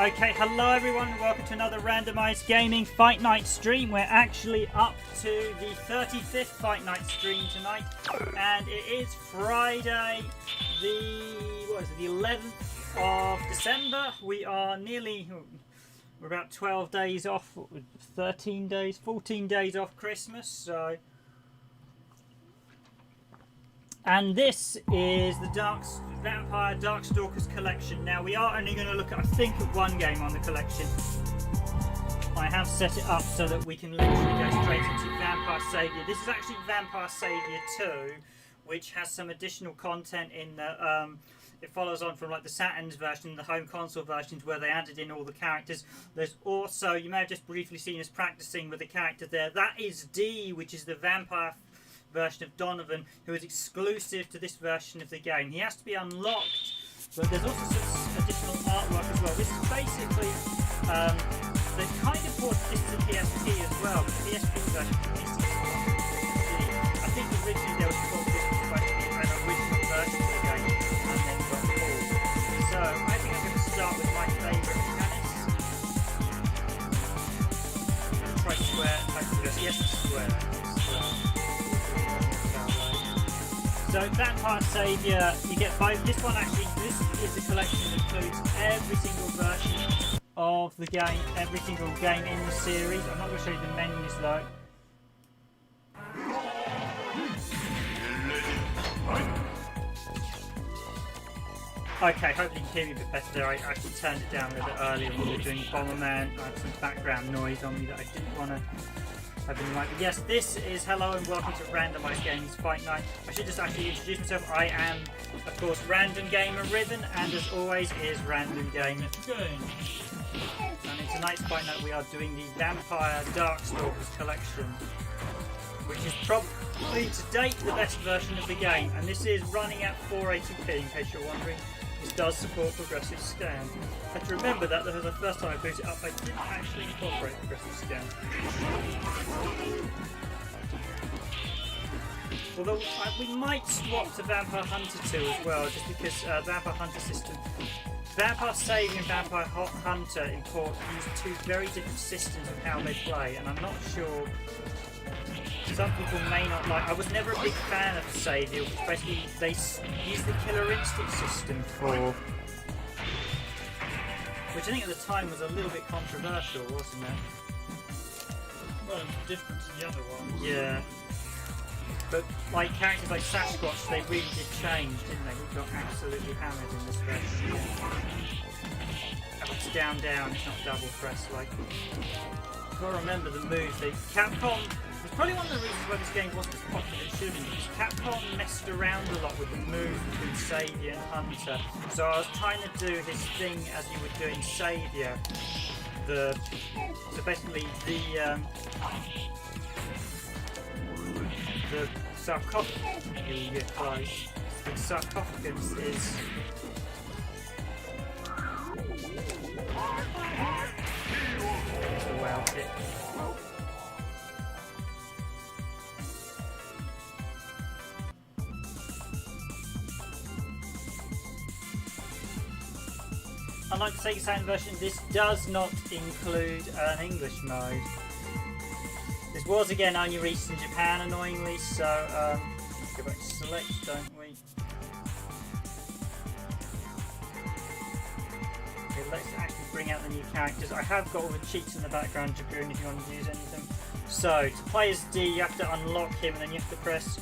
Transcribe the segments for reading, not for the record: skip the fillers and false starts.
Okay, hello everyone, welcome to another Randomised Gaming Fight Night stream. We're actually up to the 35th Fight Night stream tonight, and it is Friday, the 11th of December. We are we're about 12 days off, 13 days, 14 days off Christmas, so... And this is the Vampire Darkstalkers collection. Now we are only going to look at, I think, one game on the collection. I have set it up so that we can literally go straight into Vampire Saviour. This is actually Vampire Saviour 2, which has some additional content in the... it follows on from like the Saturn's version, the home console versions, where they added in all the characters. There's also, you may have just briefly seen us practicing with the character there. That is D, which is the vampire version of Donovan, who is exclusive to this version of the game. He has to be unlocked, but there's also some additional artwork as well. This is basically, they kind of brought this to PSP as well, the PSP version. I think originally they were supposed to be an original version of the game, and then got pulled. So I think I'm going to start with my favourite mechanics. Try square, yes, square. So Vampire Saviour, you get 5. This one actually, this is the collection that includes every single version of the game, every single game in the series. I'm not going to show you the menus though. Okay, hopefully you can hear me a bit better there. I actually turned it down a little bit earlier when we were doing Bomberman. I had some background noise on me that I didn't want to have in the mic. But yes, this is hello and welcome to Randomised Gaming's Fight Night. I should just actually introduce myself. I am, of course, Random Gamer Riven, and as always is Random Gamer Dragoon. And tonight's Fight Night we are doing the Vampire Darkstalkers collection, which is probably to date the best version of the game, and this is running at 480p in case you're wondering. This does support progressive scan. I have to remember that because the first time I booted it up I didn't actually incorporate progressive scan. Although we might swap to Vampire Hunter 2 as well, just because Vampire Hunter system, Vampire Saving and Vampire Hunter import use two very different systems of how they play, and I'm not sure. Some people may not like. I was never a big fan of Saviour, which basically they use the Killer Instinct system for, which I think at the time was a little bit controversial, wasn't it? Well, it was different to the other ones. Yeah. But like characters like Sasquatch, they really did change, didn't they? We got absolutely hammered in this version. It's down, down, it's not double press like. You've got to remember the moves. Capcom, it's probably one of the reasons why this game wasn't as popular as it should have been, because Capcom messed around a lot with the moves between Saviour and Hunter. So I was trying to do his thing as you were doing Saviour. So basically the sarcophagus, the sarcophagus is the well hit. Unlike the Sega Saturn version, this does not include an English mode. This was again only released in Japan, annoyingly, so let's go back to select, don't we? Okay, let's actually bring out the new characters. I have got all the cheats in the background, Dragoon, if you want to use anything. So, to play as D, you have to unlock him, and then you have to press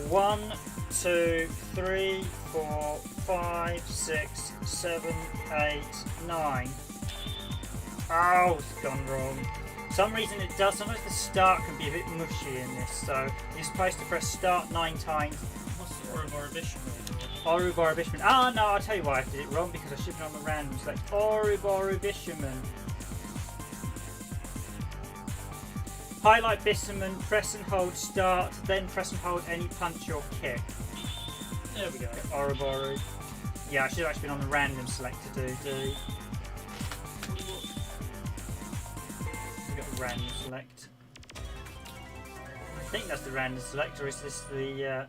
1, 2, 3, 4, 5, 6, 7, 8, 9. Oh, it's gone wrong. For some reason it does. Sometimes the start can be a bit mushy in this, so you're supposed to press start 9 times. What's the Ouroboros? Ouroboros. Ah, no, I'll tell you why I did it wrong, because I should have been on the random select. Ouroboros. Highlight Bissaman, press and hold start, then press and hold any punch or kick. There we go. Ouroboros. Yeah, I should have actually been on the random select to do D. Random select. I think that's the random select, or is this the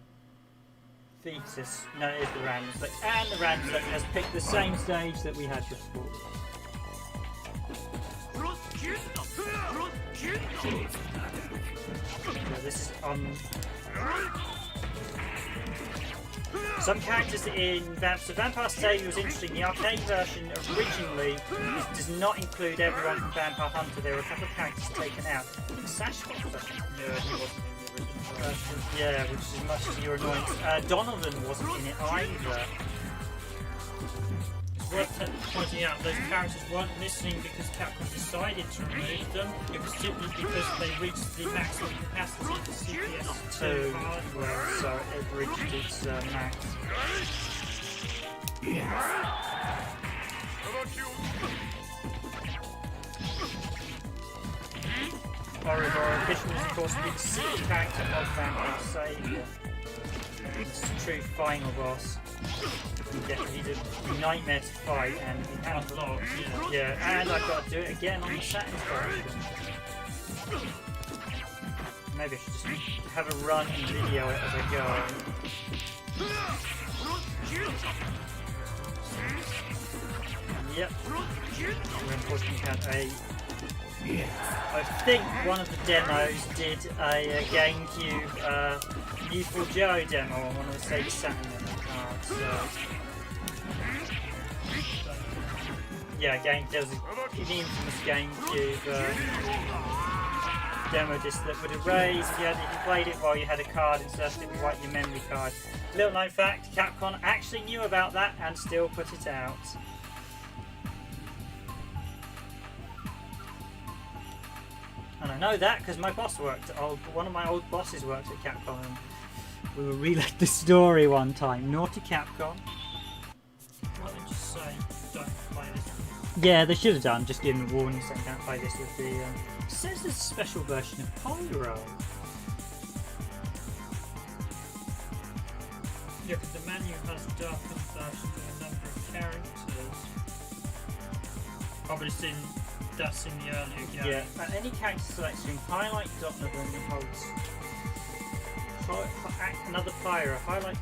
thesis? No, it is the random select. And the random select has picked the same stage that we had before. So this is some characters in Vampire Saviour was interesting. The arcade version originally does not include everyone from Vampire Hunter. There were a couple of characters taken out. Sasquatch, Yeah, he wasn't in the original version. yeah, which is much to your annoyance. Donovan wasn't in it either. It's worth pointing out those characters weren't missing because Capcom decided to remove them. It was simply because they reached the maximum capacity of the CPS2 hardware. So it reached its max. Ouroboros Fishman is of course the secret character of Vampire Saviour. It's the true final boss. He's a nightmare to fight, and he has Unlocked, yeah, and I've got to do it again on the Saturn version. Maybe I should just have a run and video it as I go. Yep. We unfortunately had I think one of the demos did a GameCube Youthful Joe demo on one of the Sega Saturn cards. So. Yeah, there was the infamous GameCube demo disc that would erase if you played it while you had a card inserted, it would wipe your memory card. Little known fact, Capcom actually knew about that and still put it out. And I know that because my boss one of my old bosses worked at Capcom, and we were relayed the story one time. Naughty Capcom. Why don't you say don't play this? Yeah, they should have done. Just given a warning saying don't play this with the. It says there's a special version of Pyro. Yeah, because the menu has darkened versions of a number of characters. Obviously, that's in the earlier game. Yeah, at any character selection, highlight Donovan and holds. Another Pyro. Highlight.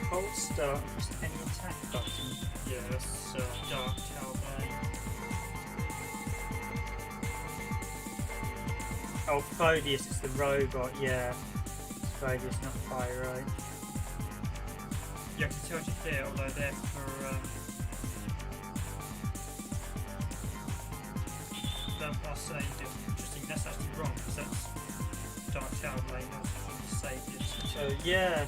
Hold start and press any attack button. Yeah, that's Dark Talbane. Oh, Phobius, it's the robot, yeah. It's Phobius, not Pyro. Yeah, because it tells you here, although they're for Vampire Savior. Interesting, that's actually wrong, because that's Dark Talbane, not the Saviors. So yeah,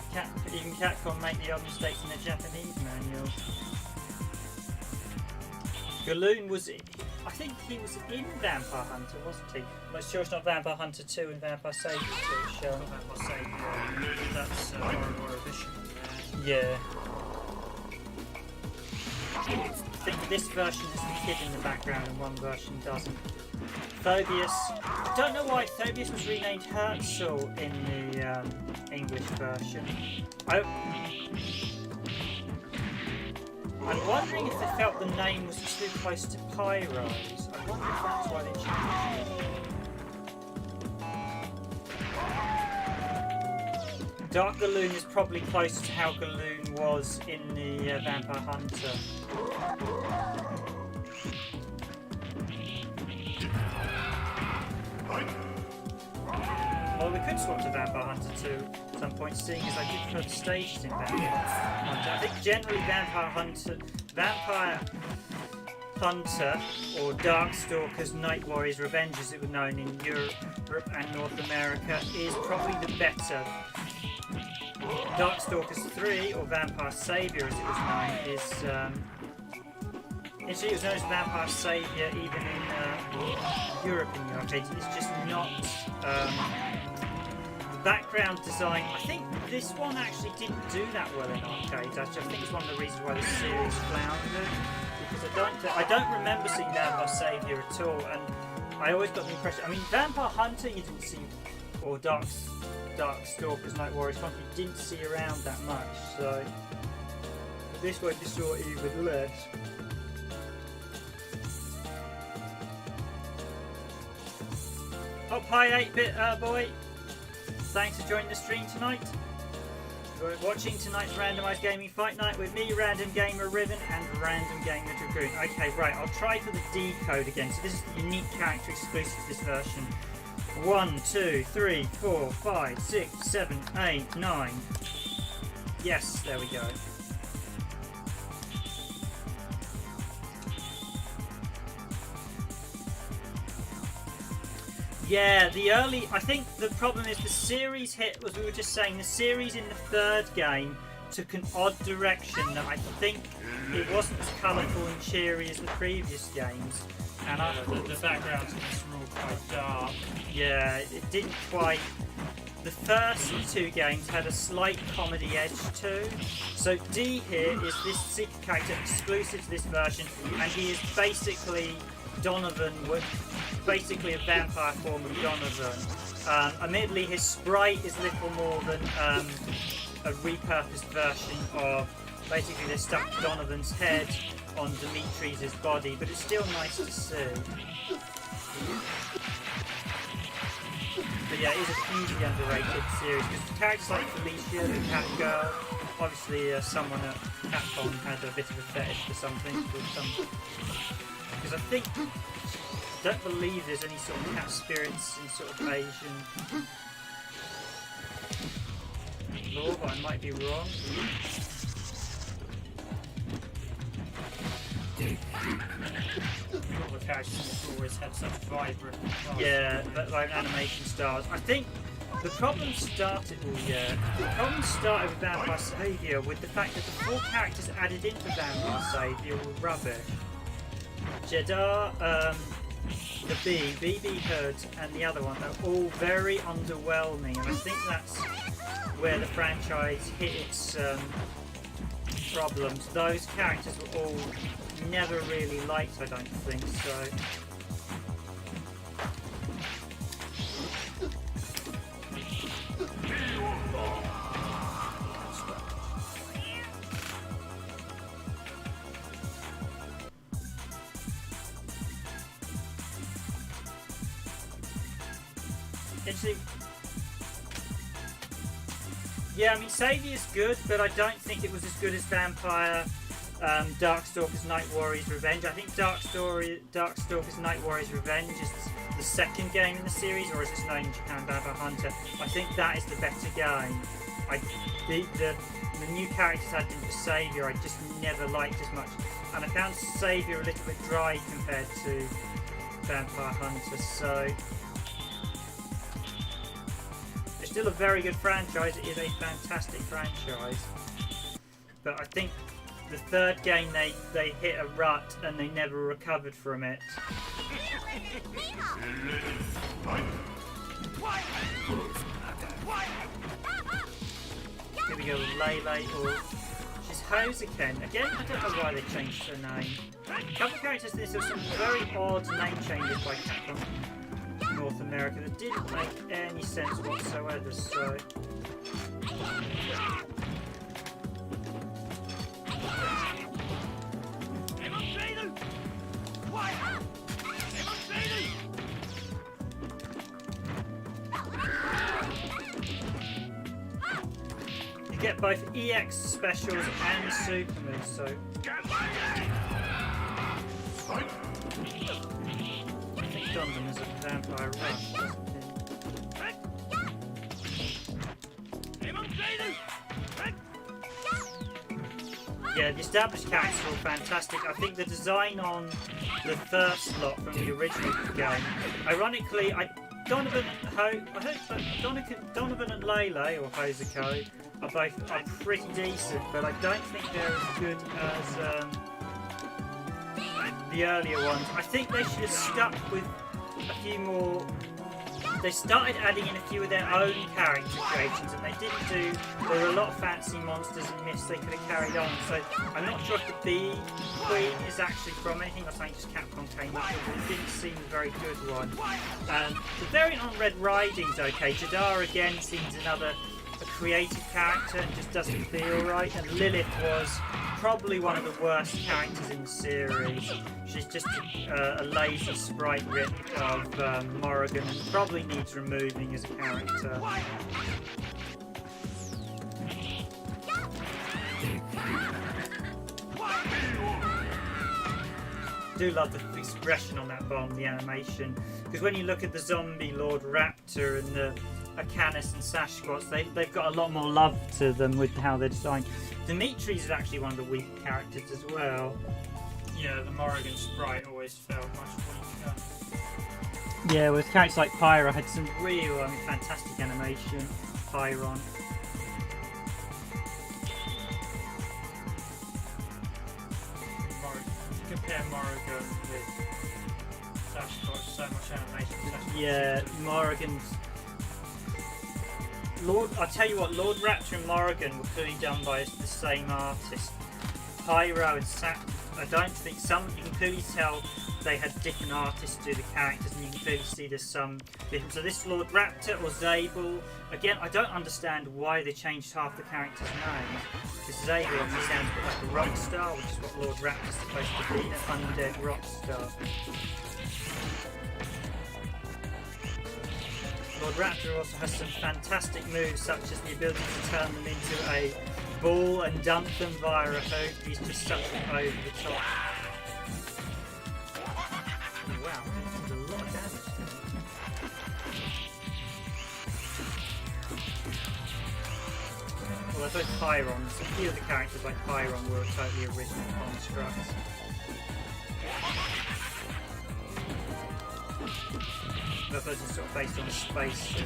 even Capcom make the odd mistakes in the Japanese manual. Galoon was, I think he was in Vampire Hunter, wasn't he? I'm sure it's not Vampire Hunter 2 and Vampire Savior 2 show. Vampire Savior, that's Aurora Vision. Yeah. I think this version has a kid in the background and one version doesn't. Phobius, I don't know why Phobius was renamed Herzl in the English version. I'm wondering if they felt the name was too close to Pyro's. I wonder if that's why they changed it. Dark Galoon is probably closer to how Galoon was in the Vampire Hunter. Well, we could swap to Vampire Hunter 2 at some point, seeing as I did prefer the stages in Vampire Hunter. I think generally Vampire Hunter or Darkstalkers, Night Warriors, Revenge as it was known in Europe and North America, is probably the better. Darkstalkers 3 or Vampire Savior as it was known is actually, it was known as Vampire Savior even in Europe in the arcades. It's just not the background design. I think this one actually didn't do that well in arcades. Actually, I think it's one of the reasons why the series floundered, because I don't remember seeing Vampire Savior at all, and I always got the impression. I mean, Vampire Hunter you didn't see, or Darkstalkers, Night Warriors, you didn't see around that much. So this one you saw even less. Oh, hi 8-bit boy. Thanks for joining the stream tonight. We're watching tonight's Randomised Gaming Fight Night with me, Random Gamer Riven, and Random Gamer Dragoon. Okay, right, I'll try for the D code again. So this is the unique character exclusive to this version. 1, 2, 3, 4, 5, 6, 7, 8, 9. Yes, there we go. Yeah, I think the problem is the series hit, as we were just saying, the series in the third game took an odd direction that I think it wasn't as colourful and cheery as the previous games. And the backgrounds in this were all quite dark. Yeah, it didn't quite. The first two games had a slight comedy edge too. So D here is this secret character exclusive to this version, and he is basically Donovan, with basically a vampire form of Donovan. Admittedly, his sprite is little more than a repurposed version of. Basically, they stuck Donovan's head on Dimitri's body, but it's still nice to see. But yeah, it is a hugely underrated series because characters like Felicia, the Cat Girl, obviously someone at Capcom had a bit of a fetish for something. Because I don't believe there's any sort of cat spirits in sort of Asian lore, but I might be wrong. All the characters always had such vibrant colours. Yeah, like animation styles. I think the problem started with Vampire Savior with the fact that the 4 characters added into Vampire Savior were rubbish. Jeddah, the BB Hood, and the other one are all very underwhelming, and I think that's where the franchise hit its problems. Those characters were all never really liked, I don't think so. Yeah, I mean, Saviour's good, but I don't think it was as good as Vampire, Darkstalkers Night Warriors Revenge. I think Darkstalkers Night Warriors Revenge is the second game in the series, or as it's known in Japan, Vampire Hunter. I think that is the better game. The new characters added for Saviour I just never liked as much, and I found Saviour a little bit dry compared to Vampire Hunter, so... It's still a very good franchise, it is a fantastic franchise, but I think the third game they hit a rut and they never recovered from it. Here we go with Lele, or she's Hosuken. Again, I don't know why they changed her name. A couple of characters in this, there were some very odd name changes by Capcom North America that didn't make any sense whatsoever, so... You get both EX specials and super moves, so... Donovan is a vampire rush, doesn't he? Yeah, the established characters are all fantastic. I think the design on the first lot from the original game, ironically, Donovan and Lele, or Hozuko, are pretty decent, but I don't think they're as good as the earlier ones. I think they should have stuck with a few more. They started adding in a few of their own character creations, and they didn't do. There were a lot of fancy monsters and myths they could have carried on. So I'm not sure if the Bee Queen is actually from anything. I think just Capcom came up with it. It didn't seem a very good one. The variant on Red Riding's okay. Jadar again seems a creative character and just doesn't feel right. And Lilith was probably one of the worst characters in the series. She's just a lazy sprite rip of Morrigan and probably needs removing as a character. I do love the expression on that bomb, the animation, because when you look at the zombie Lord Raptor and the Acanis and Sasquatch, they've got a lot more love to them with how they're designed. Dimitri's is actually one of the weak characters as well. Yeah, the Morrigan sprite always felt much weaker. Yeah, with characters like Pyra had some real fantastic animation. Pyron. Compare Morrigan with Sasquatch, so much animation. Yeah, Morrigan's... I'll tell you what, Lord Raptor and Morrigan were clearly done by the same artist. Pyro and I don't think you can clearly tell they had different artists do the characters, and you can clearly see there's some difference. So this Lord Raptor or Zabel, again, I don't understand why they changed half the characters' names. Because Zabel obviously sounds a bit like a rock star, which is what Lord Raptor's supposed to be, an undead rock star. Lord Raptor also has some fantastic moves, such as the ability to turn them into a ball and dump them via a hook. He's just such an over the top. Wow, that's a lot of damage there. Well, they're both Pyrons. A few of the characters like Pyron were totally original constructs. But those are sort of based on a space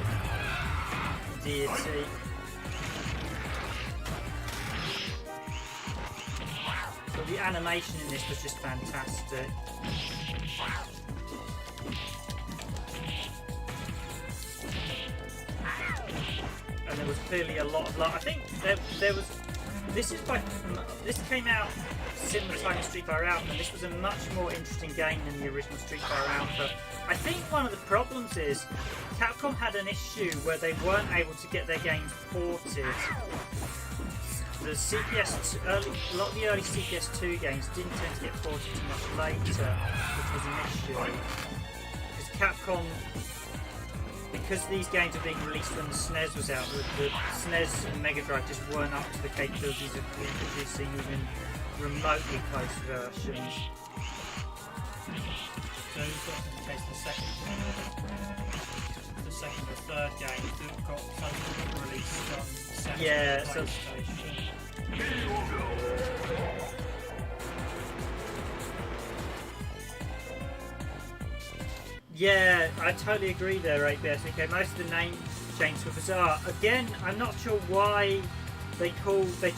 deity. So the animation in this was just fantastic. And there was clearly a lot of love. I think there was. This came out similar time as Street Fighter Alpha, and this was a much more interesting game than the original Street Fighter Alpha. I think one of the problems is Capcom had an issue where they weren't able to get their games ported. The CPS, a lot of the early CPS2 games didn't tend to get ported too much later, which was an issue. Because Capcom, because these games were being released when the SNES was out, the SNES and Mega Drive just weren't up to the capabilities of producing even remotely close versions. So just in case the second or third game got totally released on Sony PlayStation. Yeah, I totally agree there, 8BS. Okay, most of the name changes were bizarre. Again, I'm not sure why they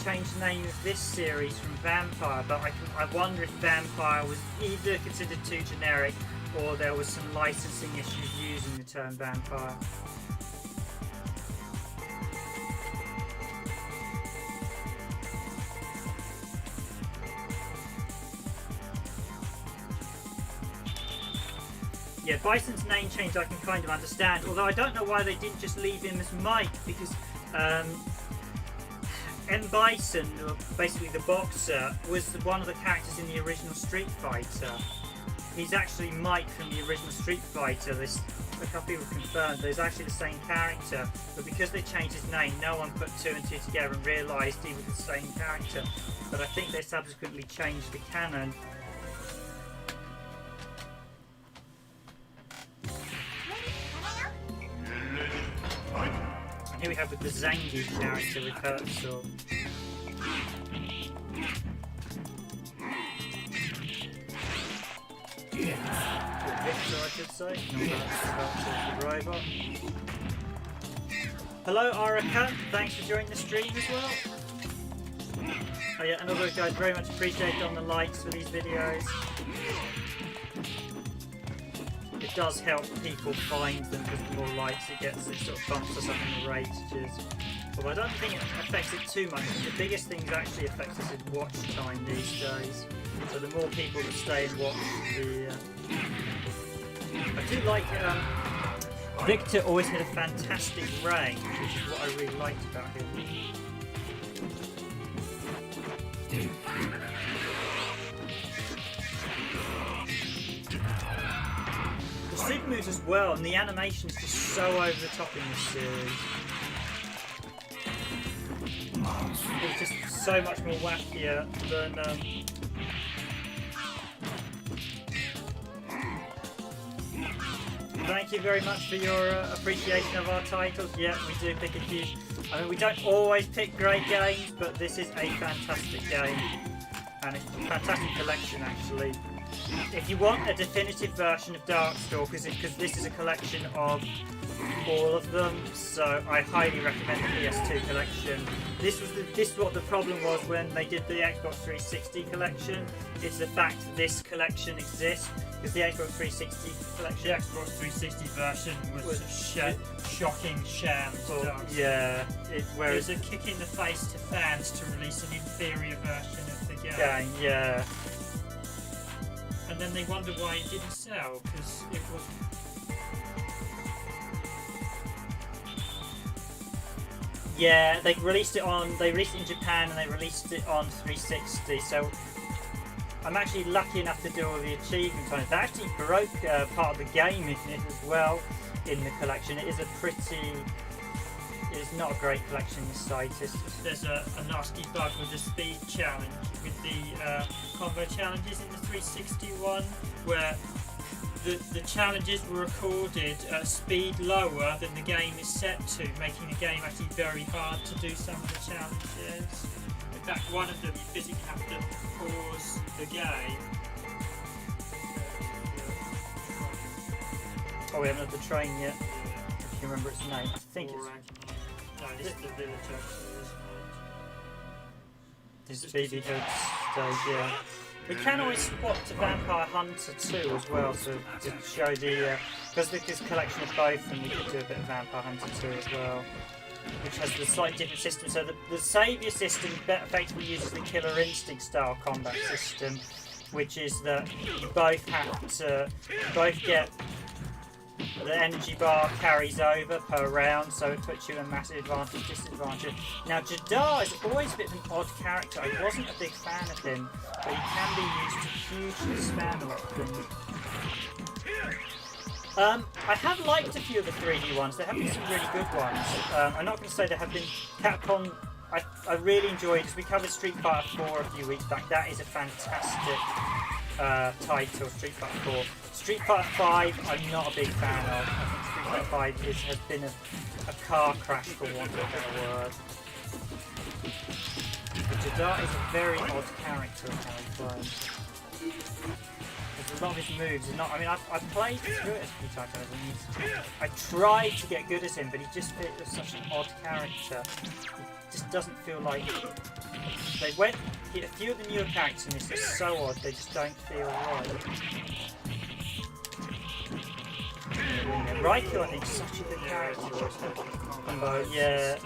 changed the name of this series from Vampire, but I wonder if Vampire was either considered too generic or there was some licensing issues using the term Vampire. Yeah, Bison's name change I can kind of understand, although I don't know why they didn't just leave him as Mike, because M. Bison, or basically the boxer, was one of the characters in the original Street Fighter. He's actually Mike from the original Street Fighter. A couple of people confirmed there's actually the same character, but because they changed his name, no one put two and two together and realised he was the same character. But I think they subsequently changed the canon. Here we have the Zangief character rehearsal. Victor, I should say. Not the robot. Hello, Araka. Thanks for joining the stream as well. Oh yeah, and all those guys very much appreciated on the likes for these videos. It does help people find them because the more likes it gets, it sort of bumps us up in the rages. But I don't think it affects it too much. The biggest thing that actually affects us is watch time these days. So the more people that stay and watch the... I do like... Victor always had a fantastic range, which is what I really liked about him. The super moves as well, and the animation is just so over the top in this series. It's just so much more wackier than... Thank you very much for your appreciation of our titles. Yeah, we do pick a few. I mean, we don't always pick great games, but this is a fantastic game. And it's a fantastic collection, actually. If you want a definitive version of Darkstalkers, because this is a collection of all of them, so I highly recommend the PS2 collection. This is what the problem was when they did the Xbox 360 collection. It's the fact that this collection exists, because the Xbox 360 collection, the Xbox 360 version was a shocking sham. Yeah, it was a kick in the face to fans to release an inferior version of the game. Yeah. And then they wonder why it didn't sell, because it was... Yeah, they released it in Japan and they released it on 360, so I'm actually lucky enough to do all the achievements on it. They actually broke part of the game in it as well in the collection. It is not a great collection in the slightest. There's a nasty bug with the speed challenge, with the combo challenges in the 360 one, where the challenges were recorded at speed lower than the game is set to, making the game actually very hard to do some of the challenges. In fact, one of them you physically have to pause the game. Oh, we haven't had the train yet. If you remember its name, I think it's... No, this is the village actually, isn't it? This is BB Hood stage, yeah. We can always swap to Vampire Hunter 2 as well, so to show the... because this collection of both, and we could do a bit of Vampire Hunter 2 as well. which has the slightly different system. So the Saviour system effectively uses the Killer Instinct style combat system, which is that you both get the energy bar carries over per round, so it puts you in a massive advantage, disadvantage. Now Jadar is always a bit of an odd character. I wasn't a big fan of him, but he can be used to hugely spam a lot of things. I have liked a few of the 3D ones. There have been some really good ones. I'm not going to say there have been. Capcom, I really enjoyed, as we covered Street Fighter 4 a few weeks back. That is a fantastic title, Street Fighter 4. Street Fighter 5, I'm not a big fan of. I think Street Fighter 5 has been a car crash, for want of a better word. But Jadar is a very odd character in how he plays. A lot of his moves are not. I mean, I've played through it a few times over, and I tried to get good as him, but he just is such an odd character. It just doesn't feel like. A few of the newer characters in this are so odd, they just don't feel right. Raikou, I think, is such a good character. Yeah.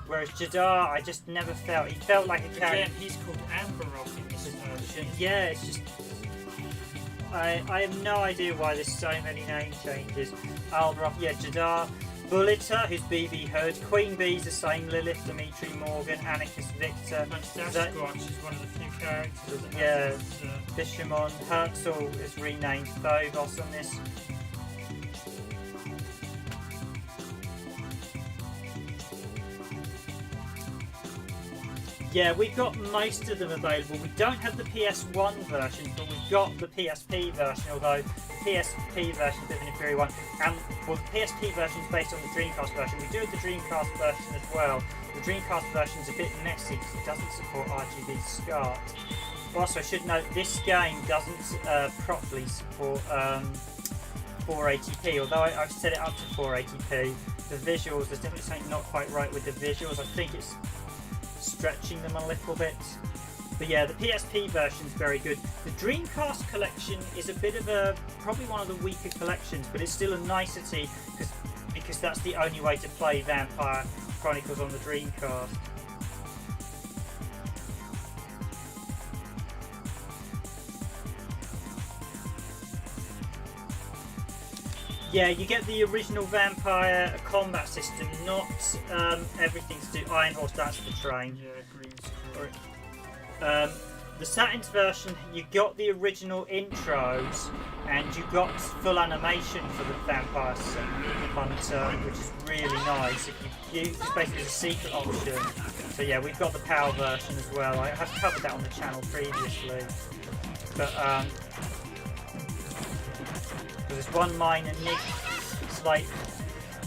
Whereas Jadar, I just never felt. He felt like a character. Again, he's called Amberov in this version. Yeah, it's just. I have no idea why there's so many name changes. Albaroth, yeah, Jadar, Bulliter, who's BB Hood, Queen Bee's the same, Lilith, Dimitri Morgan, Anarchist Victor. Sasquatch is one of the few characters. Yeah, Bishamon, Herzl is renamed Phobos on this. Yeah, we've got most of them available. We don't have the PS1 version, but we've got the PSP version, although the PSP version is a bit of an inferior one. And well, the PSP version is based on the Dreamcast version. We do have the Dreamcast version as well. The Dreamcast version is a bit messy because it doesn't support RGB SCART. Also, I should note this game doesn't properly support 480p, although I've set it up to 480p. The visuals, there's definitely something not quite right with the visuals. I think it's stretching them a little bit, but yeah, the PSP version is very good. The Dreamcast collection is a bit of probably one of the weaker collections, but it's still a nicety because that's the only way to play Vampire Chronicles on the Dreamcast. Yeah, you get the original Vampire combat system, not everything to do. Iron Horse, that's the train. Yeah, green screen. The Saturn's version, you got the original intros, and you got full animation for the Vampire Hunter, which is really nice. If you use it's basically a secret option. So yeah, we've got the PAL version as well. I have covered that on the channel previously, but there's one minor slight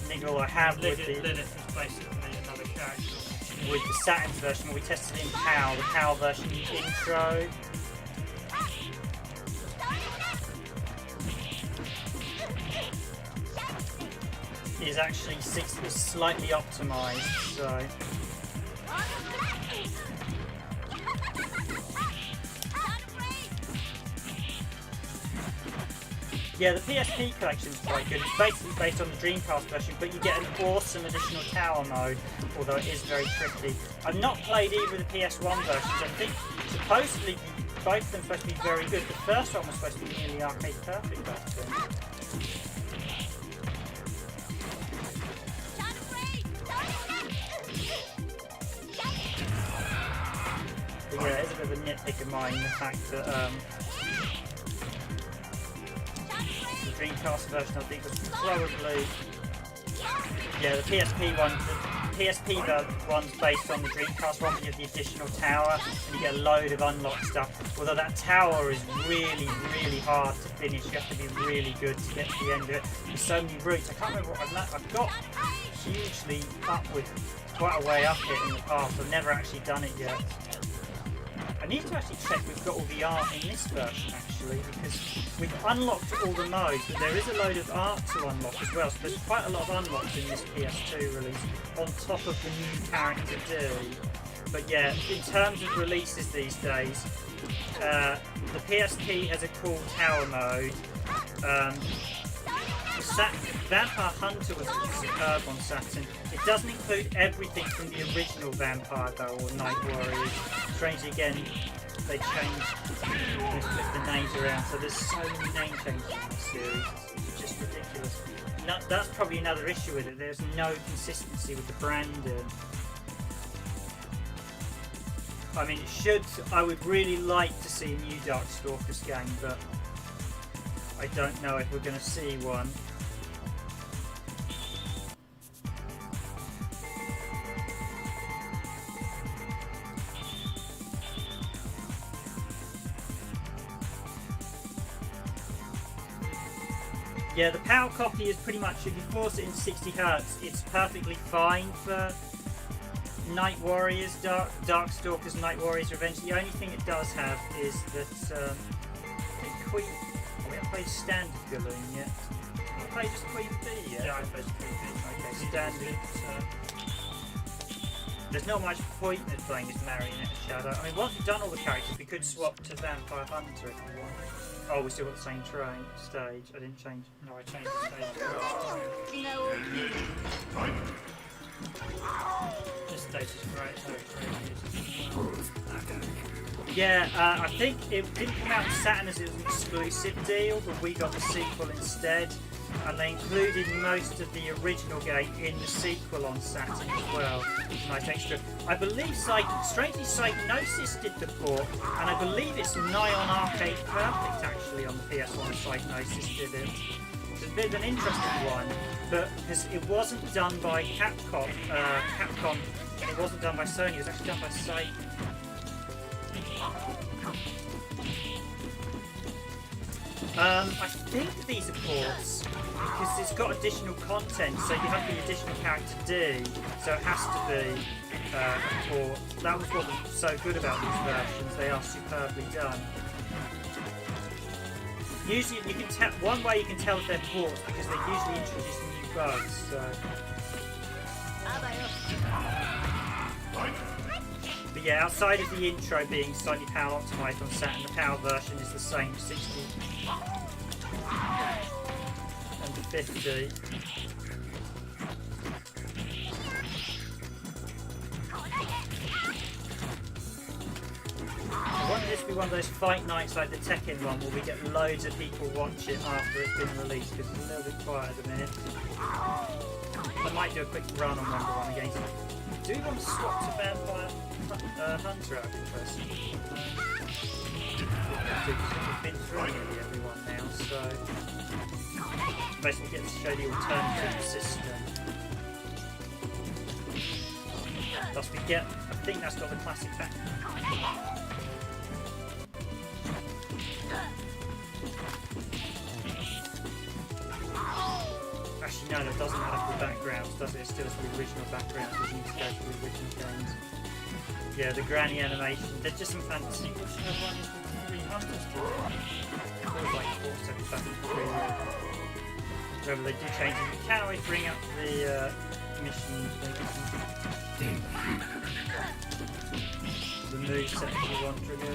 niggle I have with the Lilith is basically another character. With the Saturn's version, we tested in PAL, the PAL version intro. Is actually slightly optimized, so. Yeah, the PSP collection is quite good. It's basically based on the Dreamcast version, but you get an awesome additional tower mode, although it is very tricky. I've not played either of the PS1 versions. I think supposedly both of them are supposed to be very good. The first one was supposed to be nearly arcade perfect, I think. But yeah, it's a bit of a nitpick of mine, the fact that Dreamcast version I think was probably the PSP one. The PSP one's based on the Dreamcast one, but you have the additional tower and you get a load of unlocked stuff. Although that tower is really, really hard to finish. You have to be really good to get to the end of it. There's so many routes. I can't remember what I've got hugely upward, quite a way up it in the past. I've never actually done it yet. I need to actually check we've got all the art in this version actually, because we've unlocked all the modes, but there is a load of art to unlock as well, so there's quite a lot of unlocks in this PS2 release, on top of the new character do. But yeah, in terms of releases these days, the PSP has a cool tower mode, the Vampire Hunter was superb on Saturn. It doesn't include everything from the original Vampire though, or Night Warriors. Strangely again, they changed, they flipped the names around, so there's so many name changes in this series. It's just ridiculous. No, that's probably another issue with it. There's no consistency with the branding. I mean, I would really like to see a new Darkstalkers game, but I don't know if we're going to see one. Yeah, the PAL copy is pretty much, if you force it into 60 Hz, it's perfectly fine for Night Warriors, Darkstalkers, Night Warriors Revenge. The only thing it does have is that we haven't played Standard Galoon yet. Have you played just Queen B yet? Yeah, I played Queen B. Okay, Standard. There's not much point in playing as Marionette Shadow. I mean, once we've done all the characters, we could swap to Vampire Hunter if we want. Oh, we still got the same stage. I didn't change. No, I changed the stage. This stage is great. Yeah, I think it didn't come out on Saturn as it was an exclusive deal, but we got the sequel instead. And they included most of the original game in the sequel on Saturn as well. Nice extra. I believe strangely Psygnosis did the port, and I believe it's nigh on Arcade Perfect actually on the PS1. Psygnosis did it. It's a bit of an interesting one, but because it wasn't done by Capcom, and it wasn't done by Sony. It was actually done by Sega. I think these are ports because it's got additional content, so you have the additional character D, so it has to be a port. That was what was so good about these versions, they are superbly done. Usually you can tell, one way you can tell if they're ports because they usually introduce new bugs, so. But yeah, outside of the intro being slightly PAL optimized on Saturn, the PAL version is the same, 60 and 50. I wonder if this will be one of those fight nights like the Tekken one where we get loads of people watch it after it's been released because it's a little bit quiet at the minute. I might do a quick run on number one against it. Do you want to swap to Vampire Hunter out of interest? We've been through nearly everyone now, so basically get to show the alternative system. Thus we get, I think that's got the classic back. Actually no, it doesn't have the backgrounds, does it? It still has the original background, because you need to go to the original games. Yeah, the granny animation, they're just some fantasy. Which one is the 300 It feels like 473. Whether they do change it, you can always bring up the mission thing. The moveset if you want to go.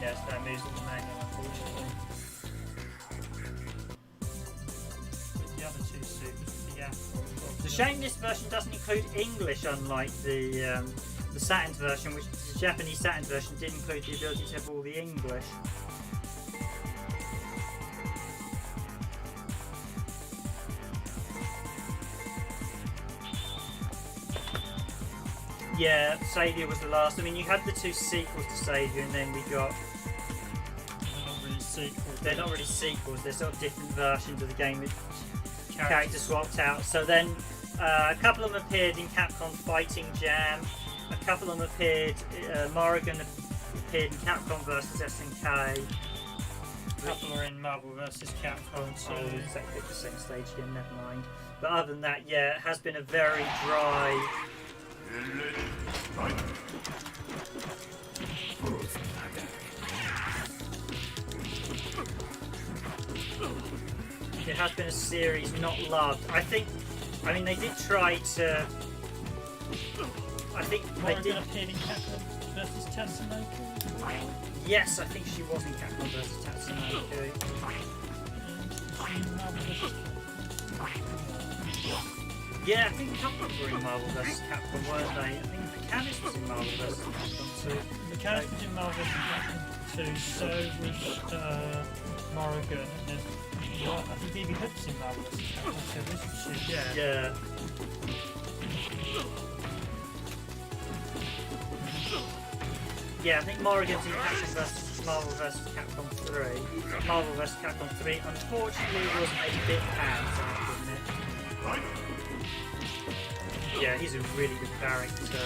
Yes, that moves in the manual, unfortunately. The other two suits, the Afro. It's a shame this version doesn't include English, unlike the Saturn's version, which the Japanese Saturn's version did include the ability to have all the English. Yeah, Saviour was the last. I mean, you had the two sequels to Saviour, and then we got. They're not really sequels. They're not really sequels. They're sort of different versions of the game with characters swapped out. So then, a couple of them appeared in Capcom Fighting Jam. A couple of them appeared. Morrigan appeared in Capcom vs SNK. A couple are in Marvel vs Capcom too. Oh, exactly the same stage again. Never mind. But other than that, yeah, it has been a very dry. It has been a series not loved. I mean, they did try to. I think they did. Appeared in Capcom vs Tatsunoko. Yes, I think she was in Capcom vs. Tatsunoko. Yeah, I think a couple of them were in Marvel vs. Capcom, weren't they? I think Mechanics was in Marvel vs. Capcom too. Mechanics was in Marvel vs. Capcom too, so was Morrigan, and then I think BB Hood's in Marvel vs. Capcom too, isn't she? Yeah. Yeah, I think Morrigan's in Marvel vs. Capcom 3. Marvel vs. Capcom 3 unfortunately was a bit hands-on, wasn't it? Yeah, he's a really good character.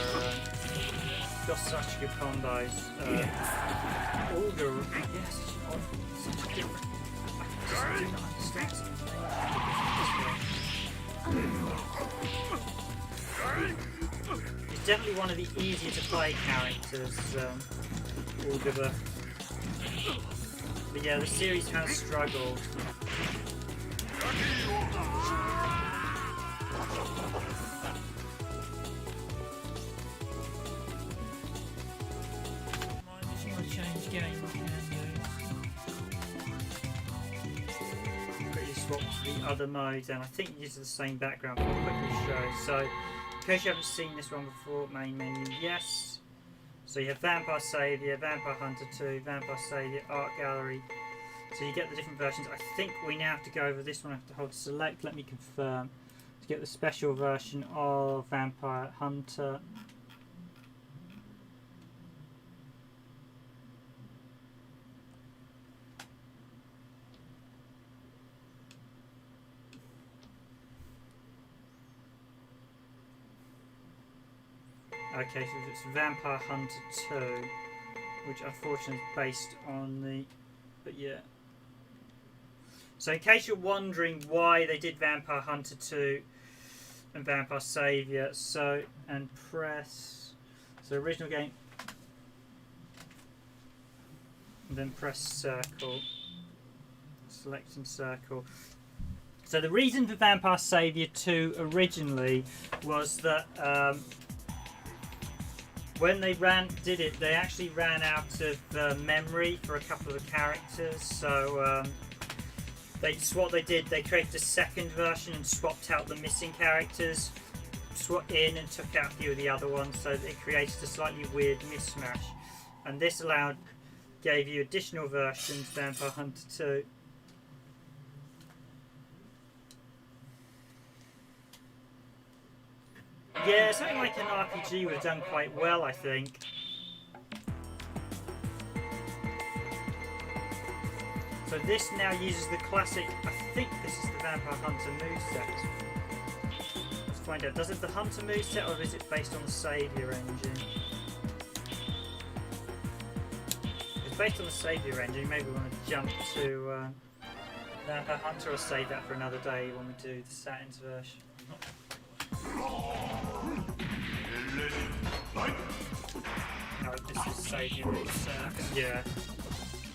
Got such good combos. Older, yes, such a different. I just do not understand something. He's definitely one of the easier to play characters, Older. But yeah, the series has struggled. Swap to the other modes, and I think it uses the same background for a quickly show. So, in case you haven't seen this one before, main menu, yes. So you have Vampire Saviour, Vampire Hunter 2, Vampire Saviour, Art Gallery. So you get the different versions. I think we now have to go over this one. I have to hold select. Let me confirm to get the special version of Vampire Hunter. Okay, so it's Vampire Hunter 2, which unfortunately is based on the... but yeah. So in case you're wondering why they did Vampire Hunter 2 and Vampire Saviour, so, and press... so original game... and then press circle. Selecting circle. So the reason for Vampire Saviour 2 originally was that... when they did it, they actually ran out of memory for a couple of the characters. So what they did, they created a second version and swapped out the missing characters, swapped in and took out a few of the other ones. So it created a slightly weird mismatch. And this gave you additional versions, Vampire Hunter 2. Yeah, something like an RPG would have done quite well, I think. So this now uses the classic, I think this is the Vampire Hunter moveset. Let's find out, does it the Hunter moveset or is it based on the Saviour engine? If it's based on the Saviour engine, maybe we want to jump to Vampire Hunter or save that for another day when we do the Saturn's version. No, this is Saviour, yeah.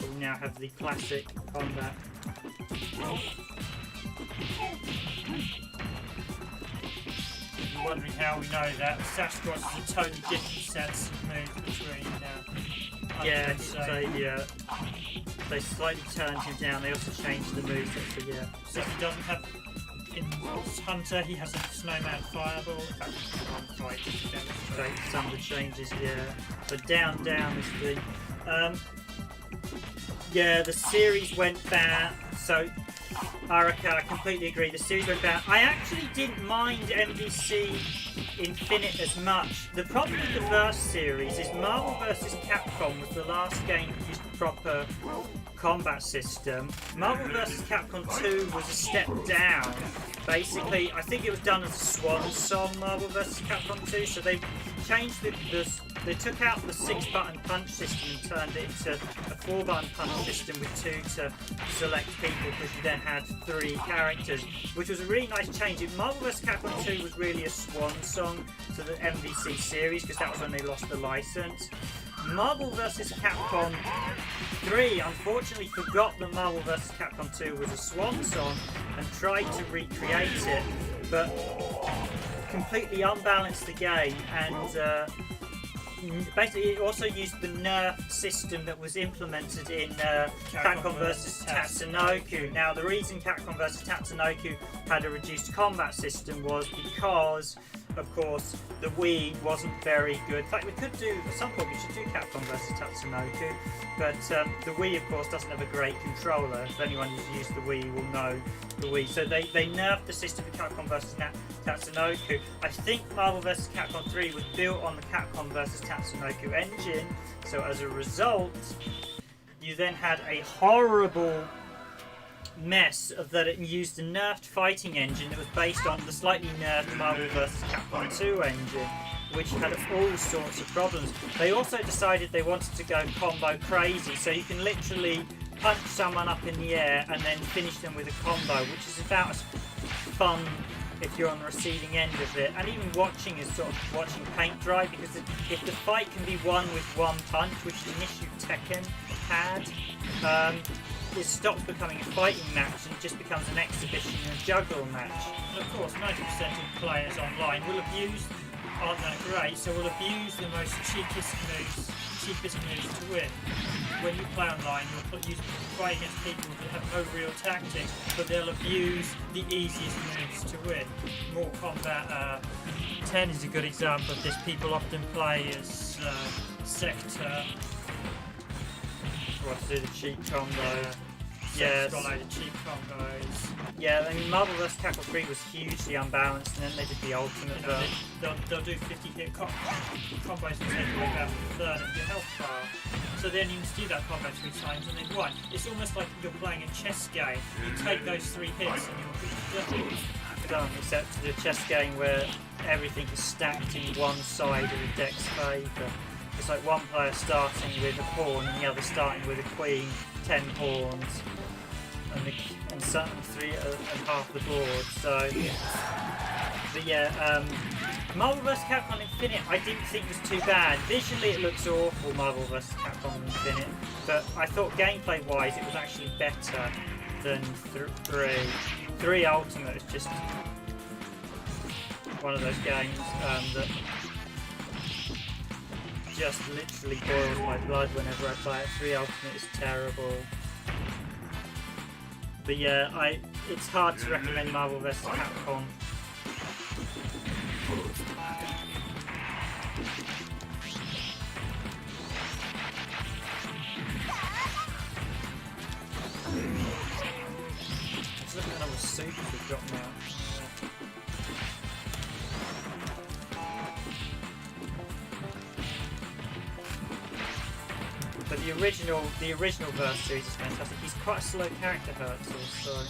We now have the classic combat. If you're wondering how we know that, Sasquatch is a totally different sets of moves between yeah, so they slightly turned him down, they also changed the moveset, so yeah. So he doesn't have... in Hunter, he has a snowman fireball. Right, to demonstrate some of the changes, yeah. So down is the... yeah, the series went bad. So, Araka, I completely agree. The series went bad. I actually didn't mind MVC Infinite as much. The problem with the Verse series is Marvel vs. Capcom was the last game that used proper combat system. Marvel vs. Capcom 2 was a step down. Basically, I think it was done as a swan song, Marvel vs. Capcom 2, so they changed they took out the 6-button punch system and turned it into a 4-button punch system with 2 to select people, because you then had 3 characters, which was a really nice change. Marvel vs. Capcom 2 was really a swan song to the MVC series, because that was when they lost the license. Marvel vs. Capcom 3 unfortunately forgot that Marvel vs. Capcom 2 was a swan song and tried to recreate it, but completely unbalanced the game, and basically it also used the nerf system that was implemented in Capcom vs Tatsunoko. Now the reason Capcom vs Tatsunoko had a reduced combat system was because, of course, the Wii wasn't very good. In fact, we could do, at some point we should do Capcom vs Tatsunoko, but the Wii, of course, doesn't have a great controller. If anyone who's used the Wii will know the Wii. So they nerfed the system for Capcom vs Tatsunoko. I think Marvel vs Capcom 3 was built on the Capcom vs Tatsunoko engine, so as a result, you then had a horrible mess of that it used a nerfed fighting engine that was based on the slightly nerfed Marvel vs Capcom 2 engine, which had all sorts of problems. They also decided they wanted to go combo crazy, so you can literally punch someone up in the air and then finish them with a combo, which is about as fun if you're on the receiving end of it. And even watching is sort of watching paint dry, because if the fight can be won with one punch, which is an issue Tekken had, it stops becoming a fighting match and it just becomes an exhibition and a juggle match. And of course, 90% of players online will abuse, aren't that great, so will abuse the most cheapest moves to win. When you play online, you'll fight against people that have no real tactics, but they'll abuse the easiest moves to win. More Combat 10 is a good example of this. People often play as Sector. What, to do the cheap combo? Yes. Got a load of cheap combos. Yeah, I mean, Marvel vs Capcom 3 was hugely unbalanced, and then they did the ultimate. They'll do 50 hit combos and take away about a third of your health bar. So they only need to do that combo 3 times and then win. It's almost like you're playing a chess game. You take those 3 hits and you're done, except for the chess game where everything is stacked in one side of the deck's favour. It's like one player starting with a pawn and the other starting with a queen, 10 pawns, and some 3 and half the board. So, but yeah, Marvel vs Capcom Infinite I didn't think was too bad. Visually it looks awful, Marvel vs Capcom Infinite, but I thought gameplay wise it was actually better than 3. 3 Ultimate is just one of those games that just literally boils my blood whenever I play it. 3 Ultimate is terrible. But yeah, it's hard to recommend Marvel vs Capcom. Let's look at the number of supers we've got now. But the original Verse series is fantastic. He's quite a slow character, Herzl, so.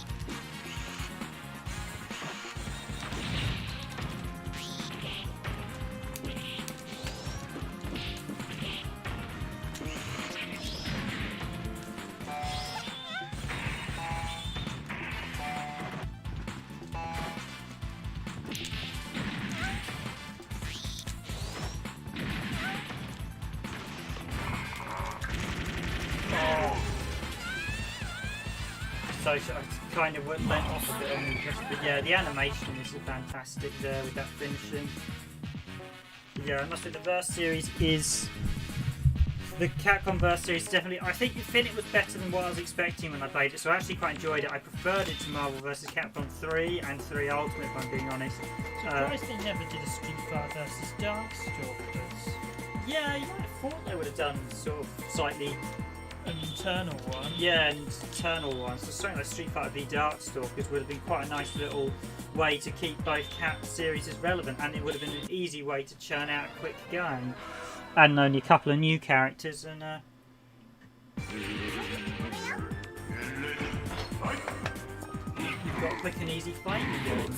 So I kind of went off a bit on this, but yeah, the animation is fantastic there with that finishing. Yeah, I must say the Verse series is... The Capcom Verse series definitely... I think Infinite was better than what I was expecting when I played it, so I actually quite enjoyed it. I preferred it to Marvel vs Capcom 3 and 3 Ultimate, if I'm being honest. Surprised they never did a Street Fighter vs Darkstalkers. Yeah, you might have thought they would have done sort of slightly... An internal one. Yeah, an internal one. So something like Street Fighter v Darkstalkers would have been quite a nice little way to keep both Cap series relevant, and it would have been an easy way to churn out a quick game. And only a couple of new characters, and you've got a quick and easy fighting game.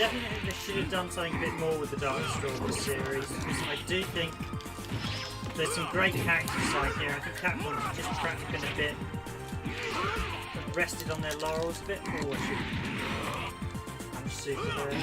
definitely think they should have done something a bit more with the Darkstalkers series, because I do think there's some great character design here. I think Capcom has just perhaps been a bit rested on their laurels a bit. Oh, I should... I'm super there.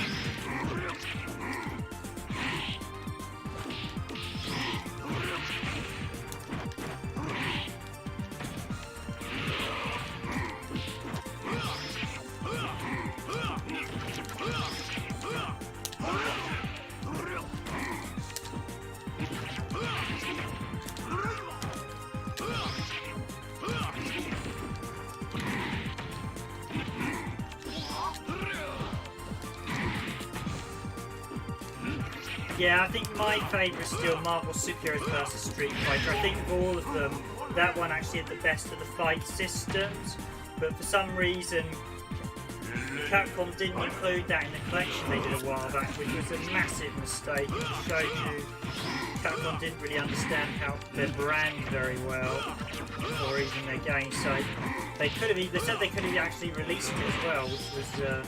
Yeah, I think my favourite is still Marvel Superheroes vs Street Fighter. I think of all of them, that one actually had the best of the fight systems, but for some reason Capcom didn't include that in the collection they did a while back, which was a massive mistake. It showed you Capcom didn't really understand how their brand very well, or even their game. So they could have. They said they could have actually released it as well, which was a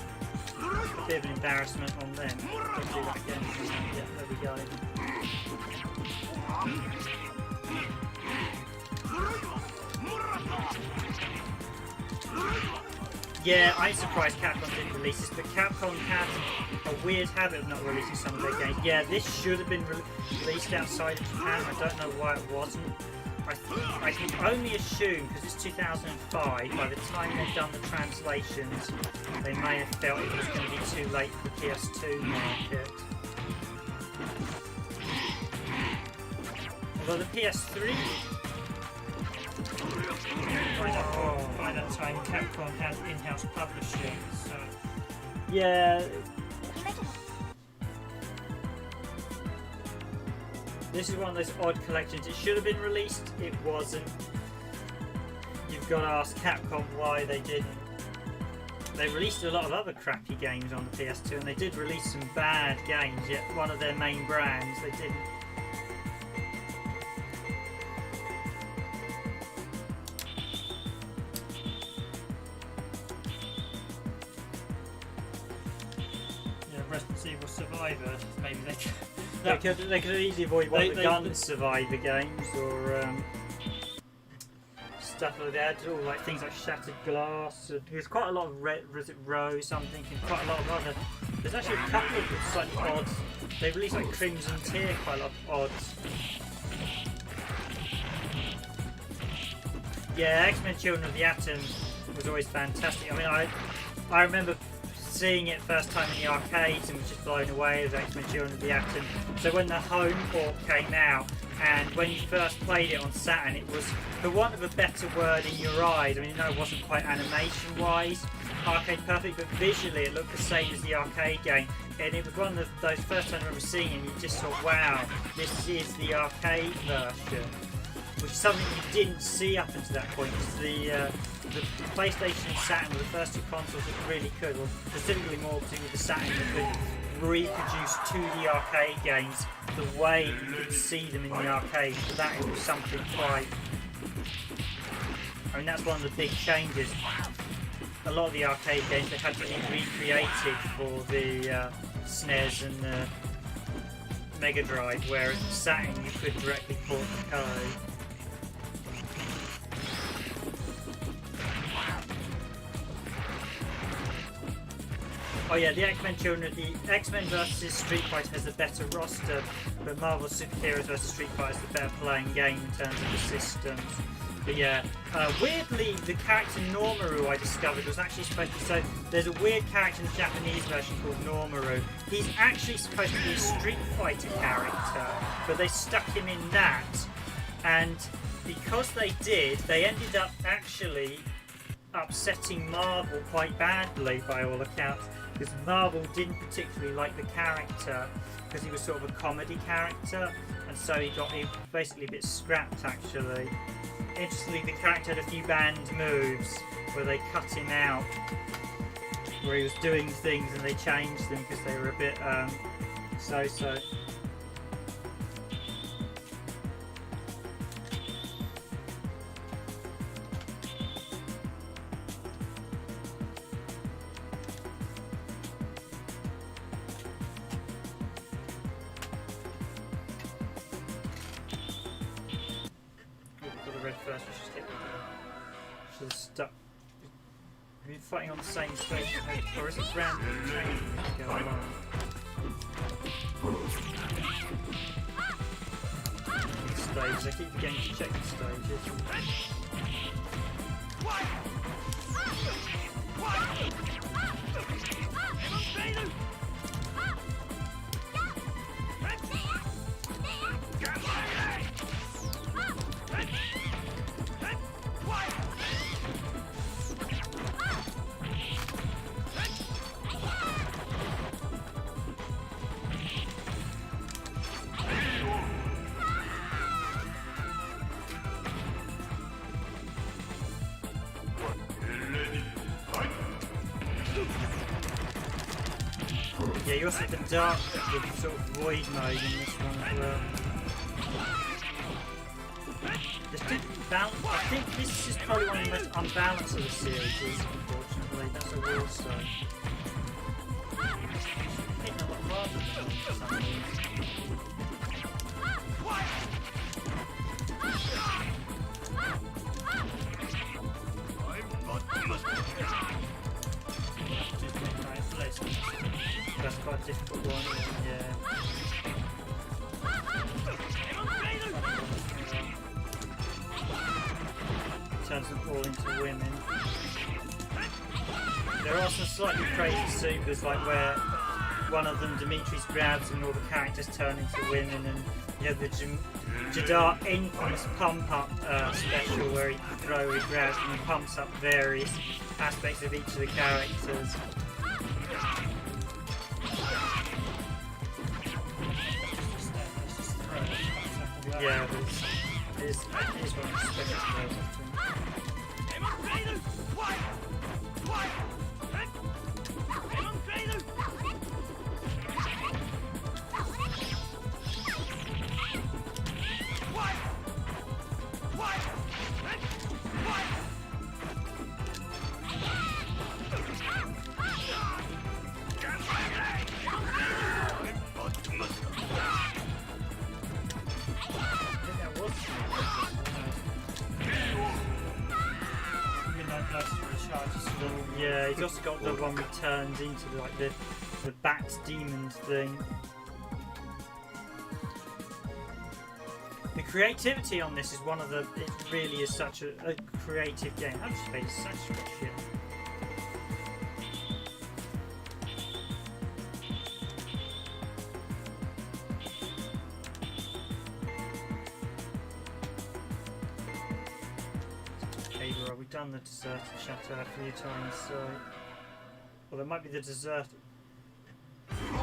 bit of an embarrassment on them. Let's do that again. Yeah, there we go. Yeah, I'm surprised Capcom didn't release this, but Capcom had a weird habit of not releasing some of their games. Yeah, this should have been released outside of Japan. I don't know why it wasn't. I can only assume, because it's 2005, by the time they've done the translations, they may have felt it was going to be too late for the PS2 market. Although the PS3... By that time, Capcom had in-house publishing, so... Yeah... This is one of those odd collections. It should have been released, it wasn't. You've got to ask Capcom why they didn't. They released a lot of other crappy games on the PS2, and they did release some bad games, yet one of their main brands, they didn't. Yeah, Resident Evil Survivor, maybe they could... They could easily avoid one of the Gun Survivor games, or stuff like that, or like things like Shattered Glass. There's quite a lot of Rose, I'm thinking, quite a lot of other. There's actually a couple of slightly odd. They released like Crimson Tier, quite a lot of odds. Yeah, X-Men Children of the Atom was always fantastic. I mean, I remember seeing it first time in the arcades and was just blown away as X-Men Children of the Atom. So when the home port came out, and when you first played it on Saturn, it was, for want of a better word, in your eyes. I mean, no, it wasn't quite animation-wise arcade perfect, but visually it looked the same as the arcade game. And it was one of those first times I remember seeing it, and you just thought, wow, this is the arcade version. Which is something you didn't see up until that point, because the PlayStation and Saturn were the first two consoles that really could, or specifically more particularly the Saturn, that could reproduce 2D arcade games the way you could see them in the arcade. So that was something quite... I mean, that's one of the big changes. A lot of the arcade games, they had to be recreated for the SNES and the Mega Drive, whereas the Saturn you could directly port the code. Oh yeah, the X-Men X-Men vs Street Fighter has a better roster, but Marvel Superheroes vs Street Fighter is the better playing game in terms of the systems. But yeah, weirdly, the character Normaru I discovered was actually supposed to be, so there's a weird character in the Japanese version called Normaru. He's actually supposed to be a Street Fighter character, but they stuck him in that, and because they did, they ended up actually upsetting Marvel quite badly by all accounts, because Marvel didn't particularly like the character because he was sort of a comedy character, and so he basically a bit scrapped actually. Interestingly, the character had a few banned moves where they cut him out, where he was doing things and they changed them because they were a bit so-so. red first. Let's just hit the should have stuck. We've been fighting on the same stage, or is it random change going on? Stages. I keep forgetting to check the stages. Yeah, you also have the dark, the sort of void mode in this one as well. This didn't balance. I think this is probably one of the most unbalanced of the series, unfortunately. That's a will say. Hitting a lot harder than some of these. That's quite a difficult one, yeah. Turns them all into women. There are some slightly crazy supers, like where one of them, Dimitri's grabs and all the characters turn into women, and you have the Jadar infamous pump up special where he grabs and he pumps up various aspects of each of the characters. Yeah, but it is one of the special skills, I think. Yeah, he's also got the one that turns into like the bat demon thing. The creativity on this is one of the. It really is such a creative game. I'm just made such shit. We've done the deserted chateau a few times, so. Well, there might be the desert. Deserted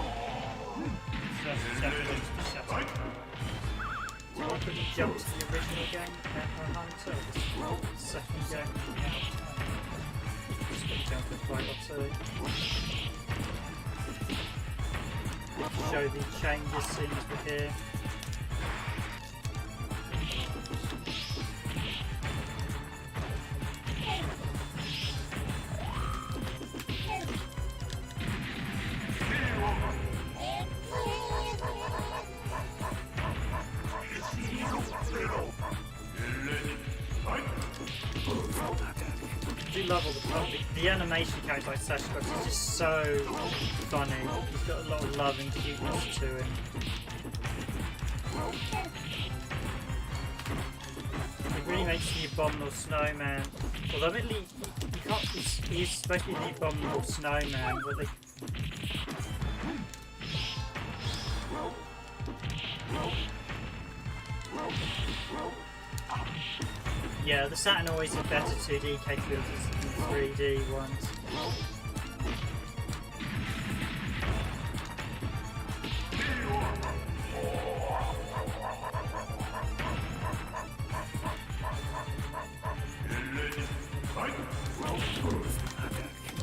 chateau into the chateau. So I quickly jump to the original game, Vampire Hunter, the second game. Just going to jump a fight or two. Show the changes seen as we're here. I do love all the animation character like Sashikosh is just so funny. He's got a lot of love and cuteness to him. It really makes the Abominable Snowman. Although admittedly, you can't. He's supposed to be the Abominable Snowman, but they. Yeah, the Saturn always had better 2D capabilities than the 3D ones.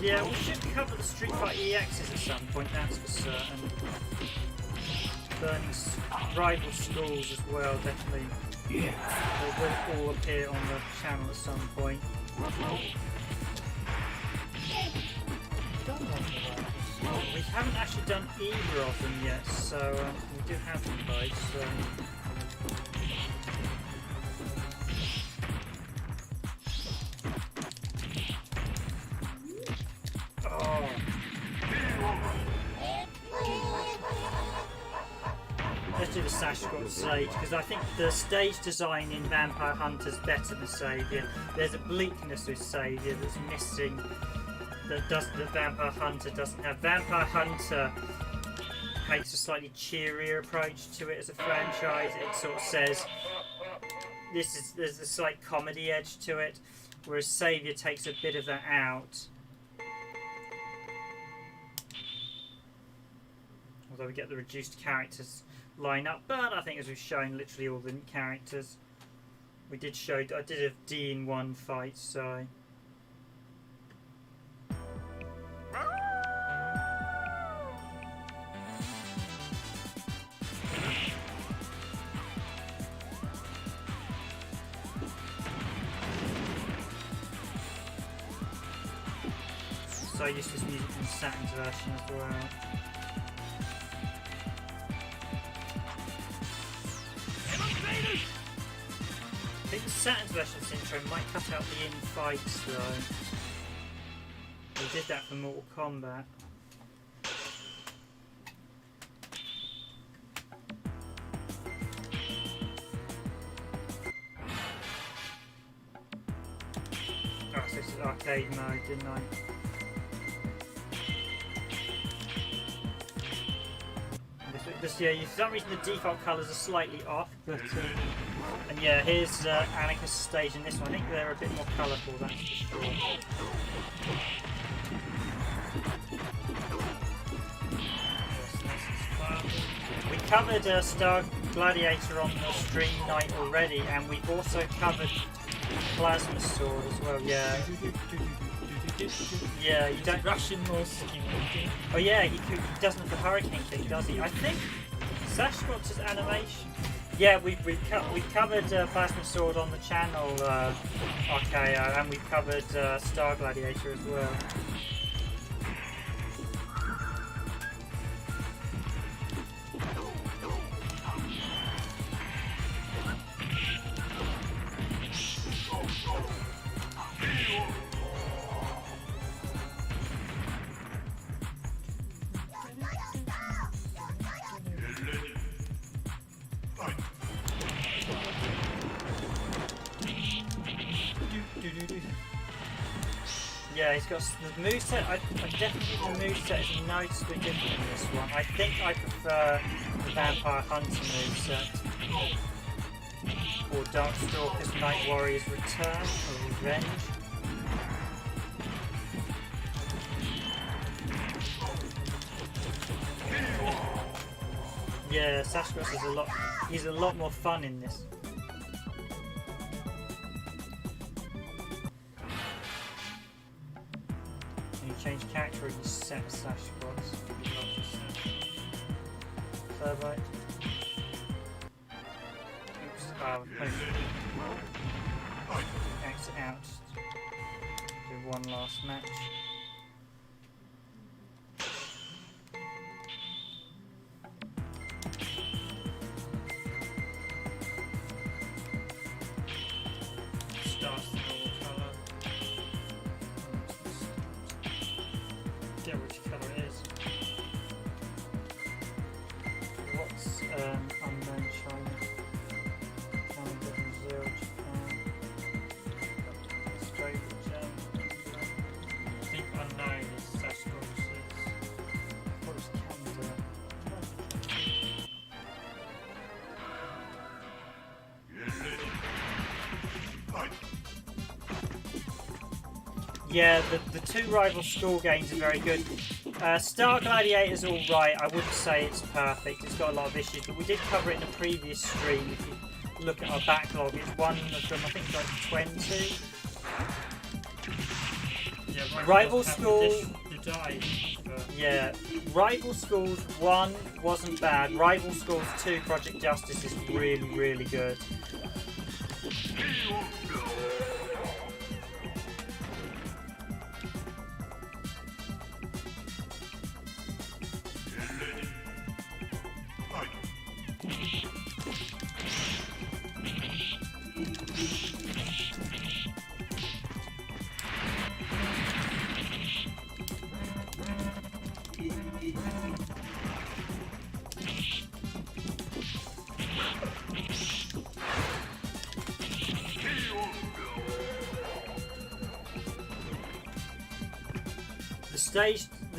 Yeah, we should cover the Street Fighter EXs at some point, that's for certain. Burning rival schools as well, definitely. They will all appear on the channel at some point. We haven't actually done either of them yet, so we do have them both. So. do the Sasquatch Sage because I think the stage design in Vampire Hunter's better than Saviour. There's a bleakness with Saviour that's missing that Vampire Hunter doesn't have. Vampire Hunter takes a slightly cheerier approach to it as a franchise. It sort of says there's a slight comedy edge to it, whereas Saviour takes a bit of that out. Although we get the reduced characters line up, but I think as we've shown literally all the characters, I did a D in one fight, so. So I used this music from Saturn's version as well. I think the Saturn's version of this intro might cut out the in-fights though. We did that for Mortal Kombat. Oh, so this is arcade mode, didn't I? Yeah, for some reason the default colours are slightly off, but and yeah, here's Anarchist stage in this one. I think they're a bit more colourful, that's for sure. We covered Star Gladiator on the stream night already, and we've also covered Plasma Sword as well. Yeah. Yeah, you don't. Russian music. Oh yeah, he doesn't have the hurricane thing, does he? I think Sasquatch's animation. Yeah, we've covered Plasma Sword on the channel, RKO, and we've covered Star Gladiator as well. Yeah, he's got the moveset. I definitely think the moveset is noticeably different in this one. I think I prefer the Vampire Hunter moveset. Or Darkstalkers Night Warrior's Return or Revenge. Yeah, Sasquatch is he's a lot more fun in this. Change character or you set Sasquatch. Thermite. Oops. Exit out. Do one last match. Yeah, the two rival school games are very good. Star Gladiator's alright, I wouldn't say it's perfect, it's got a lot of issues, but we did cover it in a previous stream. If you look at our backlog, it's one of them, I think it's like 20. Yeah, Rival School... Yeah. Rival Schools 1 wasn't bad, Rival Schools 2 Project Justice is really, really good.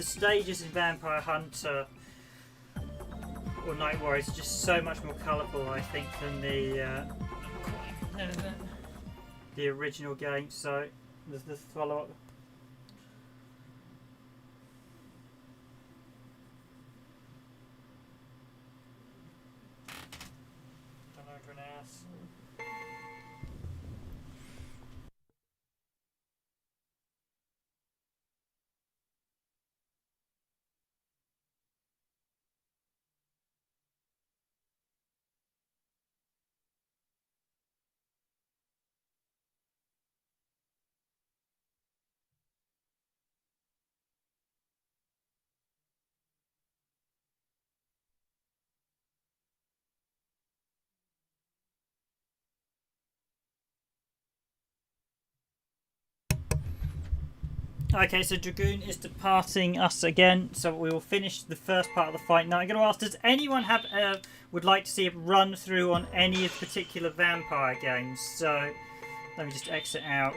stages in Vampire Hunter or Night Warriors are just so much more colourful, I think, than the original game. So there's the follow-up. Okay, so Dragoon is departing us again, so we will finish the first part of the fight. Now I'm going to ask, does anyone have would like to see a run through on any of the particular vampire games? So let me just exit out.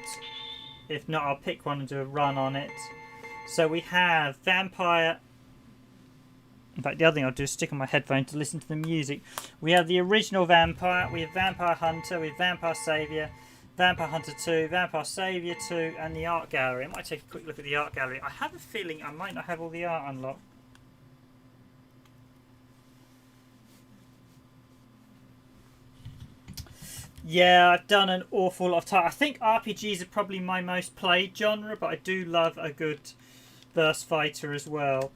If not, I'll pick one and do a run on it. So we have Vampire. In fact, the other thing I'll do is stick on my headphone to listen to the music. We have the original Vampire, we have Vampire Hunter, we have Vampire Saviour, Vampire Hunter 2, Vampire Saviour 2, and the art gallery. I might take a quick look at the art gallery. I have a feeling I might not have all the art unlocked. Yeah, I've done an awful lot of time. I think RPGs are probably my most played genre, but I do love a good verse fighter as well.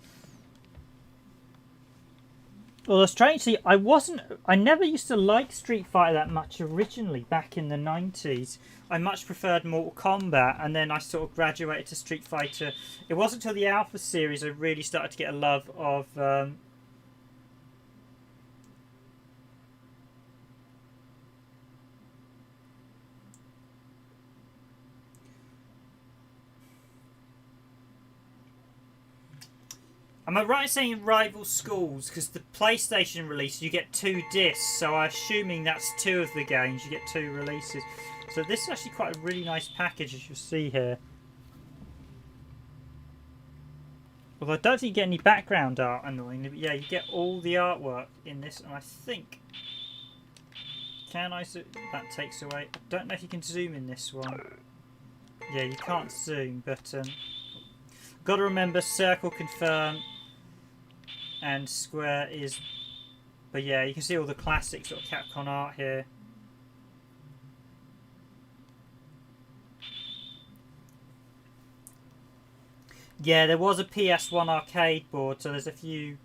Although strangely, I never used to like Street Fighter that much originally back in the 90s. I much preferred Mortal Kombat, and then I sort of graduated to Street Fighter. It wasn't until the Alpha series I really started to get a love of Am I right in saying rival schools? Because the PlayStation release, you get 2 discs, so I'm assuming that's 2 of the games. You get 2 releases. So this is actually quite a really nice package, as you'll see here. Although I don't think you get any background art, annoyingly. But yeah, you get all the artwork in this, and I think... Can I zoom? That takes away... I don't know if you can zoom in this one. Yeah, you can't zoom, but... got to remember, circle confirm... and square is, but yeah, you can see all the classic sort of Capcom art here. Yeah, there was a PS1 arcade board, so there's a few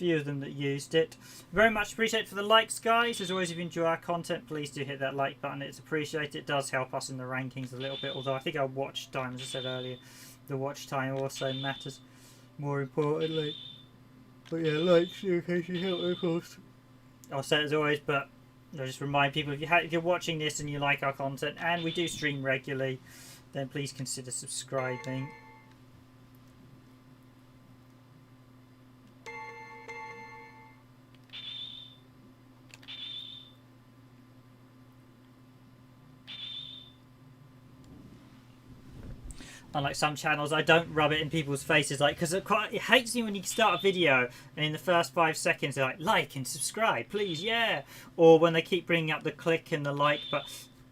of them that used it. Very much appreciate for the likes, guys. As always, if you enjoy our content, please do hit that like button. It's appreciated. It does help us in the rankings a little bit, although I think our watch time, as I said earlier, the watch time also matters more importantly. But yeah, likes in case you help, of course. I'll say it as always, but I'll just remind people, if you're watching this and you like our content, and we do stream regularly, then please consider subscribing. Unlike some channels, I don't rub it in people's faces, like, because it hates me when you start a video and in the first 5 seconds they're like and subscribe, please, yeah. Or when they keep bringing up the click and the like, but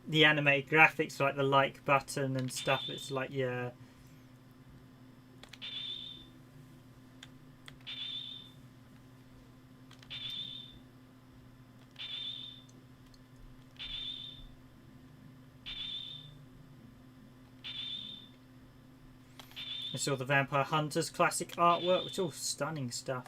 the animated graphics, like the like button and stuff, it's like, yeah. It's all the Vampire Hunters classic artwork. It's all stunning stuff.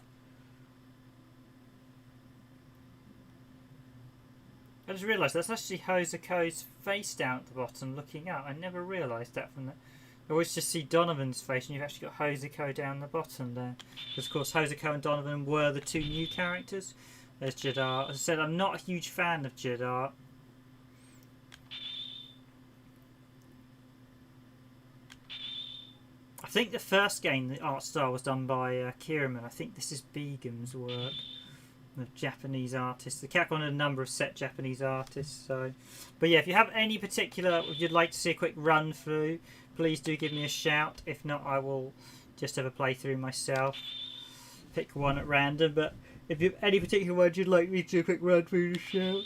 I just realised that's actually Hozoko's face down at the bottom looking up. I never realised that from that. I always just see Donovan's face, and you've actually got Hozoko down the bottom there. Because of course Hozoko and Donovan were the 2 new characters. There's Jidar. As I said, I'm not a huge fan of Jidar. I think the first game, the art style was done by Kiraman. I think this is Begam's work, the Japanese artist. The Capcom had a number of set Japanese artists. So, but yeah, if you have any particular, if you'd like to see a quick run through, please do give me a shout. If not, I will just have a playthrough myself. Pick one at random, but if you have any particular ones you'd like me to quick run through the show.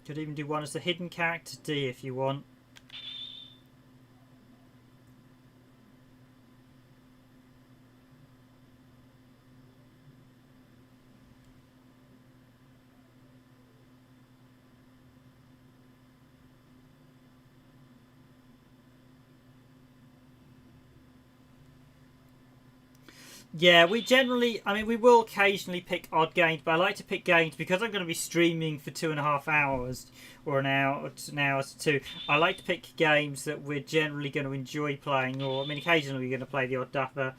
Could even do one as the hidden character D if you want. Yeah, we generally, I mean, we will occasionally pick odd games, but I like to pick games because I'm going to be streaming for 2.5 hours, or an hour to 2. I like to pick games that we're generally going to enjoy playing, or, I mean, occasionally we're going to play the odd duffer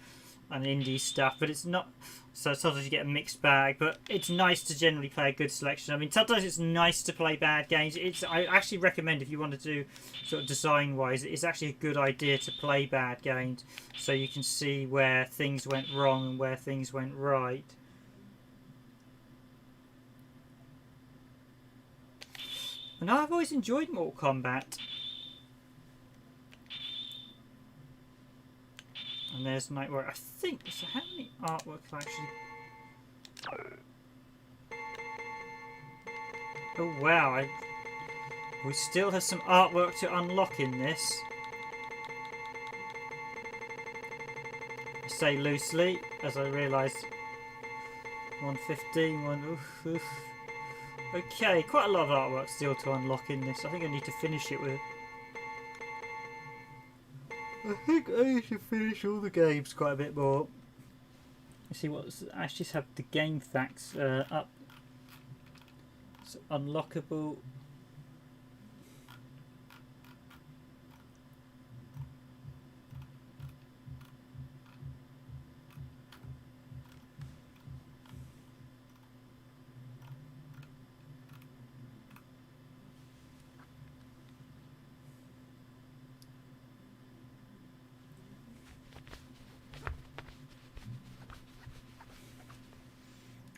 and indie stuff, but it's not, so sometimes you get a mixed bag, but it's nice to generally play a good selection. I mean, sometimes it's nice to play bad games. I actually recommend, if you want to do sort of design-wise, it's actually a good idea to play bad games so you can see where things went wrong and where things went right. And I've always enjoyed Mortal Kombat. And there's Night Warrior. I think, so how many artwork have I actually... Oh wow, we still have some artwork to unlock in this. I say loosely, as I realise 115, oof. Okay, quite a lot of artwork still to unlock in this. I think I need to finish it with... I think I need to finish all the games quite a bit more. Let's see what I just have the game facts up. So unlockable.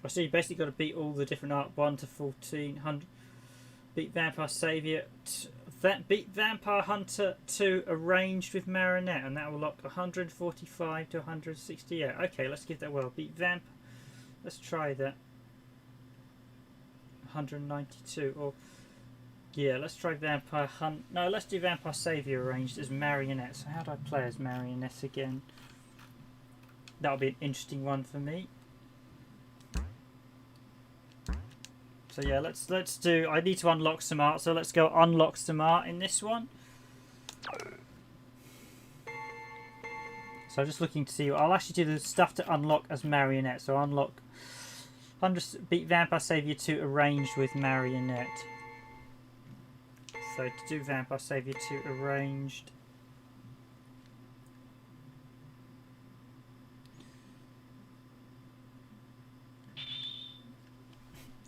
So you basically got to beat all the different art 1 to 1400. Beat Vampire Savior. Beat Vampire Hunter 2 arranged with Marionette, and that will lock 145 to 168. Okay, let's give that a whirl. Beat Vamp. Let's try that. 192. Or yeah, let's try Vampire Hunt. No, let's do Vampire Savior arranged as Marionette. So how do I play as Marionette again? That'll be an interesting one for me. So yeah, let's do. I need to unlock some art, so let's go unlock some art in this one. So I'm just looking to see. I'll actually do the stuff to unlock as Marionette. So unlock. Beat Vampire Savior 2 arranged with Marionette. So to do Vampire Savior 2 arranged.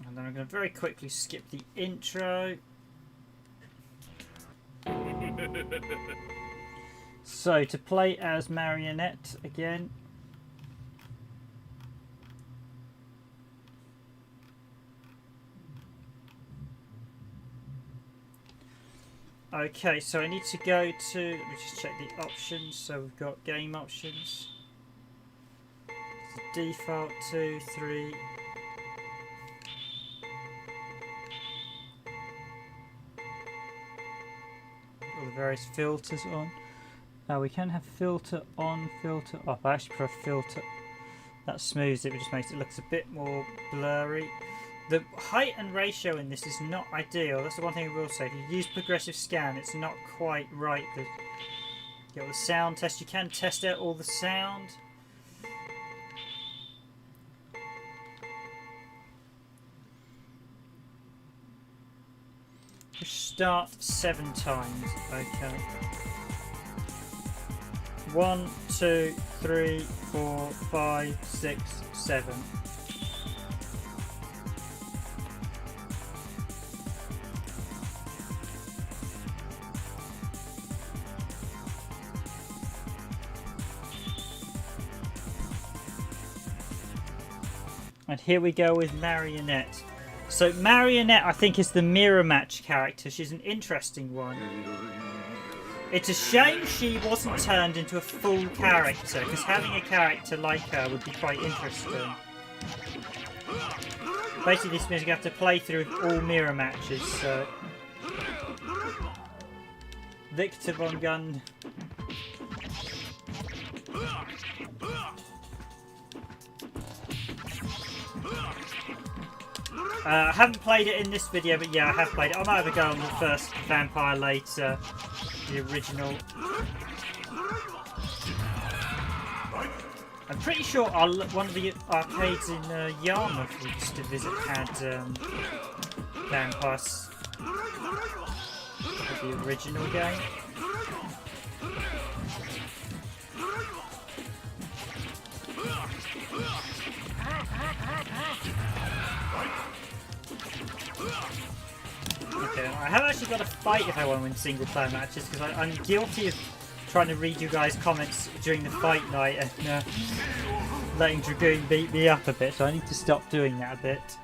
And then I'm going to very quickly skip the intro. So to play as Marionette again. Okay, so I need to go to, let me just check the options. So we've got game options. The default 2, 3. All the various filters on. Now we can have filter on, filter off. I actually prefer filter. That smooths it, but just makes it look a bit more blurry. The height and ratio in this is not ideal. That's the one thing I will say. If you use progressive scan, it's not quite right. You got the sound test. You can test out all the sound. Start 7 times. Okay. 1, 2, 3, 4, 5, 6, 7. And here we go with Marionette. So Marionette, I think, is the mirror match character. She's an interesting one. It's a shame she wasn't turned into a full character, because having a character like her would be quite interesting. Basically, this means you have to play through all mirror matches, so... Victor von Gun. I haven't played it in this video, but yeah, I have played it. I might have a go on the first Vampire later, the original. I'm pretty sure one of the arcades in Yarmouth we used to visit had Vampires, the original game. Okay, I have actually got a fight if I want to win single player matches, because I'm guilty of trying to read you guys' comments during the fight night and letting Dragoon beat me up a bit, so I need to stop doing that a bit.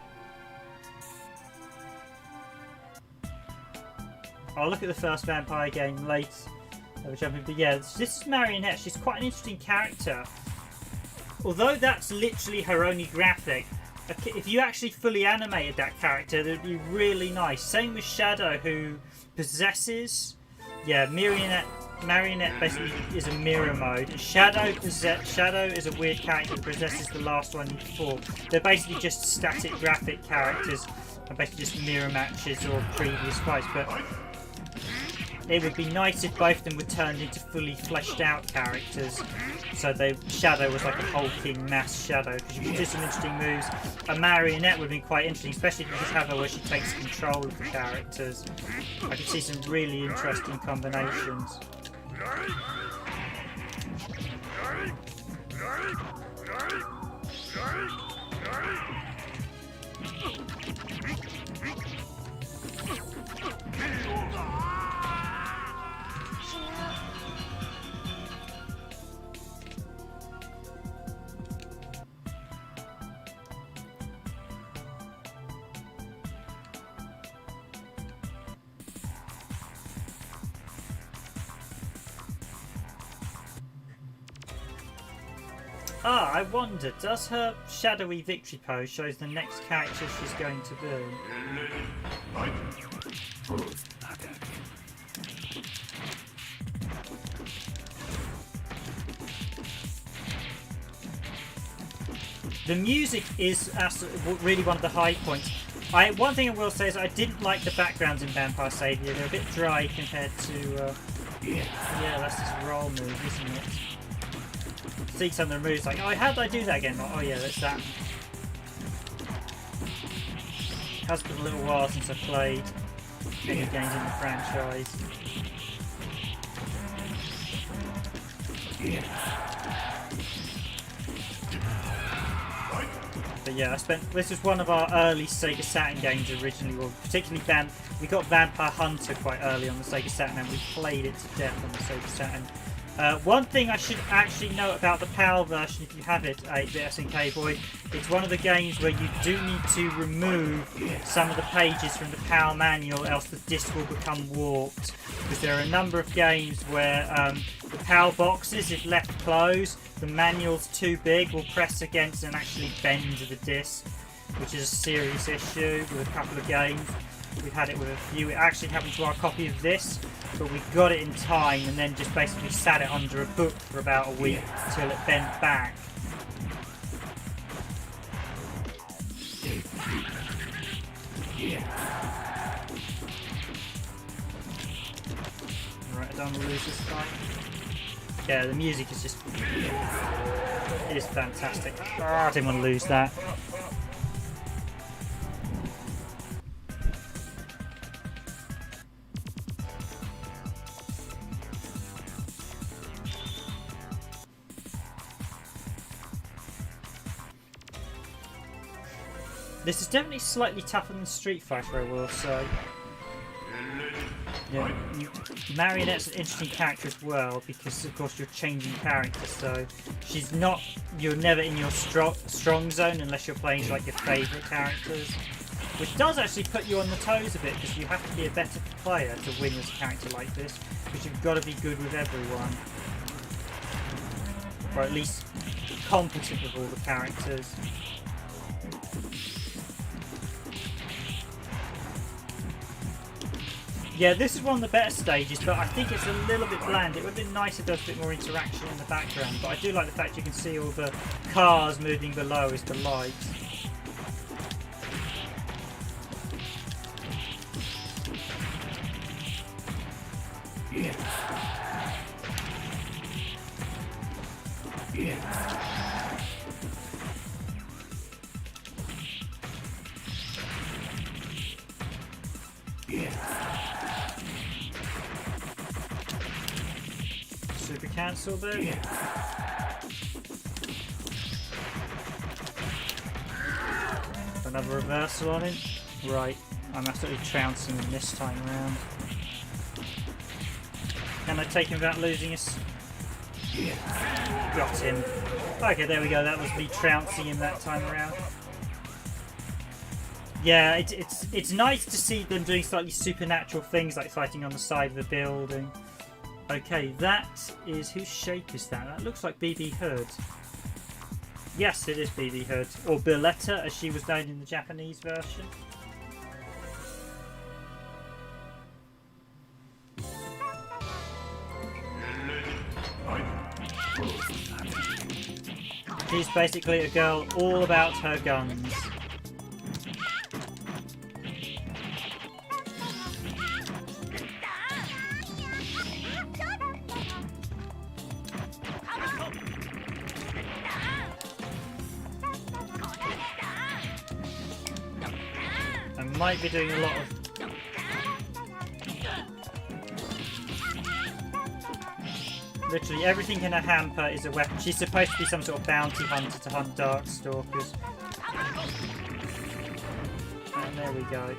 I'll look at the first Vampire game later. But yeah, this is Marionette. She's quite an interesting character. Although that's literally her only graphic, if you actually fully animated that character, it would be really nice. Same with Shadow, who possesses... Yeah, Marionette basically is a mirror mode. Shadow is a weird character that possesses the last one before. They're basically just static graphic characters, and basically just mirror matches or previous fights. But it would be nice if both of them were turned into fully fleshed out characters. So Shadow was like a hulking mass Shadow, because you can do some interesting moves. A Marionette would be quite interesting, especially if you just have her where she takes control of the characters. I could see some really interesting combinations. Ah, I wonder, does her shadowy victory pose shows the next character she's going to be? The music is really one of the high points. One thing I will say is I didn't like the backgrounds in Vampire Savior. They're a bit dry compared to... yeah, that's this roll move, isn't it? See some of the moves like, oh, how did I do that again? Oh yeah, that's that. It has been a little while since I've played any games in the franchise. But yeah, this was one of our early Sega Saturn games originally, well, particularly we got Vampire Hunter quite early on the Sega Saturn and we played it to death on the Sega Saturn. One thing I should actually note about the PAL version, if you have it, 8-bit SNK Boy, it's one of the games where you do need to remove some of the pages from the PAL manual, else the disc will become warped. Because there are a number of games where the PAL boxes, if left closed, the manual's too big, will press against and actually bend the disc, which is a serious issue with a couple of games. We've had it with a few. It actually happened to our copy of this, but we got it in time and then just basically sat it under a book for about a week until it bent back. Right, I don't want to lose this fight. Yeah, the music is just... it is fantastic. Oh, I didn't want to lose that. This is definitely slightly tougher than Street Fighter, I will say. Yeah, Marionette's an interesting character as well, because of course you're changing character, so you're never in your strong zone unless you're playing like your favourite characters. which does actually put you on the toes a bit because you have to be a better player to win as a character like this, because you've got to be good with everyone, or at least competent with all the characters. Yeah, this is one of the better stages, but I think it's a little bit bland. It would have been nice if there was a bit more interaction in the background, but I do like the fact you can see all the cars moving below as the lights. Yeah. Yeah. Super cancel there. Yeah. Another reversal on him. Right, I'm absolutely trouncing him this time around. Can I take him without losing us? Yeah. Got him. Okay, there we go. That was me trouncing him that time around. Yeah, it's nice to see them doing slightly supernatural things like fighting on the side of the building. Okay, that is... whose shape is that? That looks like BB Hood. Yes, it is BB Hood. Or Billetta, as she was known in the Japanese version. She's basically a girl all about her guns. Might be doing a lot of... Literally everything in her hamper is a weapon. She's supposed to be some sort of bounty hunter to hunt Darkstalkers. And there we go.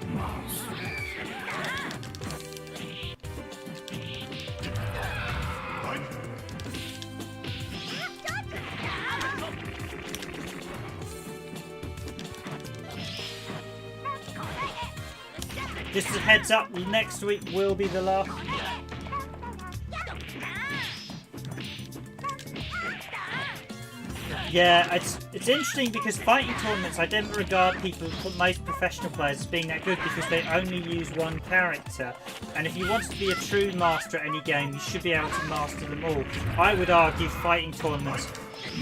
Just a heads up, next week will be the last. Yeah, it's interesting because fighting tournaments, I don't regard most professional players as being that good because they only use one character. And if you want to be a true master at any game, you should be able to master them all. I would argue fighting tournaments,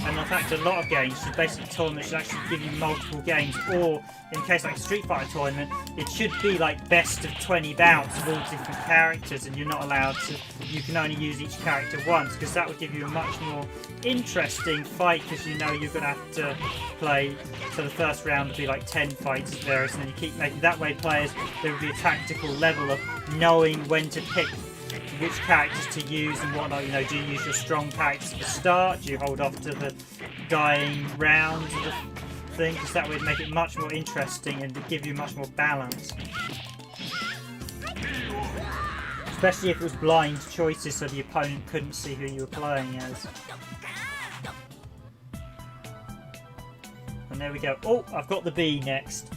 and in fact a lot of games, should basically tournaments should actually give you multiple games, or in a case like a Street Fighter tournament, it should be like best of 20 bouts of all different characters, and you're not allowed to, you can only use each character once, because that would give you a much more interesting fight, because you know you're going to have to play, so the first round would be like 10 fights as various, and then you keep making that way players, there would be a tactical level of knowing when to pick which characters to use and whatnot. You know, do you use your strong characters at the start? Do you hold off to the dying rounds of the thing? Because that would make it much more interesting and give you much more balance. Especially if it was blind choices so the opponent couldn't see who you were playing as. And there we go. Oh, I've got the B next.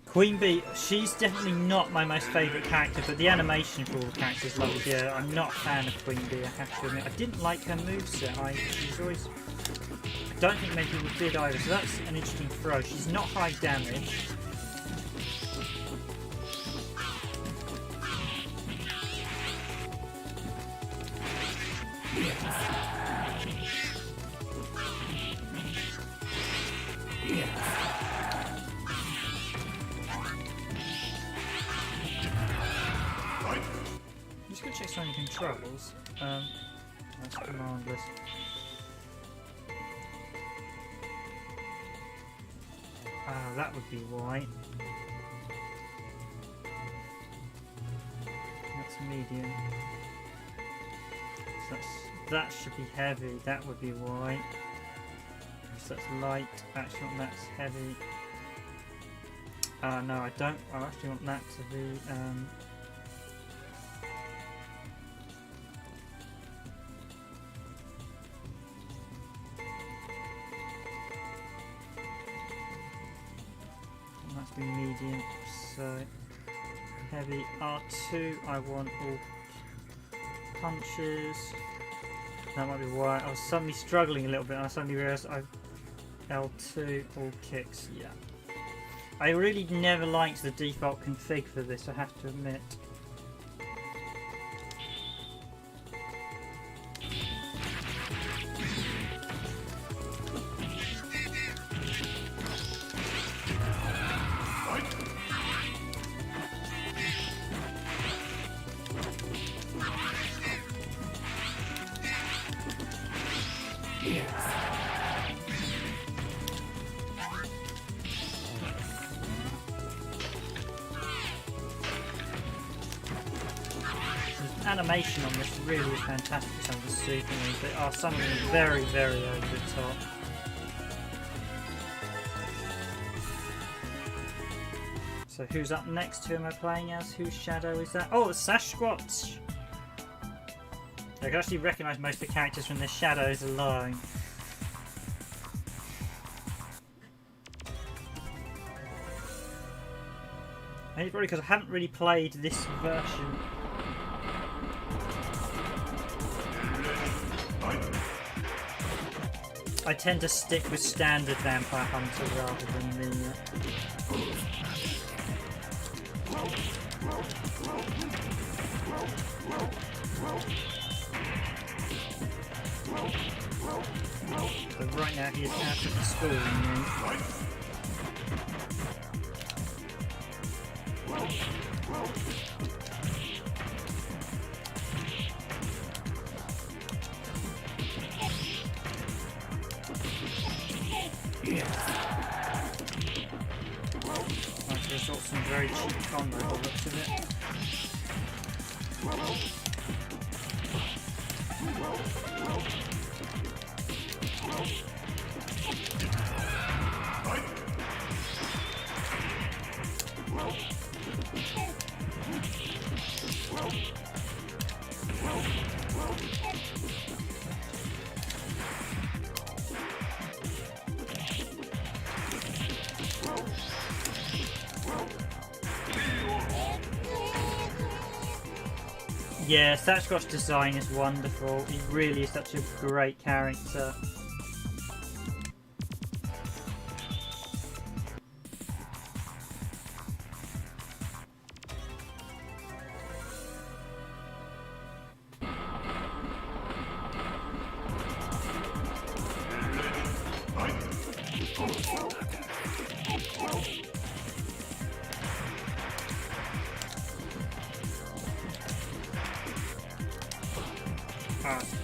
Queen Bee, she's definitely not my most favourite character, but the animation for all the characters is lovely. Yeah, I'm not a fan of Queen Bee, I have to admit. I didn't like her moveset. She's always... I don't think many people did either, so that's an interesting throw. She's not high damage. Check some controls. That's command list. Ah, that would be why. That's medium. So that should be heavy. That would be why. So that's light. Actually, want that's heavy. No, I don't. I actually want that to be. That's be medium. So heavy. R2. I want all punches. That might be why I was suddenly struggling a little bit, and I suddenly realised I've L2 all kicks. Yeah. I really never liked the default config for this, I have to admit. Animation on this really is fantastic. Some of the super moves, they are some of them very, very over the top. So who's up next? Who am I playing as? Whose shadow is that? Oh, it's Sasquatch! I can actually recognise most of the characters from their shadows alone. Maybe probably because I haven't really played this version. I tend to stick with standard Vampire Hunter rather than the... But right now he is out of the school, you know. I've got some very cheap combo by the looks of it. Yeah, Sasquatch's design is wonderful. He really is such a great character.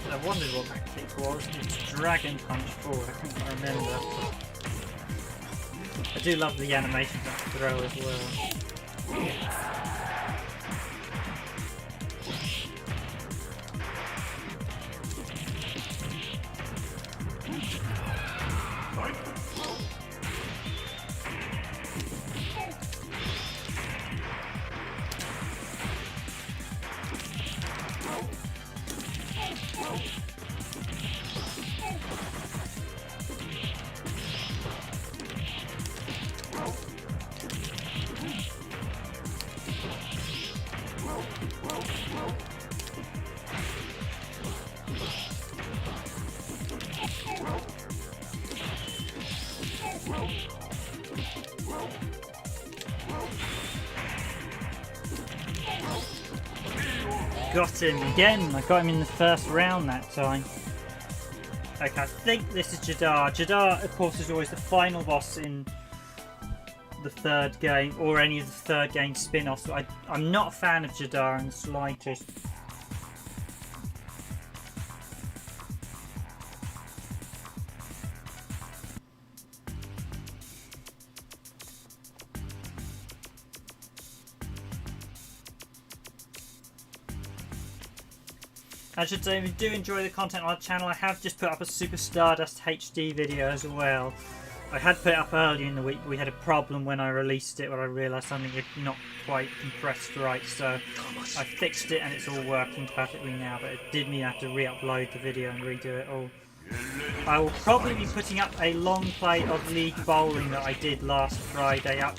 I wondered what that kick was. It's Dragon Punch forward, I couldn't remember. I do love the animation of that throw as well. Got him again. I got him in the first round that time. Okay, I think this is Jadar. Jadar, of course, is always the final boss in the third game, or any of the third game spin-offs. So I'm not a fan of Jadar in the slightest. I should say, if you do enjoy the content on the channel, I have just put up a Super Stardust HD video as well. I had put it up earlier in the week, but we had a problem when I released it, where I realised something had not quite compressed right, so I fixed it and it's all working perfectly now, but it did mean I have to re-upload the video and redo it all. I will probably be putting up a long play of League Bowling that I did last Friday up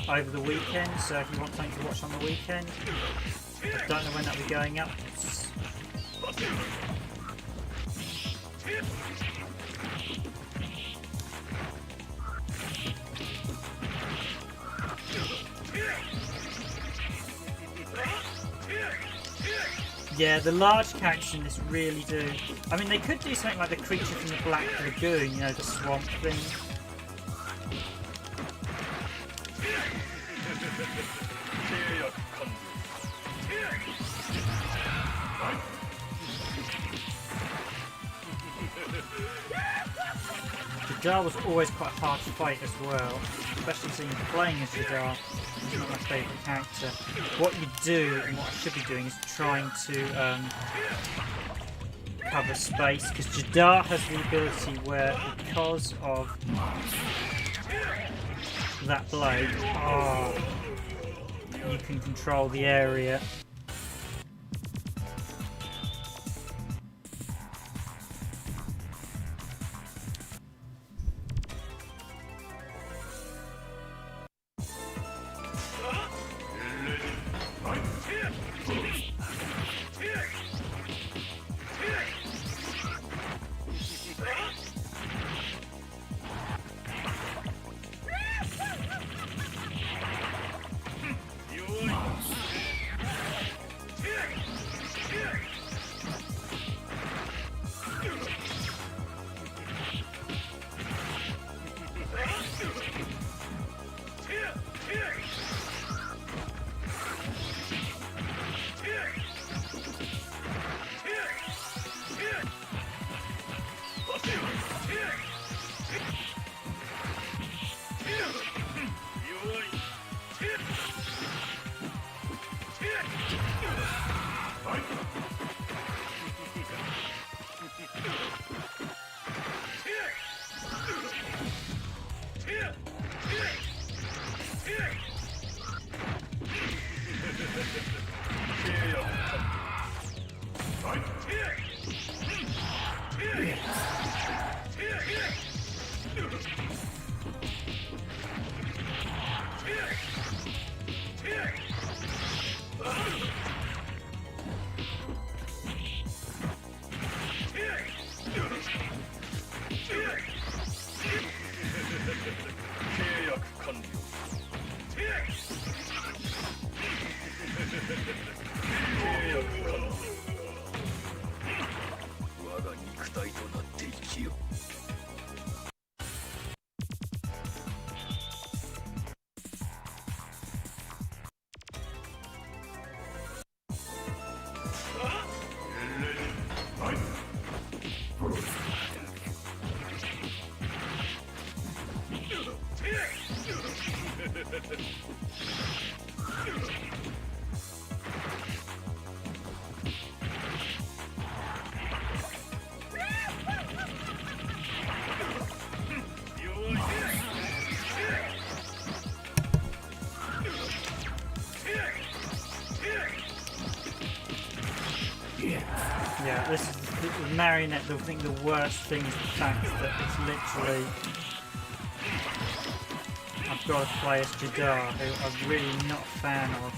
over the weekend, so if you want something to watch on the weekend, I don't know when that'll be going up. Yeah, the large characters in this really do. I mean, they could do something like the creature from the Black Lagoon, you know, the swamp thing. Jadar was always quite hard to fight as well, especially seeing playing as Jadar. He's not my favourite character. What you do, and what I should be doing, is trying to cover space, because Jadar has the ability where, because of that blade, you can control the area. Yeah, this is the Marionette. I think the worst thing is the fact that it's literally I've got to play as Jadar, who I'm really not a fan of.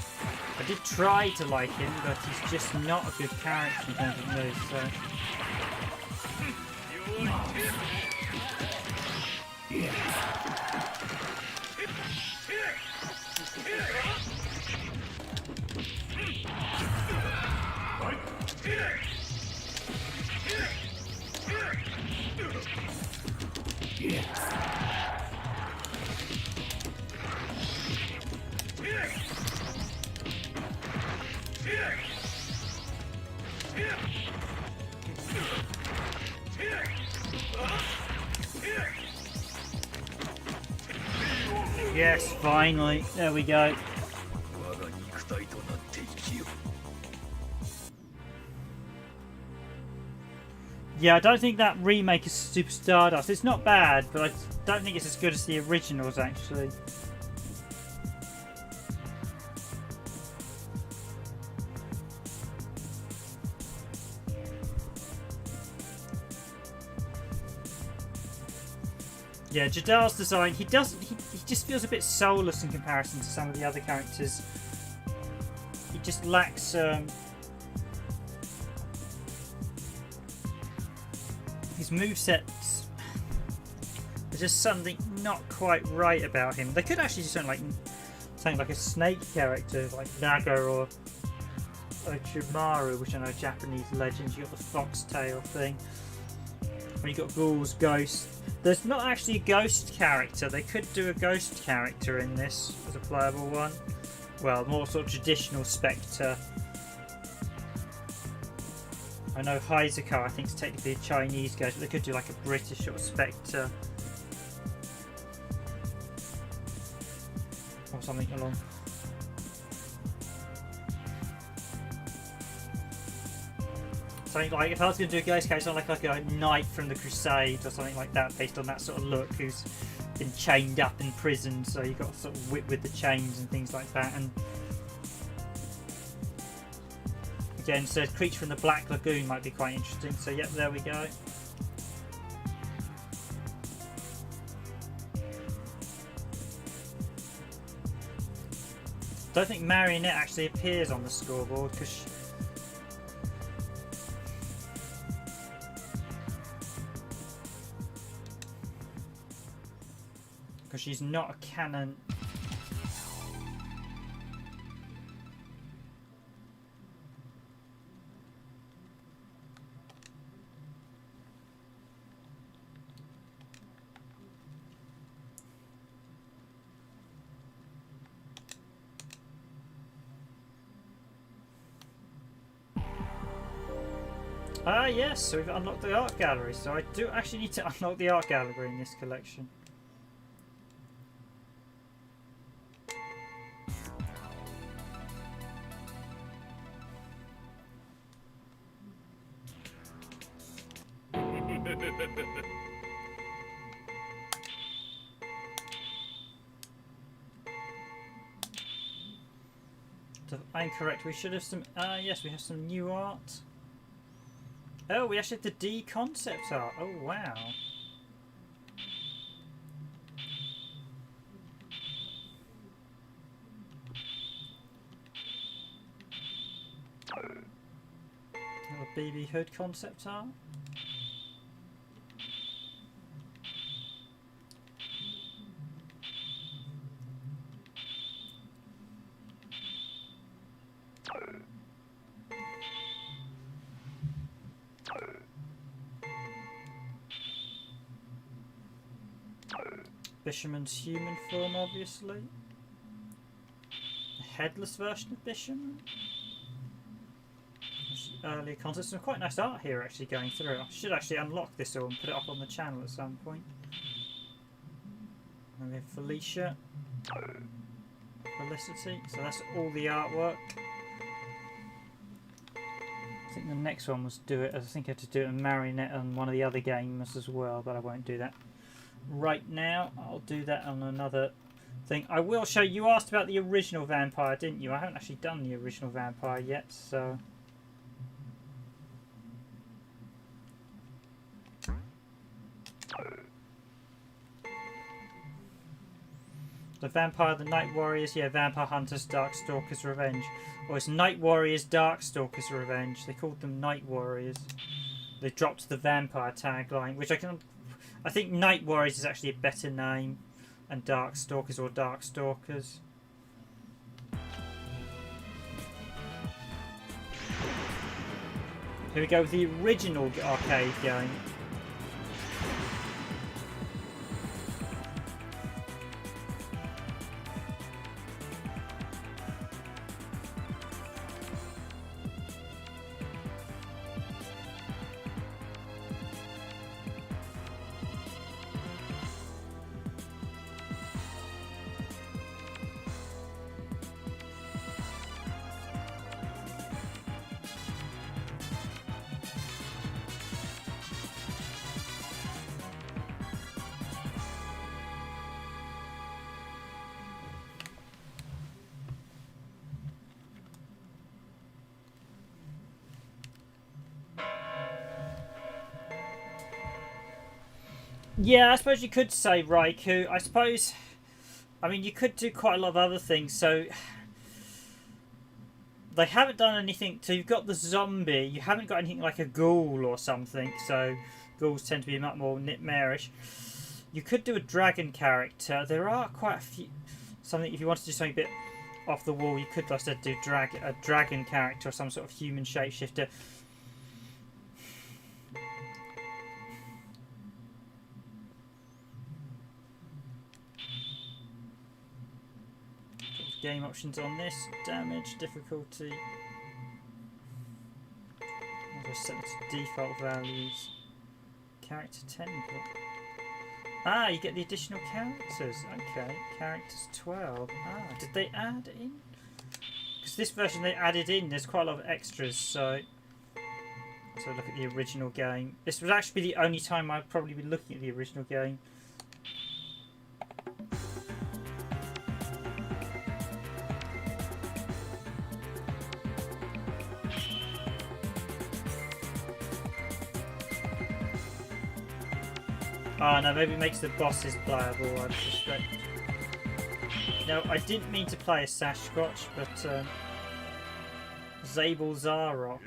I did try to like him, but he's just not a good character in terms of moves. So. Yes, finally. There we go. Yeah, I don't think that remake is Super Stardust. It's not bad, but I don't think it's as good as the originals, actually. Yeah, Jadar's design, he just feels a bit soulless in comparison to some of the other characters. He just lacks his movesets. There's just something not quite right about him. They could actually do something like a snake character, like Naga or Ochimaru, which I know Japanese legends. You got the foxtail thing. When you got ghouls, ghosts. There's not actually a ghost character. They could do a ghost character in this as a playable one. Well, more sort of traditional Spectre. I know Heizuka, I think, is technically a Chinese ghost, but they could do like a British sort of Spectre. Or something along. Something like, if I was going to do a ghost character, like a knight from the Crusades or something like that, based on that sort of look, who's been chained up in prison, so you've got to sort of whip with the chains and things like that. And again, so Creature from the Black Lagoon might be quite interesting. So yep, there we go. Don't think Marionette actually appears on the scoreboard because she's not a canon. Ah yes, so we've unlocked the art gallery, so I do actually need to unlock the art gallery in this collection. I'm correct, we should have some, yes, we have some new art. Oh, we actually have the D concept art. Oh, wow. Another BB Hood concept art. Bishaman's human form, obviously. A headless version of Bishaman. Earlier concepts. Some quite nice art here actually going through. I should actually unlock this all and put it up on the channel at some point. And we have Felicia. Felicity. So that's all the artwork. I think the next one was do it. I think I had to do it in Marionette on one of the other games as well, but I won't do that right now. I'll do that on another thing. I will show you. You asked about the original vampire, didn't you? I haven't actually done the original vampire yet, so the Vampire, the Night Warriors, yeah, Vampire Hunters, Darkstalkers Revenge. Or it's Night Warriors, Darkstalkers Revenge. They called them Night Warriors. They dropped the Vampire tagline, which I think Night Warriors is actually a better name, and Darkstalkers or Darkstalkers. Here we go with the original arcade game. Yeah, I suppose you could say Raikou. I suppose I mean, you could do quite a lot of other things. So they haven't done anything. So you've got the zombie. You haven't got anything like a ghoul or something. So ghouls tend to be a lot more nightmarish. You could do a dragon character. There are quite a few. Something if you want to do something a bit off the wall, you could, like I said, do a dragon character or some sort of human shapeshifter. Game options on this: damage, difficulty. I'll just set it to default values. Character 10. Ah, you get the additional characters. Okay, characters 12. Ah, did they add in? Because this version they added in, there's quite a lot of extras, so look at the original game. This would actually be the only time I'd probably be looking at the original game. Oh no, maybe it makes the bosses playable, I suspect. No, I didn't mean to play a Sasquatch, but Zabel Zarok.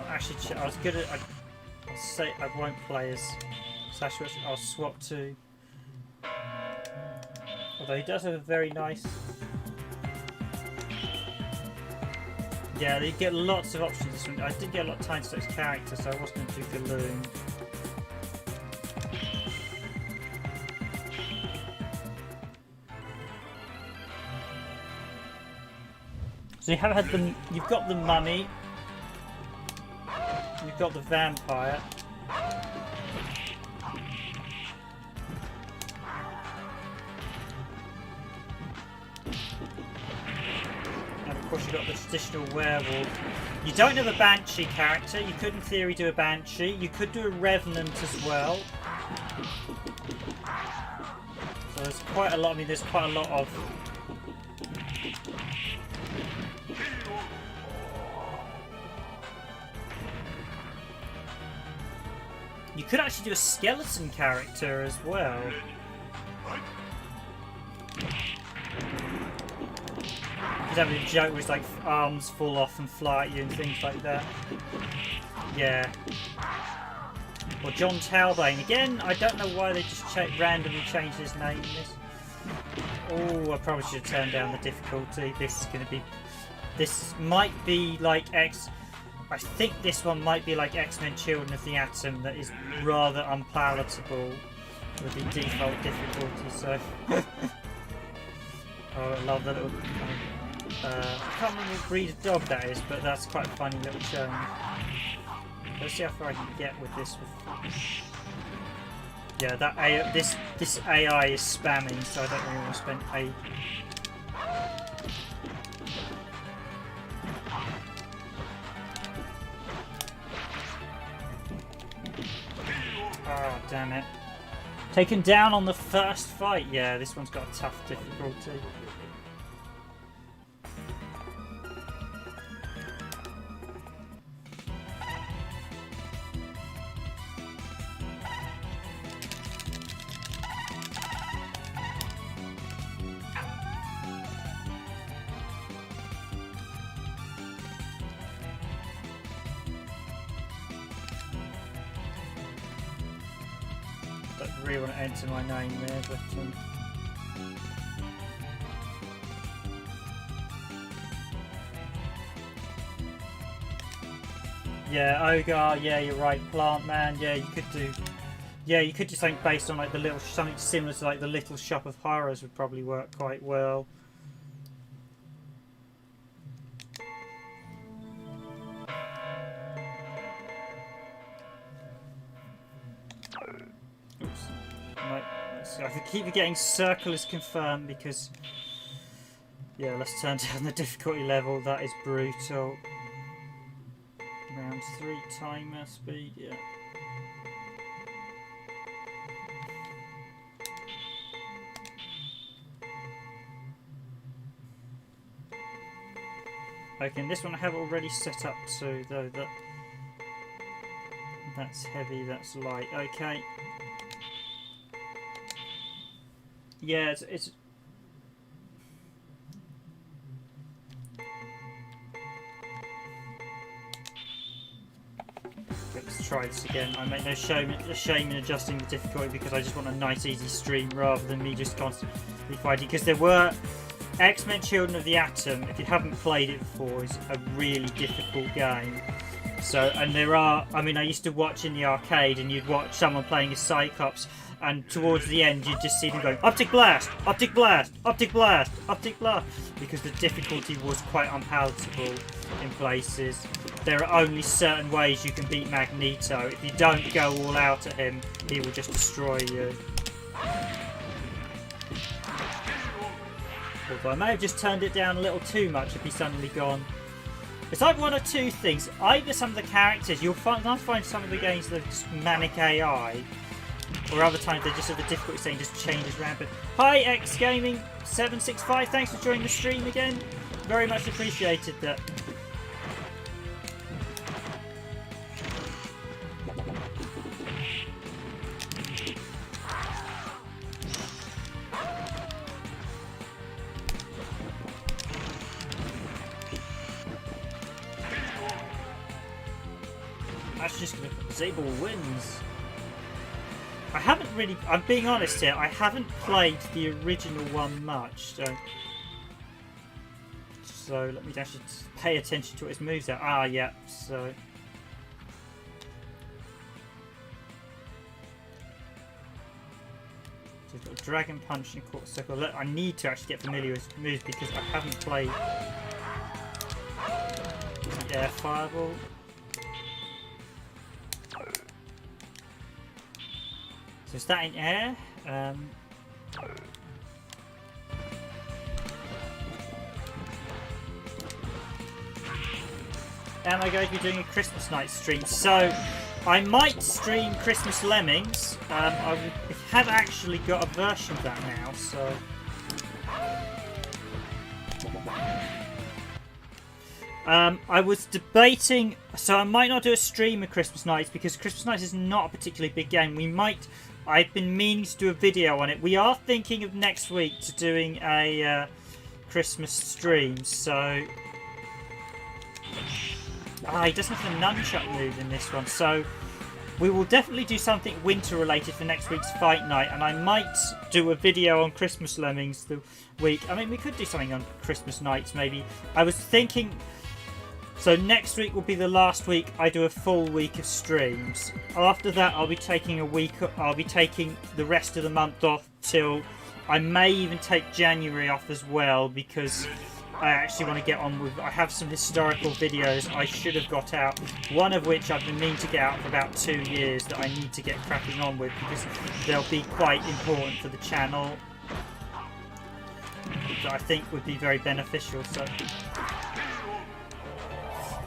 Actually, I was good at. I'll say I won't play as Sasquatch. I'll swap to. Although he does have a very nice. Yeah, you get lots of options this one. I did get a lot of time to select character, so I was going to do Galoon. So you have had the, you've got the mummy, you've got the vampire. Of course, you've got the traditional werewolf. You don't have a banshee character. You could, in theory, do a banshee. You could do a revenant as well. So there's quite a lot. I mean, there's quite a lot of. You could actually do a skeleton character as well. Having a joke where his like arms fall off and fly at you and things like that. Yeah. Or John Talbane. Again, I don't know why they just randomly changed his name in this. Oh, I probably should have turned down the difficulty. This is going to be... This might be like X... I think this one might be like X-Men Children of the Atom, that is rather unpalatable with the default difficulty, so... Oh, I love that little... I can't remember what breed of dog that is, but that's quite a funny little change. Let's see how far I can get with this. Yeah, that AI, this AI is spamming, so I don't really want to spend a. Oh damn it! Taken down on the first fight. Yeah, this one's got a tough difficulty. Really want to enter my name there, but yeah, Ogre, yeah, you're right, Plant Man, yeah, you could do, yeah, you could do something based on like the little, something similar to like the Little Shop of Horrors would probably work quite well. I keep getting circle is confirmed because, yeah, let's turn down the difficulty level. That is brutal. Round 3 timer speed, yeah. Okay, and this one I have already set up to, though, that That's heavy, that's light. Okay. Yeah, it's let's try this again. I make no shame in adjusting the difficulty because I just want a nice easy stream rather than me just constantly fighting. Because there were X-Men Children of the Atom, if you haven't played it before, is a really difficult game. So, and there are, I mean, I used to watch in the arcade and you'd watch someone playing as Cyclops, and towards the end you'd just see them going, Optic Blast! Optic Blast! Optic Blast! Optic Blast! Because the difficulty was quite unpalatable in places. There are only certain ways you can beat Magneto. If you don't go all out at him, he will just destroy you. Although I may have just turned it down a little too much if he's suddenly gone. It's like one or two things. Either some of the characters, you'll find some of the games that are just manic AI, or other times they just have the difficulty saying just changes rampant. Hi X Gaming 765, thanks for joining the stream again. Very much appreciated that. That's just gonna Zabel wins. I haven't really, I'm being honest here, I haven't played the original one much, so let me actually pay attention to what his moves are. Ah, yeah, so he's got Dragon Punch and Quarter Circle. Look, I need to actually get familiar with his moves because I haven't played. Yeah, Fireball. So is that in air? Am I going to be doing a Christmas night stream? So I might stream Christmas Lemmings. I have actually got a version of that now, so I was debating, so I might not do a stream of Christmas Nights because Christmas Nights is not a particularly big game. I've been meaning to do a video on it. We are thinking of next week to doing a Christmas stream, so he doesn't have the nunchuck move in this one, so we will definitely do something winter related for next week's fight night, and I might do a video on Christmas Lemmings the week. I mean, we could do something on Christmas Nights maybe. I was thinking, so next week will be the last week I do a full week of streams. After that I'll be taking a week, I'll be taking the rest of the month off till, I may even take January off as well because I actually want to get on with, I have some historical videos I should have got out, one of which I've been meaning to get out for about 2 years that I need to get cracking on with because they'll be quite important for the channel that I think would be very beneficial. So,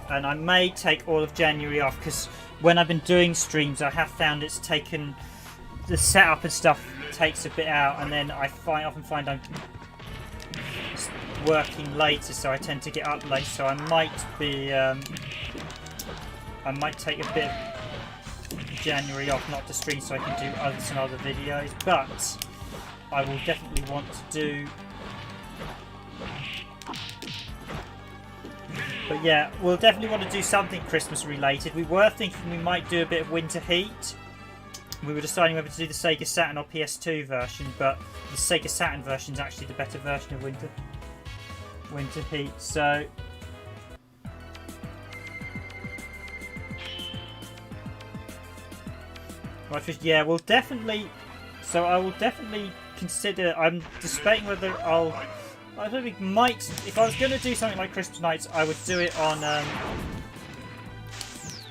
and I may take all of January off because when I've been doing streams I have found it's taken, the setup and stuff takes a bit out, and then I often find I'm working later, so I tend to get up late, so I might be I might take a bit of January off not to stream so I can do some other videos, but I will definitely want to do. But yeah, we'll definitely want to do something Christmas related. We were thinking we might do a bit of Winter Heat. We were deciding whether to do the Sega Saturn or PS2 version, but the Sega Saturn version is actually the better version of Winter Heat. So yeah, we'll definitely. So I will definitely consider. I'm debating whether I don't think might. If I was going to do something like Christmas Nights, I would do it on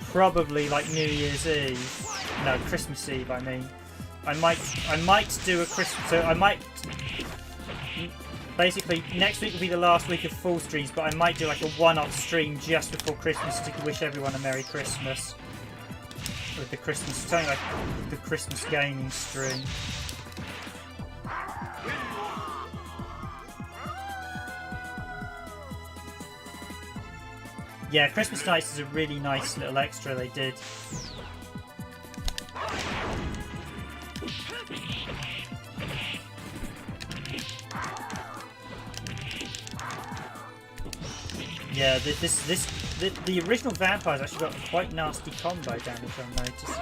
probably like New Year's Eve. No, Christmas Eve. I mean, I might do a Christmas. So I might. Basically, next week will be the last week of full streams, but I might do like a one-off stream just before Christmas to wish everyone a Merry Christmas. With the Christmas, something like the Christmas gaming stream. Yeah, Christmas Nights is a really nice little extra they did. Yeah, the original Vampire's actually got quite nasty combo damage, I've noticed.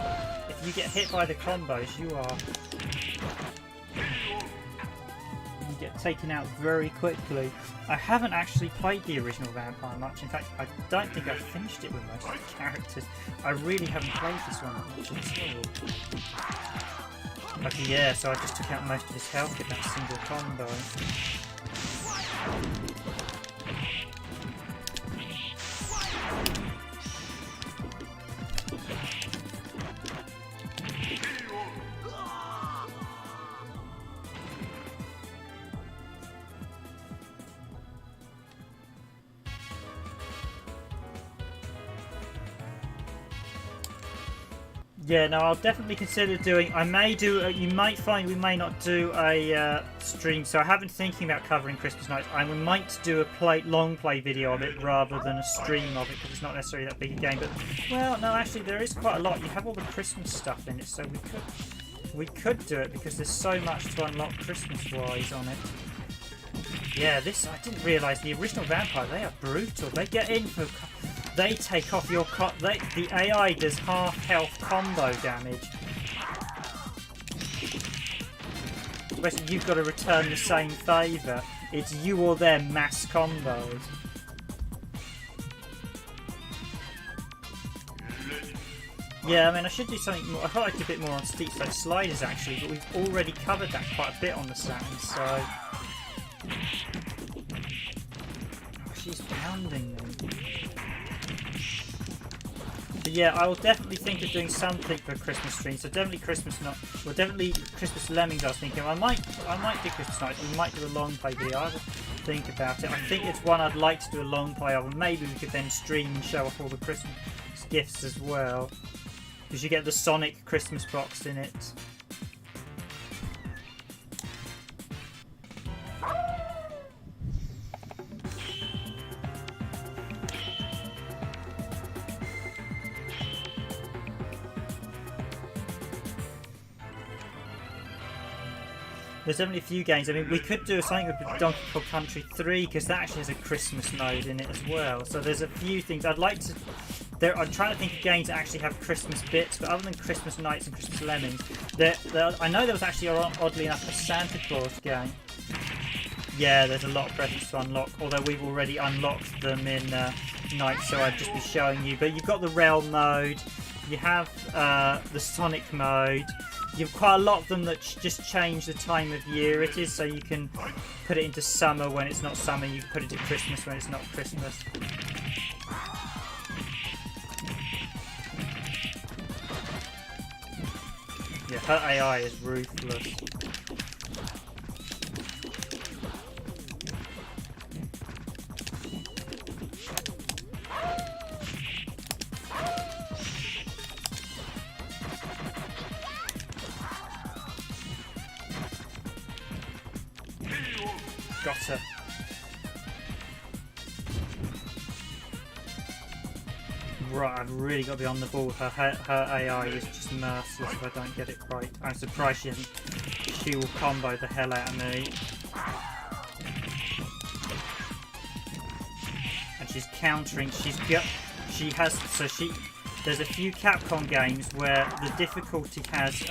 If you get hit by the combos, you get taken out very quickly. I haven't actually played the original Vampire much. In fact, I don't think I've finished it with most of the characters. I really haven't played this one much at all. Okay, yeah, so I just took out most of his health with that single combo. Yeah, no, I'll definitely consider doing. I may do. You might find we may not do a stream. So I have been thinking about covering Christmas nights. We might do a long play video of it rather than a stream of it because it's not necessarily that big a game. But well, no, actually there is quite a lot. You have all the Christmas stuff in it, so we could do it because there's so much to unlock Christmas-wise on it. Yeah, this I didn't realise the original Vampire. They are brutal. They get in for. They take off your the AI does half health combo damage. Basically, you've got to return the same favour. It's you or them mass combos. Yeah, I mean, I should do something more. I thought I'd do a bit more on steep slope sliders actually, but we've already covered that quite a bit on the Saturn, so. Oh, she's pounding them. But yeah, I will definitely think of doing something for a Christmas stream. So definitely Christmas Lemmings. I was thinking I might do Christmas nights. We might do a long play video. I will think about it. I think it's one I'd like to do a long play of, and maybe we could then stream and show off all the Christmas gifts as well, because you get the Sonic Christmas box in it. There's definitely a few games. I mean, we could do something with Donkey Kong Country 3 because that actually has a Christmas mode in it as well. So there's a few things I'd like to. I'm trying to think of games that actually have Christmas bits, but other than Christmas Nights and Christmas Lemmings, I know there was actually, oddly enough, a Santa Claus game. Yeah, there's a lot of presents to unlock, although we've already unlocked them in Night, so I'd just be showing you. But you've got the Realm mode, you have the Sonic mode. You've quite a lot of them that just change the time of year it is, so you can put it into summer when it's not summer, you put it to Christmas when it's not Christmas. Yeah, her AI is ruthless. Got her. Right, I've really got to be on the ball. Her AI is just merciless if I don't get it right. I'm surprised she hasn't. She will combo the hell out of me. And she's countering. There's a few Capcom games where the difficulty has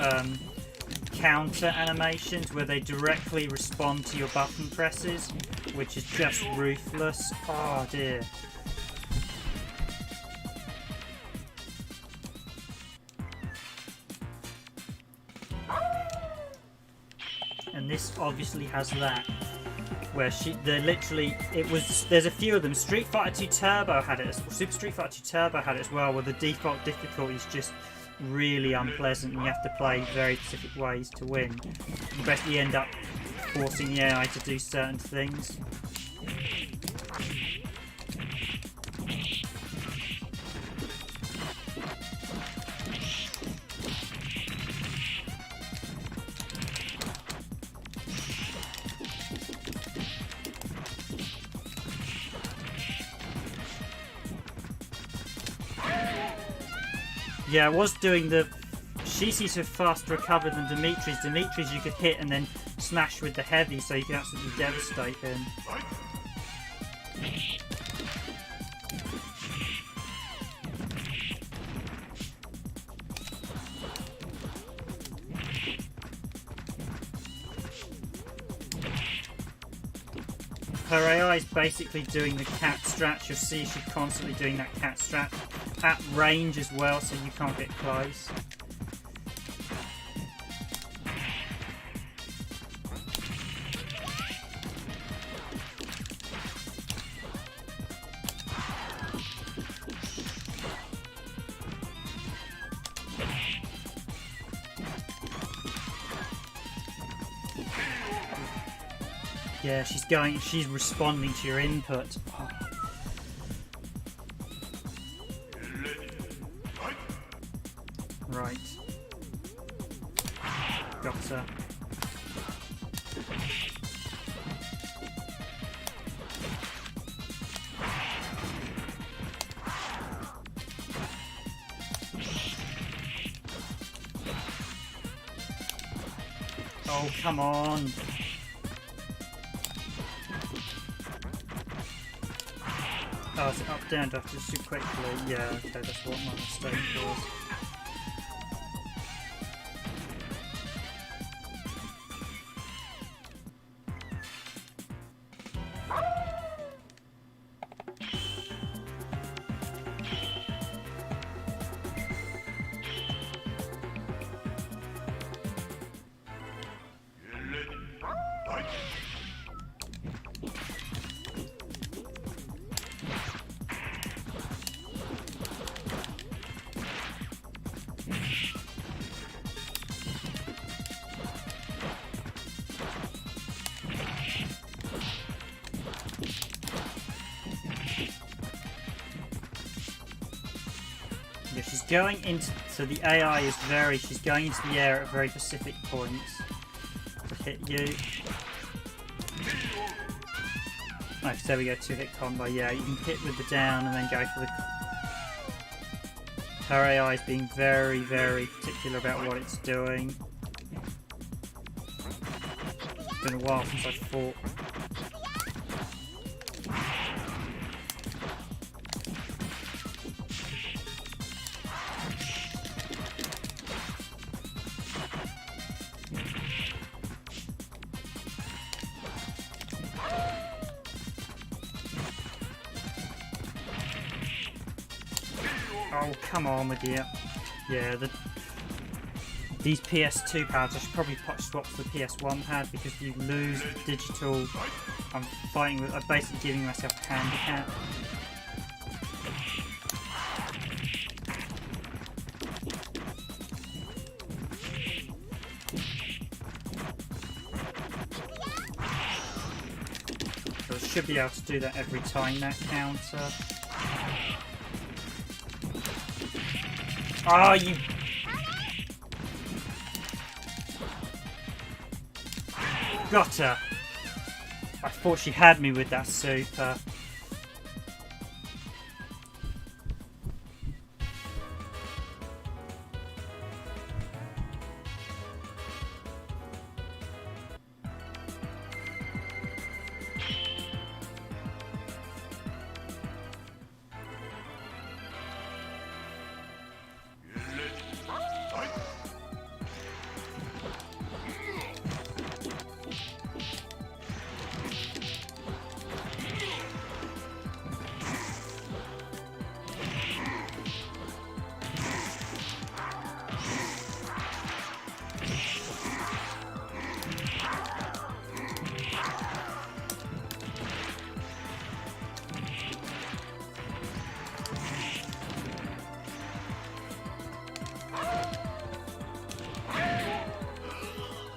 counter animations where they directly respond to your button presses, which is just ruthless. Oh dear. And this obviously has that, where there's a few of them. Street Fighter 2 Turbo had it, Super Street Fighter 2 Turbo had it as well, where the default difficulty is just really unpleasant and you have to play very specific ways to win. You basically end up forcing the AI to do certain things. Yeah, I was doing she seems to have faster recovered than Dimitri's. Dimitri's you could hit and then smash with the heavy, so you can absolutely devastate him. her AI is basically doing the cat stretch. You'll see she's constantly doing that cat stretch at range as well, so you can't get close. Yeah, she's responding to your input. Oh. Right. Got her. Oh, come on. Oh, is it up down? Do I have to shoot quickly? Yeah, okay, that's what my mistake was. Yeah, she's going into, so the AI is she's going into the air at very specific points to hit you. Nice, there we go, 2-hit combo. Yeah, you can hit with the down and then go for the... Her AI is being very, very particular about what it's doing. It's been a while since I've fought. Oh, come on with you. Yeah, these PS2 pads, I should probably swap to the PS1 pad because you lose the digital. I'm basically giving myself a handicap. So I should be able to do that every time, that counter. Oh, you... Got her! I thought she had me with that super.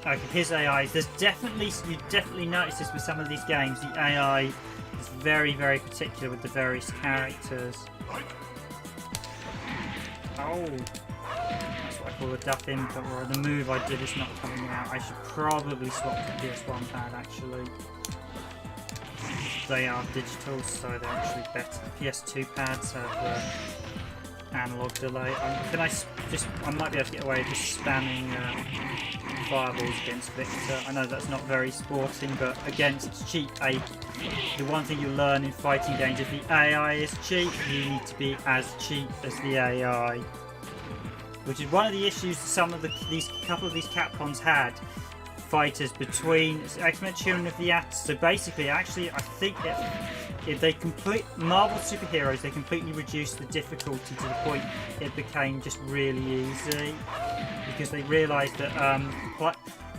Okay, his AI, you definitely notice this with some of these games, the AI is very, very particular with the various characters. Oh, that's what I call a duff input, or the move I did is not coming out. I should probably swap to the PS1 pad actually. They are digital, so they're actually better. The PS2 pads have analog delay. I might be able to get away with just spamming fireballs against Victor. I know that's not very sporting, but against cheap the one thing you learn in fighting games, if the AI is cheap, you need to be as cheap as the AI. Which is one of the issues some of these couple of these Capcoms had fighters between X-Men Children of the Atom. So basically, actually, I think if they complete Marvel superheroes, they completely reduced the difficulty to the point it became just really easy, because they realised that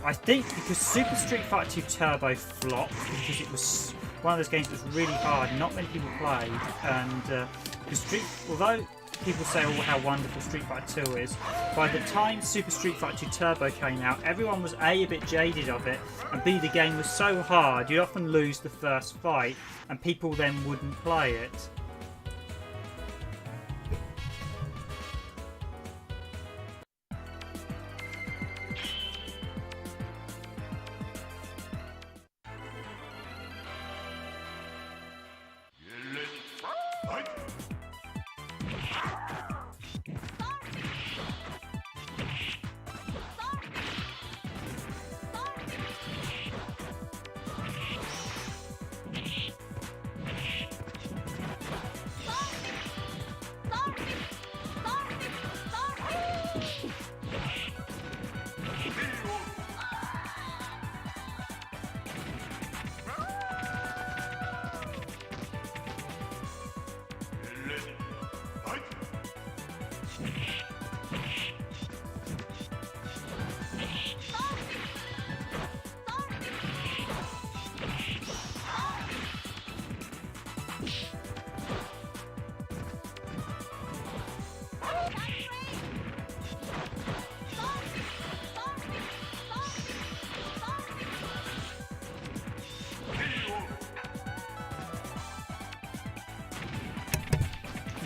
I think because Super Street Fighter 2 Turbo flopped because it was one of those games that was really hard, not many people played, and although people say, oh, how wonderful Street Fighter 2 is, by the time Super Street Fighter 2 Turbo came out, everyone was A, bit jaded of it, and B, the game was so hard, you'd often lose the first fight, and people then wouldn't play it.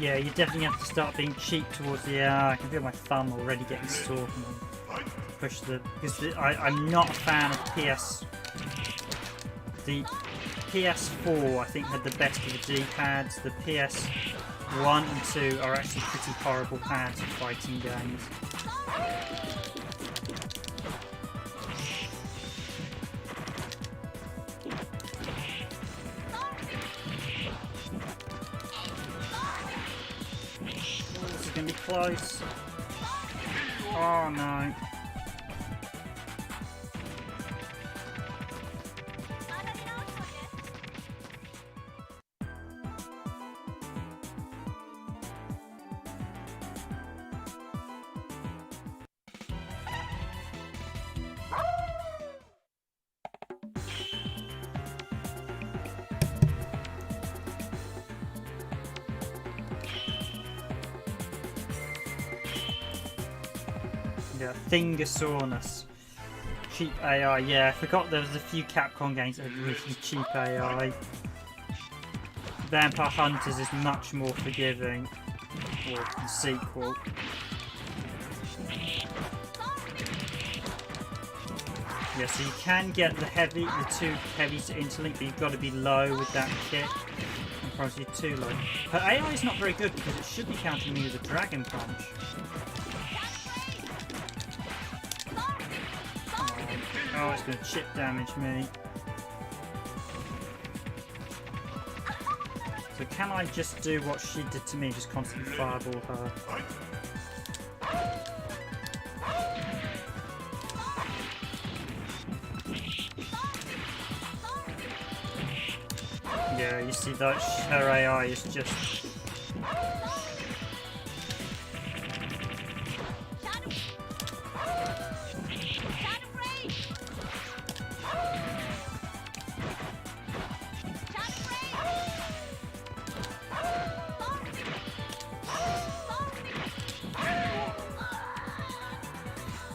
Yeah, you definitely have to start being cheap towards the. I can feel my thumb already getting sore from push because I'm not a fan of PS. The PS4 I think had the best of the D-pads. The PS1 and 2 are actually pretty horrible pads for fighting games. Gonna be close. Oh no. Yeah, Thingosaurus. Cheap AI, yeah, I forgot there was a few Capcom games that had really cheap AI. Vampire Hunters is much more forgiving. Or the sequel. Yeah, so you can get the two heavies to interlink, but you've got to be low with that kick. And probably too low. Her AI is not very good because it should be countering me with a Dragon Punch. Oh, it's going to chip damage me. So can I just do what she did to me, just constantly fireball her? Yeah, you see that her AI is just...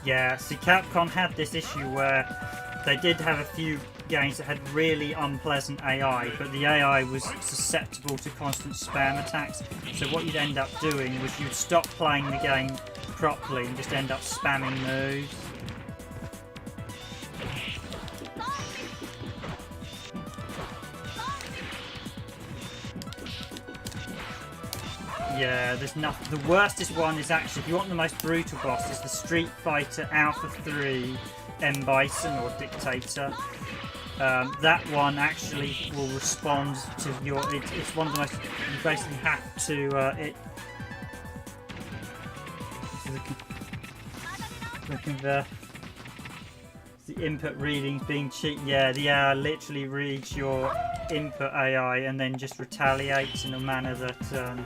Yeah, see, Capcom had this issue where they did have a few games that had really unpleasant AI, but the AI was susceptible to constant spam attacks. So what you'd end up doing was you'd stop playing the game properly and just end up spamming moves. Yeah, there's nothing. The worstest one is actually, if you want the most brutal boss, is the Street Fighter Alpha 3 M. Bison or Dictator. That one actually will respond to your. It's one of the most. You basically have to. Looking there. The input readings being cheated. Yeah, the AI literally reads your input AI and then just retaliates in a manner that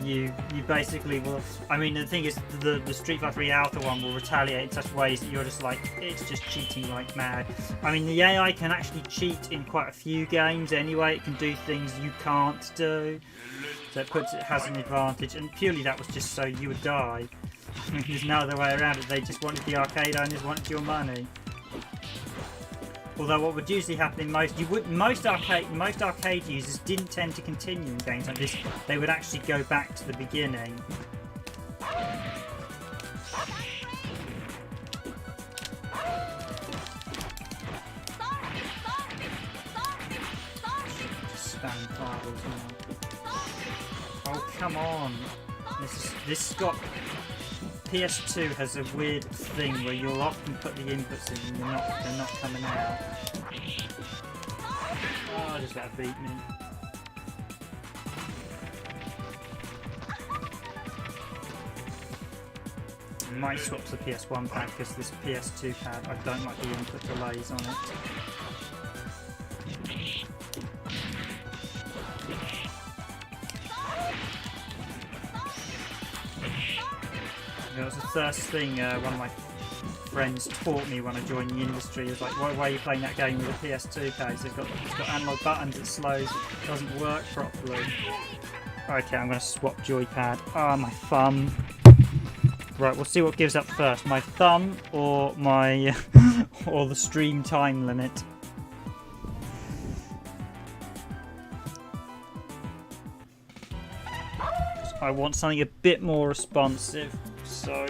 you basically will. I mean, the thing is, the Street Fighter 3 Alpha one will retaliate in such ways that you're just like, it's just cheating like mad. I mean, the AI can actually cheat in quite a few games anyway. It can do things you can't do, so it has an advantage. And purely that was just so you would die. I mean, there's no other way around it. They just wanted the arcade owners wanted your money. Although what would usually happen in most arcade users didn't tend to continue in games like this. They would actually go back to the beginning. Just spam files now. Oh, come on! This got. PS2 has a weird thing where you'll often put the inputs in and they're not coming out. Oh, just let it beat me. I might swap to the PS1 pad because this PS2 pad, I don't like the input delays on it. It was the first thing one of my friends taught me when I joined the industry. It was like, why are you playing that game with a PS2 case? It's got analog buttons, it slows, it doesn't work properly. Okay, I'm going to swap joypad. Ah, my thumb. Right, we'll see what gives up first, my thumb or my or the stream time limit. I want something a bit more responsive. So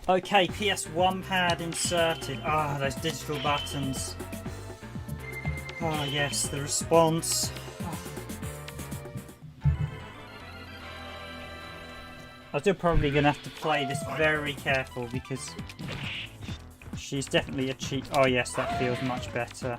okay, PS1 pad inserted. Ah, those digital buttons. Ah, yes, the response. I'm still probably going to have to play this very careful because she's definitely a cheat. Oh yes, that feels much better.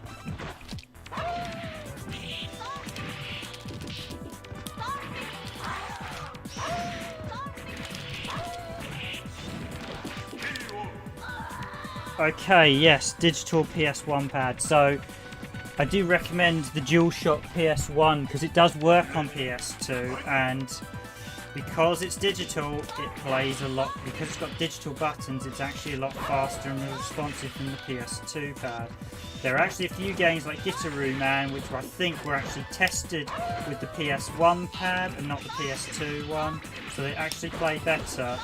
Okay, yes, digital PS1 pad. So I do recommend the DualShock PS1 because it does work on PS2, and because it's digital, it plays a lot. Because it's got digital buttons, it's actually a lot faster and more responsive than the PS2 pad. There are actually a few games like Gitaroo Man, which I think were actually tested with the PS1 pad and not the PS2 one, so they actually play better.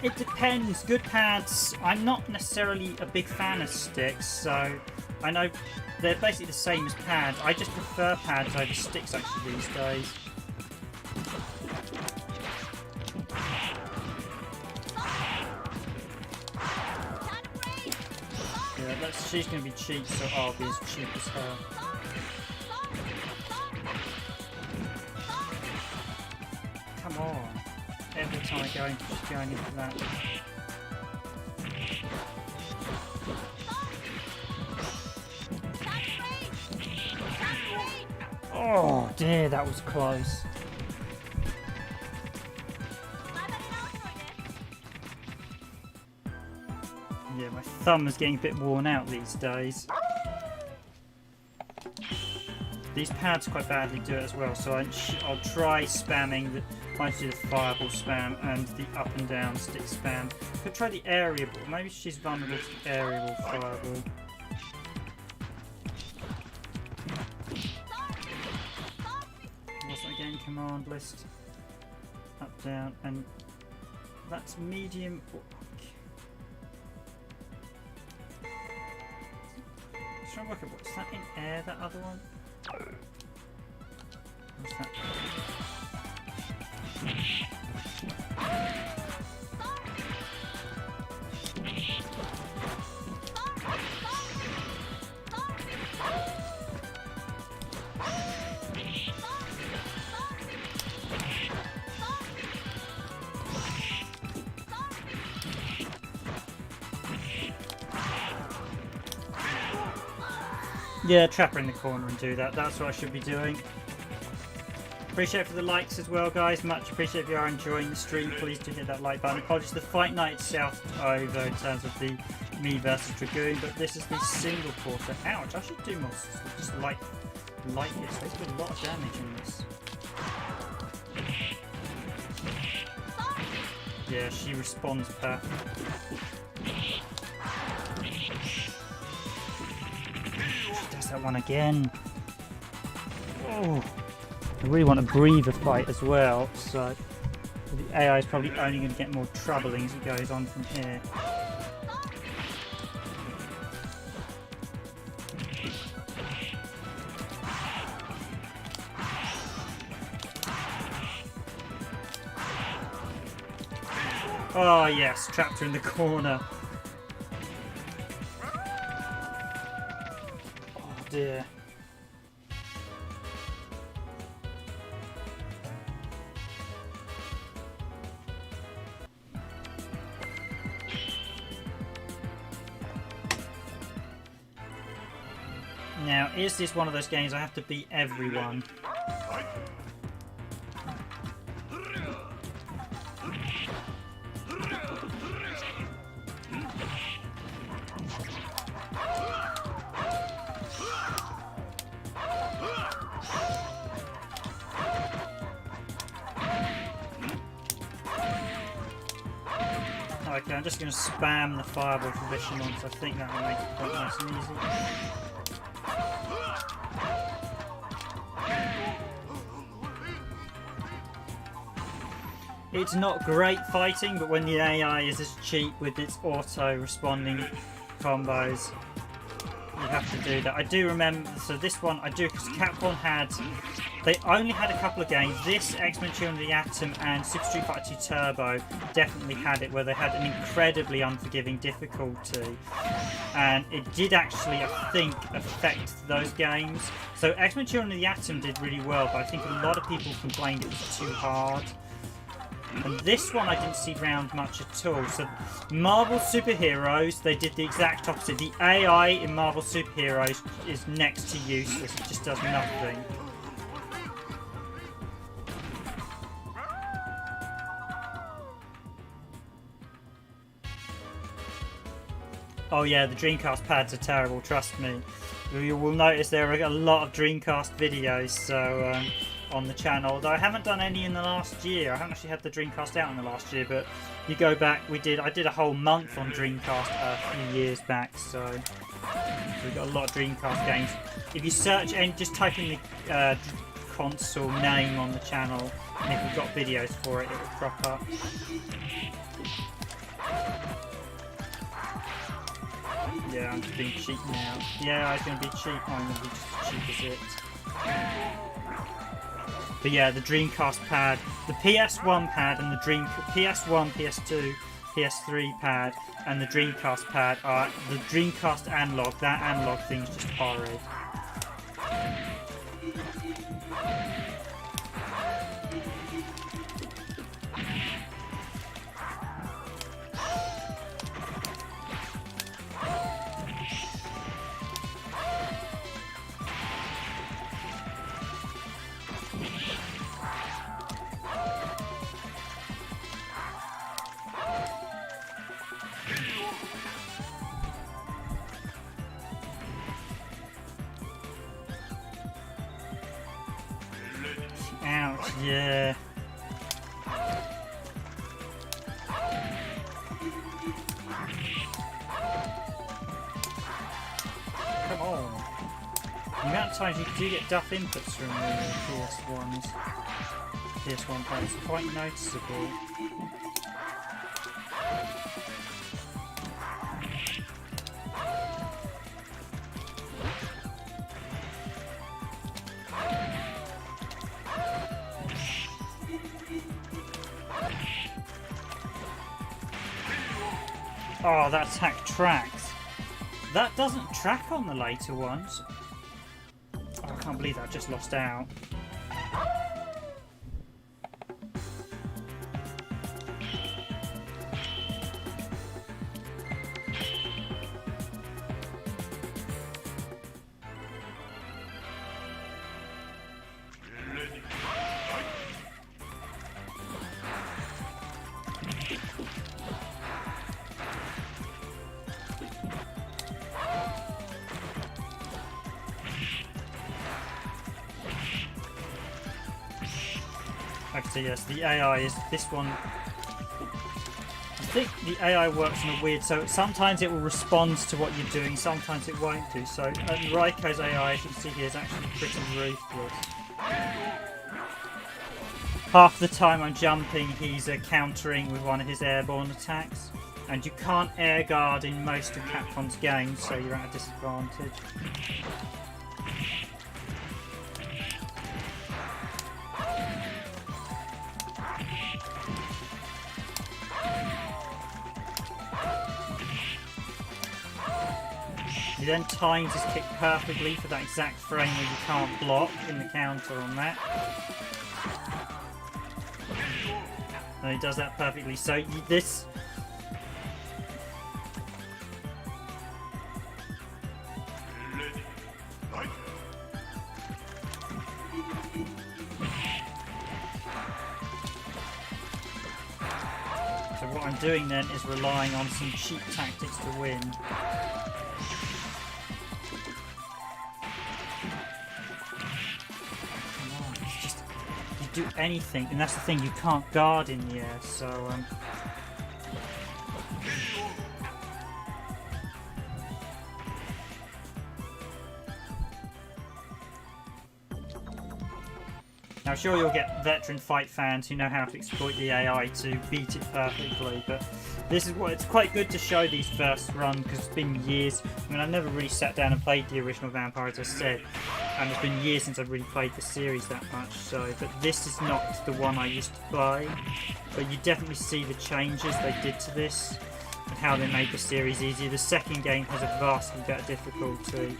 It depends. Good pads. I'm not necessarily a big fan of sticks, so I know they're basically the same as pads. I just prefer pads over sticks actually these days. Yeah, she's going to be cheap, so I'll be as cheap as her. Come on. Every time I go into, she's going into that. Oh dear, that was close. Yeah, my thumb is getting a bit worn out these days. These pads quite badly do it as well, so I'll try spamming mostly the fireball spam and the up and down stick spam. Could try the aerial, maybe she's vulnerable to the aerial fireball. What's that again? Command list. Up, down, and that's medium. Try to work out what's that in air, that other one? What's that? Yeah, trap her in the corner and do that. That's what I should be doing. Appreciate it for the likes as well, guys. Much appreciate if you are enjoying the stream. Please do hit that like button. Apologies, the fight night itself over in terms of the me versus Dragoon, but this is the single quarter. Ouch! I should do more. Just light this. There's been a lot of damage in this. Yeah, she responds perfect. That one again. Oh, I really want to breathe a fight as well, so the AI is probably only going to get more troubling as it goes on from here. Oh yes, trapped her in the corner. Dear. Now, is this one of those games I have to beat everyone? Okay, I'm just going to spam the fireball tradition on, so I think that will make it quite nice and easy. It's not great fighting, but when the AI is as cheap with its auto-responding combos, you have to do that. I do remember, so this one I do, because Capcom they only had a couple of games. This, X-Men Children of the Atom and Super Street Fighter 2 Turbo definitely had it, where they had an incredibly unforgiving difficulty. And it did actually, I think, affect those games. So X-Men Children of the Atom did really well, but I think a lot of people complained it was too hard. And this one I didn't see round much at all. So Marvel Superheroes, they did the exact opposite. The AI in Marvel Superheroes is next to useless. It just does nothing. Oh yeah, the Dreamcast pads are terrible, trust me. You will notice there are a lot of Dreamcast videos on the channel, although I haven't done any in the last year. I haven't actually had the Dreamcast out in the last year, but you go back, I did a whole month on Dreamcast a few years back, so we've got a lot of Dreamcast games. If you search and just type in the console name on the channel, and if we've got videos for it, it will crop up. Yeah, I'm just being cheap now. Yeah, I was going to be cheap. I'm going to be just as cheap as it. But yeah, the Dreamcast pad, the PS1 pad and the PS1, PS2 PS3 pad and the Dreamcast pad are the Dreamcast analog. That analog thing's just horrid. Ouch, yeah. Come on. The amount of times you do get duff inputs from the PS1 pad is quite noticeable. Oh, that attack tracks. That doesn't track on the later ones. Oh, I can't believe that I just lost out. Okay, so yes, the AI is this one. I think the AI works in a weird. So sometimes it will respond to what you're doing, sometimes it won't do. So Raiko's AI, as you can see here, is actually pretty ruthless. Half the time I'm jumping, he's countering with one of his airborne attacks, and you can't air guard in most of Capcom's games, so you're at a disadvantage. He then times his kick perfectly for that exact frame where you can't block in the counter on that. And he does that perfectly. So this... So what I'm doing then is relying on some cheap tactics to win. Do anything, and that's the thing, you can't guard in the air, so now I'm sure you'll get veteran fight fans who know how to exploit the AI to beat it perfectly, but this is what it's quite good to show these first run because it's been years. I mean, I've never really sat down and played the original Vampire, as I said, and it's been years since I've really played the series that much. So, but this is not the one I used to play. But you definitely see the changes they did to this and how they made the series easier. The second game has a vastly better difficulty.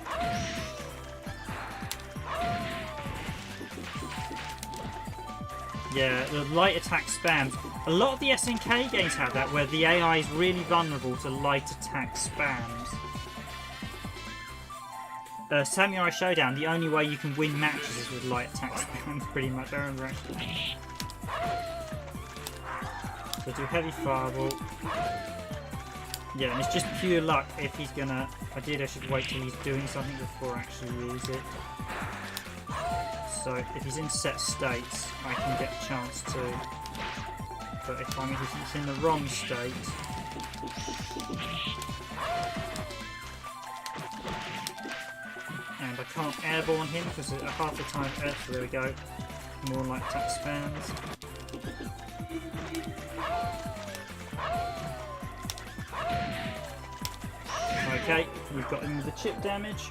Yeah, the light attack spams. A lot of the SNK games have that, where the AI is really vulnerable to light attack spams. Samurai Showdown, the only way you can win matches is with light attack spams, pretty much. I remember actually. So do heavy fireball. Yeah, and it's just pure luck if he's gonna... I should wait till he's doing something before I actually use it. So if he's in set states, I can get a chance to. But if he's in the wrong state, and I can't airborne him because half the time, so there we go. More like attack spams. Okay, we've got him with the chip damage.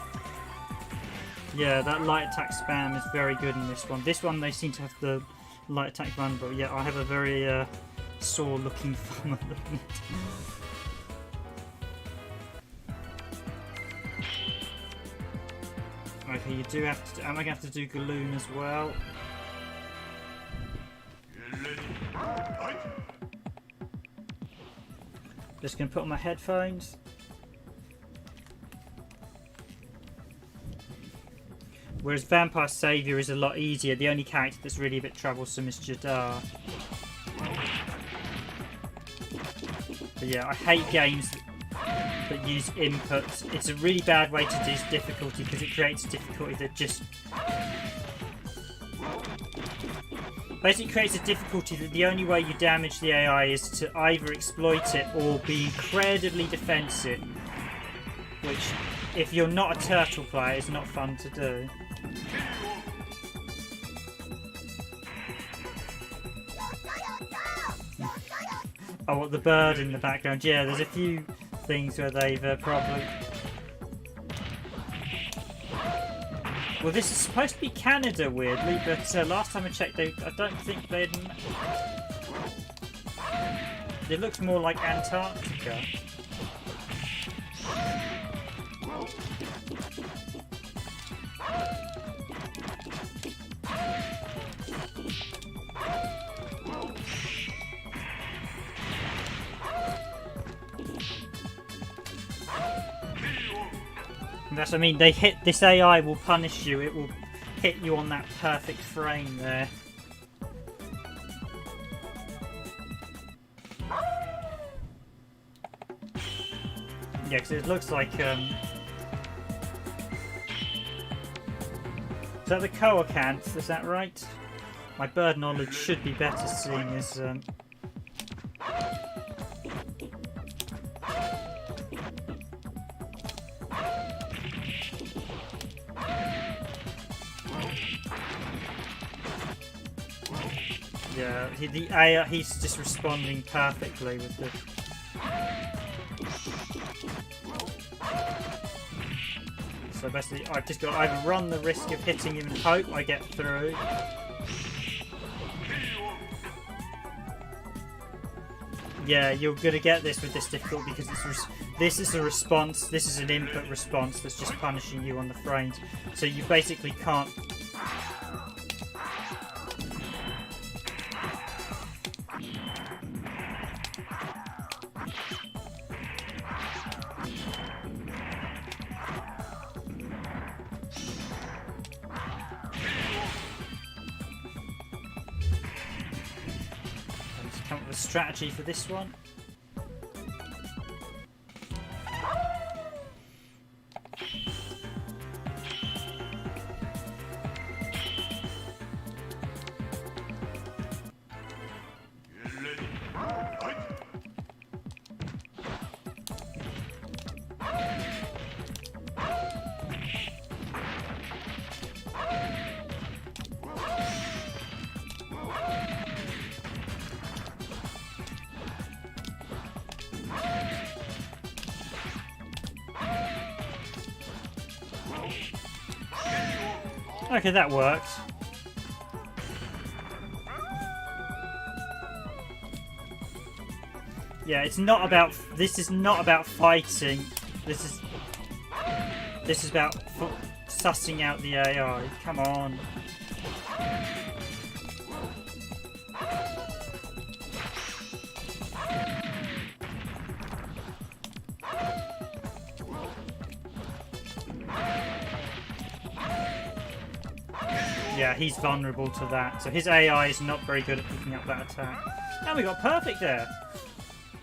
Yeah, that light attack spam is very good in this one. This one they seem to have the light attack vulnerable. Yeah, I have a very sore looking thumb at the minute. Okay, you do have to. Am I going to have to do Galoon as well? Just going to put on my headphones. Whereas Vampire Saviour is a lot easier. The only character that's really a bit troublesome is Jadar. But yeah, I hate games that use inputs. It's a really bad way to do difficulty because it creates difficulty that just... Basically creates a difficulty that the only way you damage the AI is to either exploit it or be incredibly defensive. Which, if you're not a turtle player, is not fun to do. Oh, what, the bird in the background? Yeah, there's a few things where they've probably... Well, this is supposed to be Canada, weirdly, but last time I checked, I don't think they'd... It looks more like Antarctica. That's what I mean, this AI will punish you, it will hit you on that perfect frame there. Yeah, because it looks like, is that the coelacanth, is that right? My bird knowledge should be better seeing as, yeah, the AI, he's just responding perfectly with the... So basically, I've just got to either run the risk of hitting him and hope I get through. Yeah, you're going to get this with this difficult because this is a response, this is an input response that's just punishing you on the frames. So you basically can't... Come up with a strategy for this one. Okay, that worked. Yeah, it's not about... This is not about fighting. This is about sussing out the AI. Come on. Yeah, he's vulnerable to that. So his AI is not very good at picking up that attack. And we got perfect there.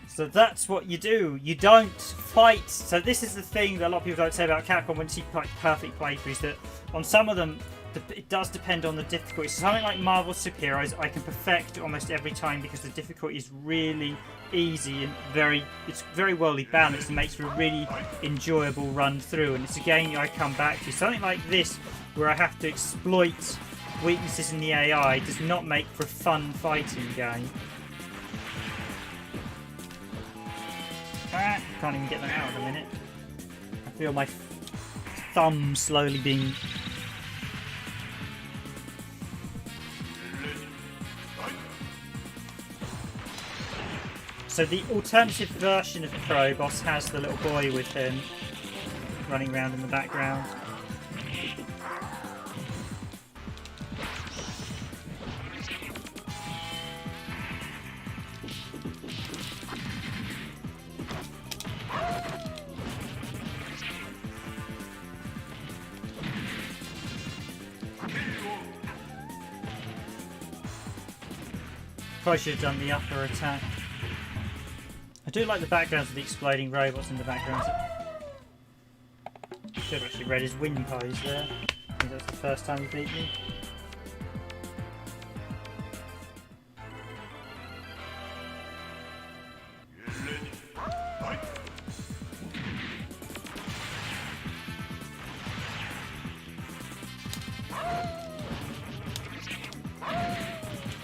So that's what you do. You don't fight. So this is the thing that a lot of people don't say about Capcom when you see perfect playthroughs, that on some of them, it does depend on the difficulty. So something like Marvel Superheroes, I can perfect almost every time because the difficulty is really easy and it's very well balanced and makes for a really enjoyable run through. And it's a game I come back to. Something like this, where I have to exploit weaknesses in the AI, does not make for a fun fighting game. Ah, can't even get them out in a minute. I feel my thumb slowly being... So the alternative version of Pro Boss has the little boy with him running around in the background. Probably should have done the upper attack. I do like the backgrounds of the exploding robots in the background. Should have actually read his windpies there. I think that's the first time he beat me.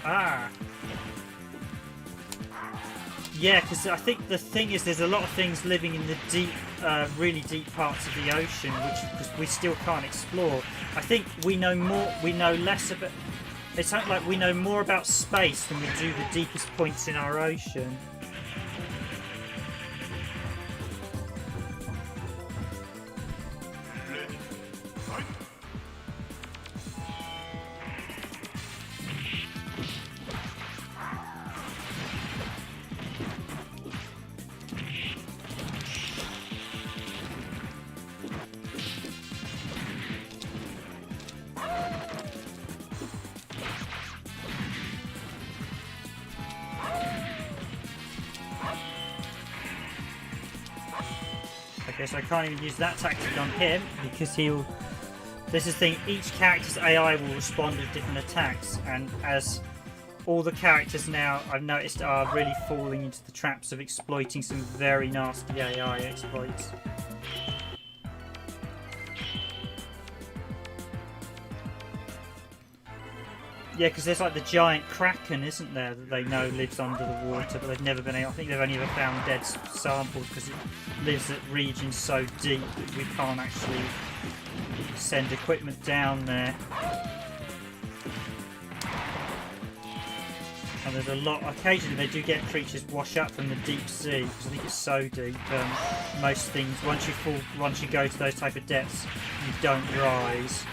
Ah! Yeah, because I think the thing is there's a lot of things living in the deep, really deep parts of the ocean which we still can't explore. I think we know less about... It's like we know more about space than we do the deepest points in our ocean. Okay, so I can't even use that tactic on him because he'll... This is the thing, each character's AI will respond to different attacks, and as all the characters now, I've noticed, are really falling into the traps of exploiting some very nasty AI exploits. Yeah, because there's like the giant kraken, isn't there, that they know lives under the water, but they've never been able... I think they've only ever found dead samples because it lives at regions so deep that we can't actually send equipment down there. And there's a lot... Occasionally they do get creatures wash up from the deep sea, because I think it's so deep. Most things, once you go to those type of depths, you don't rise.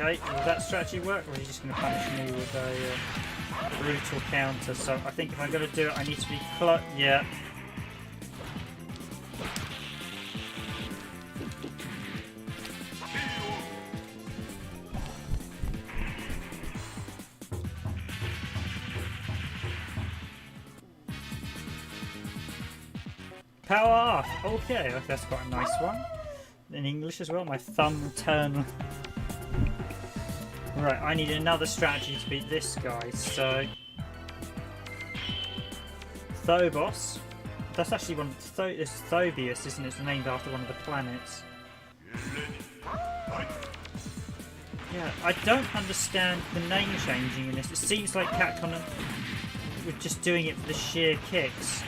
Okay, will that strategy work, or are you just going to punish me with a brutal counter? So I think if I'm going to do it, I need to be close. Yeah. Power off. Okay, that's quite a nice one. In English as well, my thumb turn. Right, I need another strategy to beat this guy, so... Phobos. That's actually one of the... It's Phobius, isn't it? It's named after one of the planets. Yeah, I don't understand the name changing in this. It seems like Capcom were just doing it for the sheer kicks.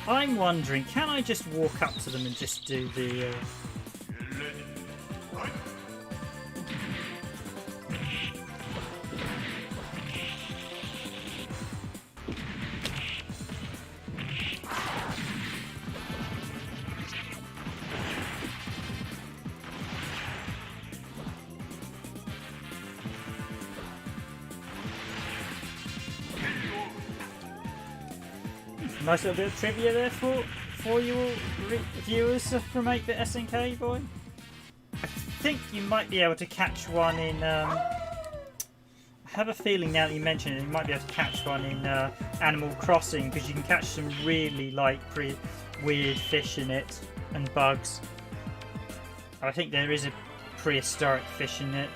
I'm wondering, can I just walk up to them and just do the... Nice little bit of trivia there for you all viewers from 8-Bit SNK boy. I think you might be able to catch one in... I have a feeling now that you mention it, you might be able to catch one in Animal Crossing, because you can catch some really like weird fish in it and bugs. I think there is a prehistoric fish in it.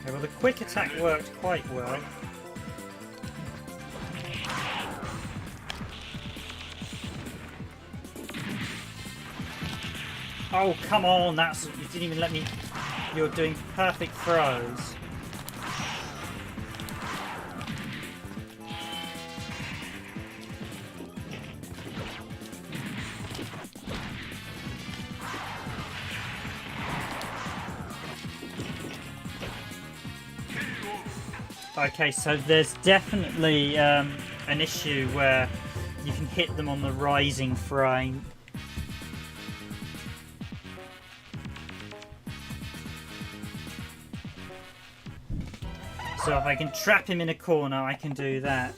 Okay, well, the quick attack worked quite well. Oh, come on, that's... You didn't even let me... You're doing perfect throws. Okay, so there's definitely an issue where you can hit them on the rising frame. So if I can trap him in a corner, I can do that.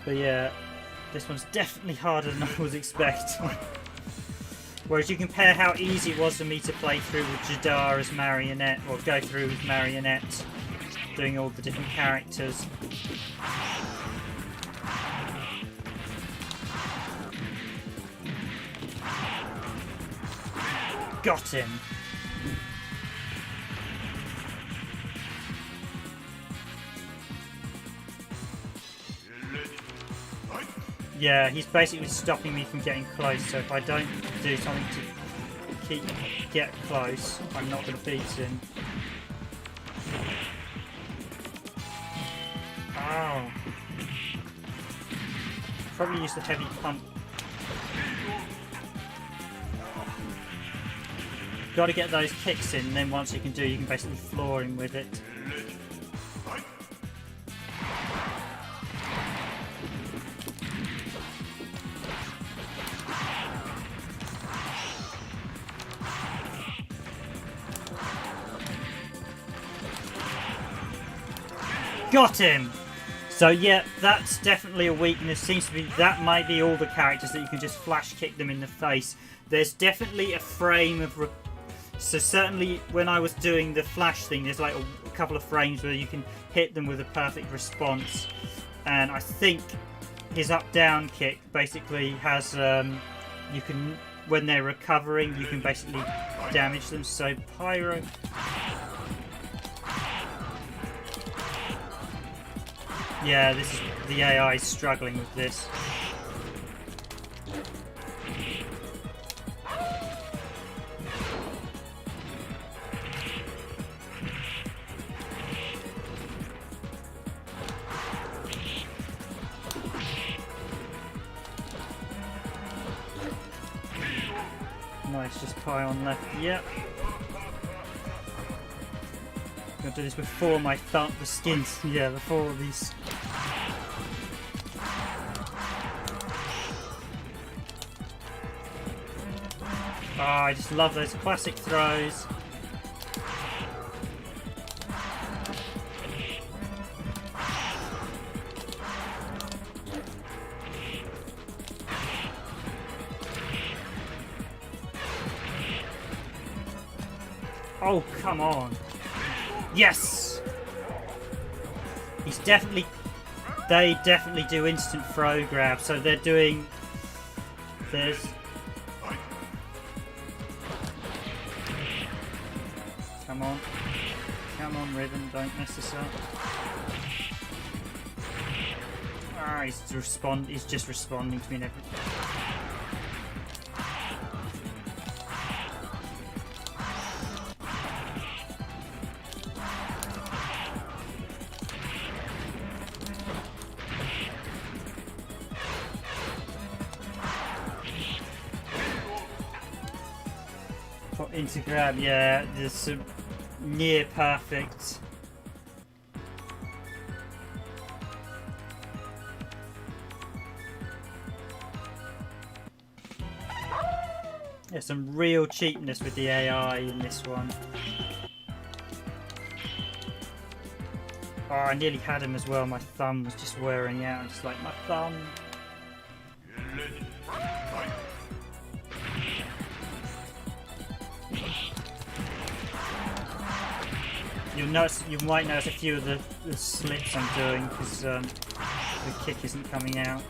But yeah, this one's definitely harder than I was expecting. Whereas you compare how easy it was for me to play through with Jadar as Marionette, or go through with Marionette, doing all the different characters. Got him! Yeah, he's basically stopping me from getting close, so if I don't do something to get close, I'm not going to beat him. Oh. Probably use the heavy pump. Got to get those kicks in, and then once you can basically floor him with it. Got him! So yeah, that's definitely a weakness. Seems to be that might be all the characters that you can just flash kick them in the face. There's definitely a frame of... So certainly when I was doing the flash thing, there's like a couple of frames where you can hit them with a perfect response. And I think his up-down kick basically has... you can... When they're recovering, you can basically damage them. So Pyro... Yeah, this is the AI is struggling with this. Nice, just pie on left. Yep. I'm gonna do this before my thumb, the skins. Yeah, before all these. Oh, I just love those classic throws. Oh, come on. Yes! He's definitely... They definitely do instant throw grab, so they're doing... There's... Come on. Come on, Riven, don't mess this up. Ah, he's just responding to me and everything. Into grab, yeah, there's some near perfect. There's some real cheapness with the AI in this one. Oh, I nearly had him as well. My thumb was just wearing out. I'm just like, my thumb. You might notice a few of the slips I'm doing because the kick isn't coming out.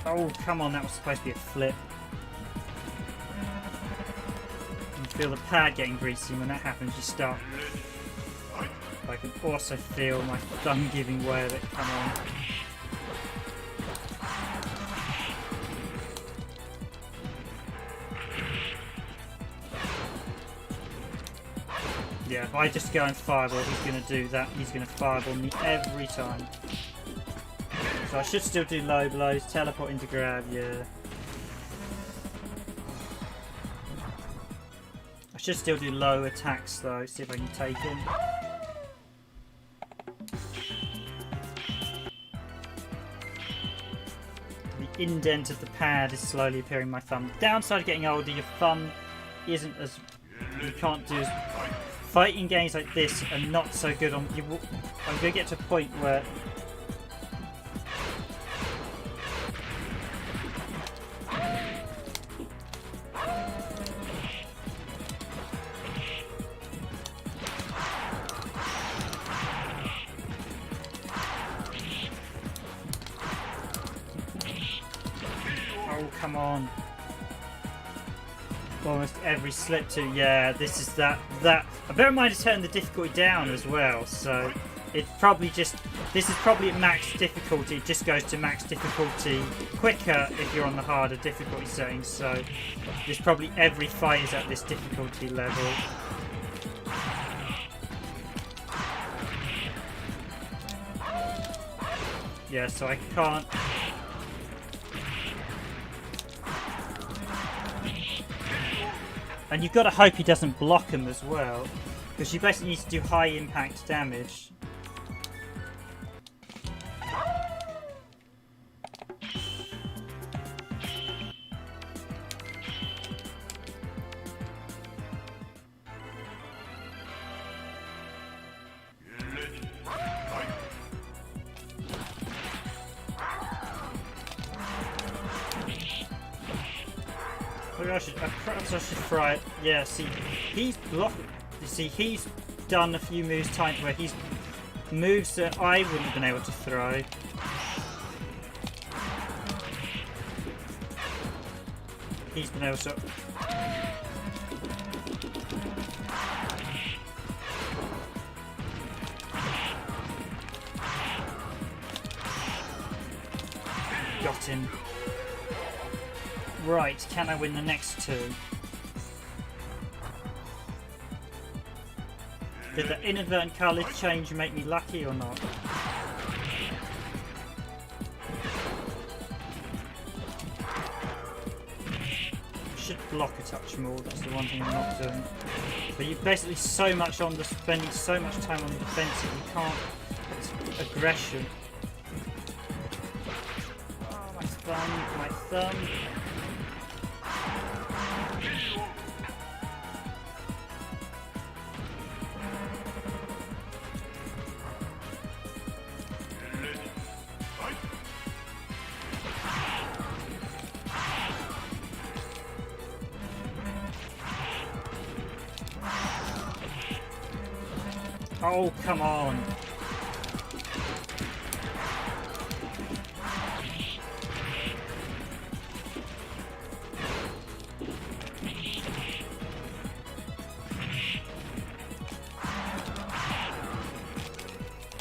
Oh, come on, that was supposed to be a flip. You feel the pad getting greasy. When that happens, you start. I can also feel my thumb giving way of it. Come on. Yeah, if I just go and fireball, he's going to do that. He's going to fireball me every time. So I should still do low blows, teleport into grab, yeah. I should still do low attacks though, see if I can take him. The indent of the pad is slowly appearing in my thumb. The downside of getting older, your thumb isn't as... You can't do as... Fighting games like this are not so good on... I'm going to get to a point where... Come on. Almost every slip to, yeah, this is that. I bear in mind to turn the difficulty down as well, so it probably just, this is probably at max difficulty, it just goes to max difficulty quicker if you're on the harder difficulty settings, so there's probably every fight is at this difficulty level. Yeah, so I can't... And you've got to hope he doesn't block him as well, because you basically need to do high impact damage. Perhaps I should try it. Yeah, see, he's blocked. You see, he's done a few moves times where he's moves that I wouldn't have been able to throw. He's been able to. Got him. Right, can I win the next two? Did the inadvertent colour change make me lucky or not? I should block a touch more, that's the one thing I'm not doing. But you're basically so much on the spending so much time on the defensive, you can't. It's aggression. Oh, my thumb. Oh, come on.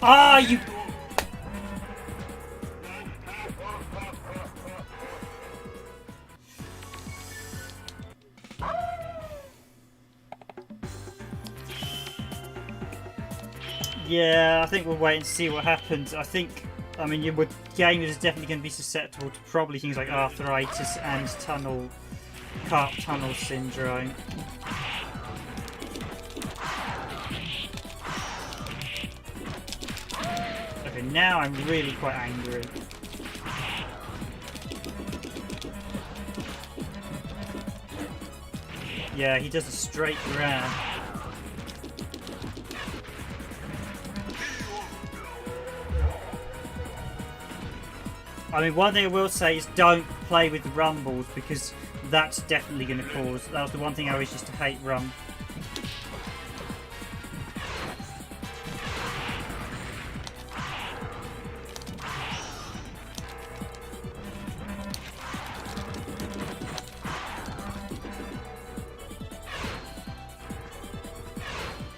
Ah, you... Yeah, I think we'll wait and see what happens. I mean, your game is definitely going to be susceptible to probably things like arthritis and carp tunnel syndrome. Okay, now I'm really quite angry. Yeah, he does a straight grab. I mean, one thing I will say is don't play with rumbles, because that's definitely going to cause... That was the one thing I always used to hate,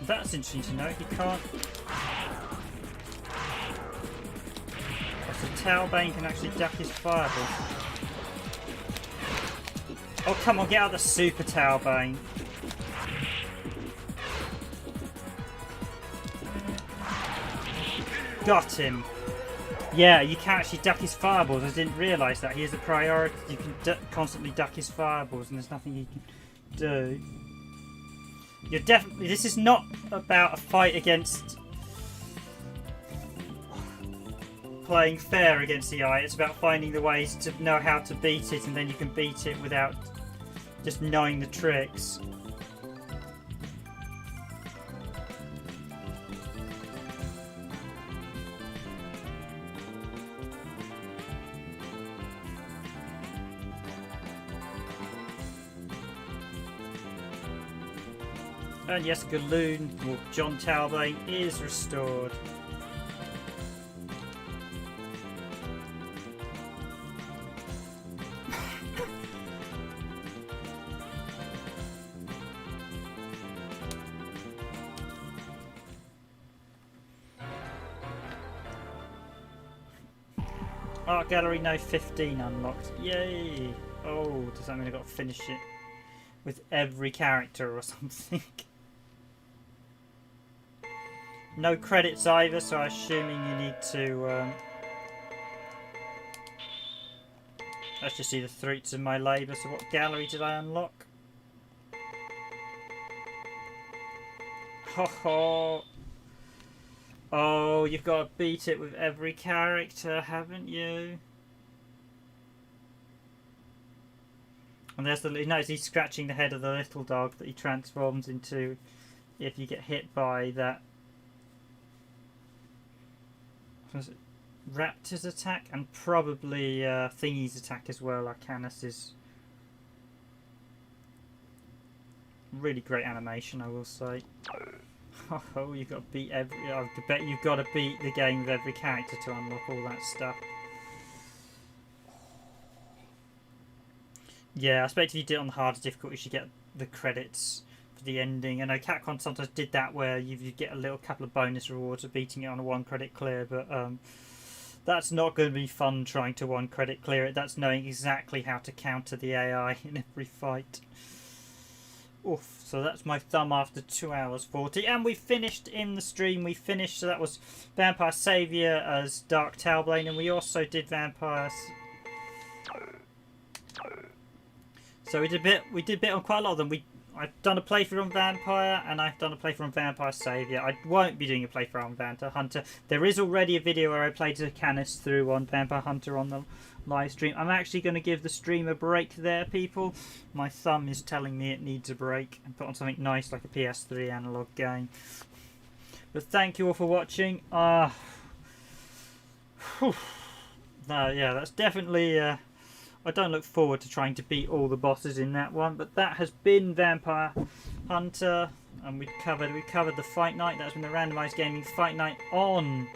That's interesting to know. You can't... So Talbane can actually duck his fireball. Oh, come on, get out of the Super Talbane. Got him. Yeah, you can actually duck his fireballs. I didn't realise that. He has a priority. You can constantly duck his fireballs, and there's nothing you can do. You're definitely... This is not about a fight against... playing fair against the eye. It's about finding the ways to know how to beat it, and then you can beat it without just knowing the tricks. And yes, Galoon, or John Talbane, is restored. Art Gallery, no 15 unlocked. Yay! Oh, does that mean I've got to finish it with every character or something? No credits either, so I'm assuming you need to... Let's just see the fruits of my labour. So what gallery did I unlock? Ho ho! Oh, you've got to beat it with every character, haven't you? And there's the... Notice he's scratching the head of the little dog that he transforms into if you get hit by that... Was it Raptor's attack? And probably Thingy's attack as well, Arcanus's. Really great animation, I will say. Oh, you've got to beat every... I bet you've got to beat the game with every character to unlock all that stuff. Yeah, I expect if you did it on the harder difficulty, you should get the credits for the ending. I know Capcom sometimes did that where you get a couple of bonus rewards for beating it on a 1 credit clear, but that's not going to be fun trying to 1 credit clear it. That's knowing exactly how to counter the AI in every fight. Oof, so that's my thumb after 2 hours 40, and we finished in the stream. We finished, so that was Vampire Saviour as Dark Talbane, and we also did Vampire. So we did a bit on quite a lot of them. I've done a playthrough on Vampire, and I've done a playthrough on Vampire Saviour. I won't be doing a playthrough on Vampire Hunter. There is already a video where I played Canis through on Vampire Hunter on the live stream. I'm actually going to give the stream a break there, people. My thumb is telling me it needs a break, and put on something nice like a PS3 analog game. But thank you all for watching. No, yeah, that's definitely... I don't look forward to trying to beat all the bosses in that one, but that has been Vampire Hunter, and we covered the Fight Night. That's been the Randomised Gaming Fight Night on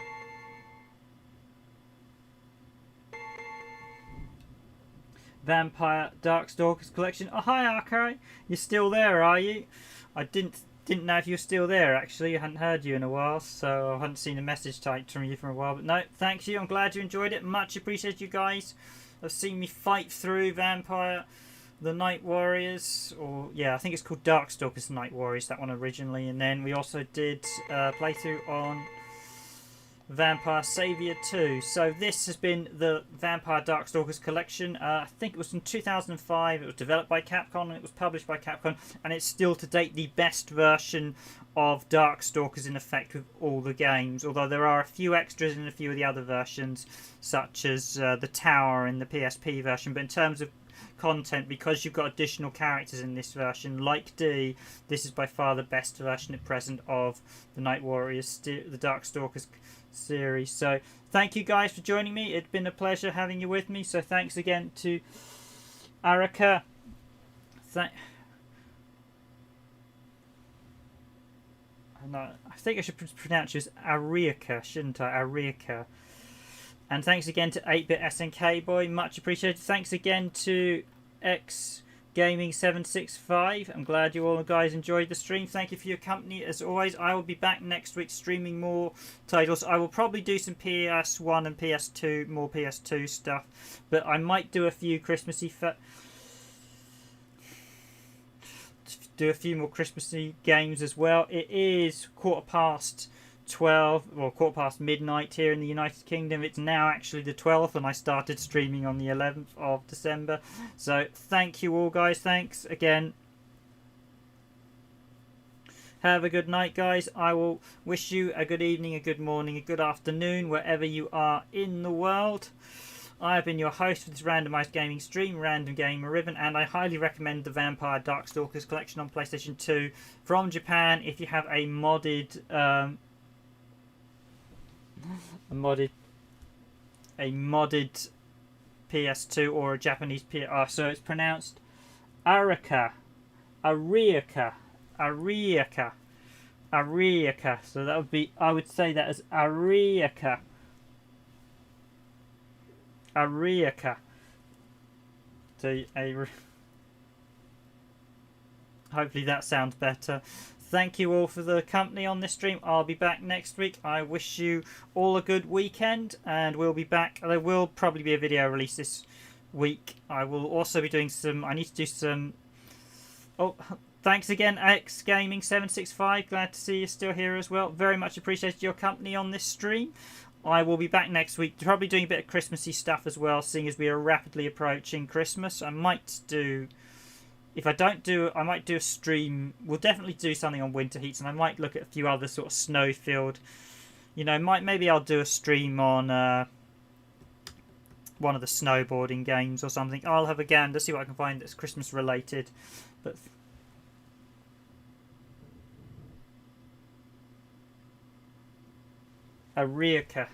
Vampire Darkstalkers Collection. Oh, hi Archive, you're still there, are you? I didn't know if you were still there actually. I hadn't heard you in a while, so I hadn't seen a message typed from you for a while. But no, thank you. I'm glad you enjoyed it. Much appreciate you guys. Have seen me fight through Vampire the Night Warriors, or yeah, I think it's called Darkstalkers Night Warriors, that one originally, and then we also did a playthrough on Vampire Saviour 2. So this has been the Vampire Darkstalkers collection. I think it was in 2005. It was developed by Capcom and it was published by Capcom, and it's still to date the best version of Darkstalkers in effect with all the games, although there are a few extras in a few of the other versions, such as the tower in the PSP version. But in terms of content because you've got additional characters in this version. Like D, this is by far the best version at present of the Night Warriors, the Darkstalkers series. So thank you guys for joining me. It's been a pleasure having you with me. So thanks again to Arika. I think I should pronounce it as Ariaka, shouldn't I? Ariaka. And thanks again to 8-Bit SNK Boy, much appreciated. Thanks again to X Gaming 765. I'm glad you all guys enjoyed the stream. Thank you for your company as always. I will be back next week streaming more titles. I will probably do some PS1 and PS2, more PS2 stuff, but I might do a few Christmassy more Christmassy games as well. It is 12:15, or 12:15 midnight here in the United Kingdom. It's now actually the 12th, and I started streaming on the 11th of December. So thank you all, guys. Thanks again. Have a good night, guys. I will wish you a good evening, a good morning, a good afternoon, wherever you are in the world. I have been your host for this randomised gaming stream, Random Gamer Riven, and I highly recommend the Vampire Darkstalkers collection on PlayStation 2 from Japan. If you have a modded PS2 or a Japanese PS. So it's pronounced Ariaka. So that would be, I would say that as Ariaka. So hopefully that sounds better. Thank you all for the company on this stream. I'll be back next week. I wish you all a good weekend, and we'll be back. There will probably be a video release this week. I will also be doing some, I need to do some, thanks again, X Gaming 765. Glad to see you still here as well. Very much appreciated your company on this stream. I will be back next week, probably doing a bit of Christmassy stuff as well, seeing as we are rapidly approaching Christmas. I might do, if I don't do, I might do a stream. We'll definitely do something on winter heats, and I might look at a few other sort of snow-filled, maybe I'll do a stream on one of the snowboarding games or something. I'll have a gander, see what I can find that's Christmas related. But Ariaka.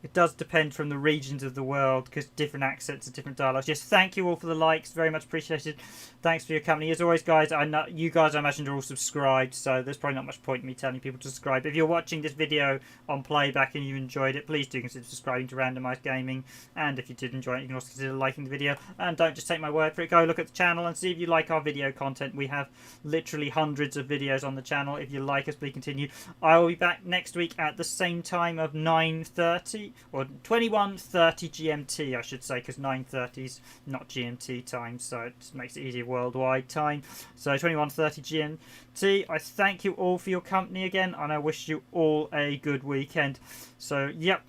It does depend from the regions of the world, because different accents and different dialogues. Yes, thank you all for the likes. Very much appreciated. Thanks for your company. As always, guys, I know you guys, I imagine, are all subscribed, so there's probably not much point in me telling people to subscribe. If you're watching this video on playback and you enjoyed it, please do consider subscribing to Randomised Gaming. And if you did enjoy it, you can also consider liking the video. And don't just take my word for it. Go look at the channel and see if you like our video content. We have literally hundreds of videos on the channel. If you like us, please continue. I will be back next week at the same time of 9:30. Or 21:30 GMT, I should say, because 9:30 is not GMT time, so it just makes it easier worldwide time. So 21:30 GMT. I thank you all for your company again, and I wish you all a good weekend. So, yep,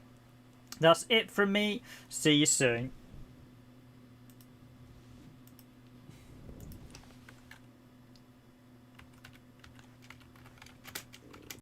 that's it from me. See you soon.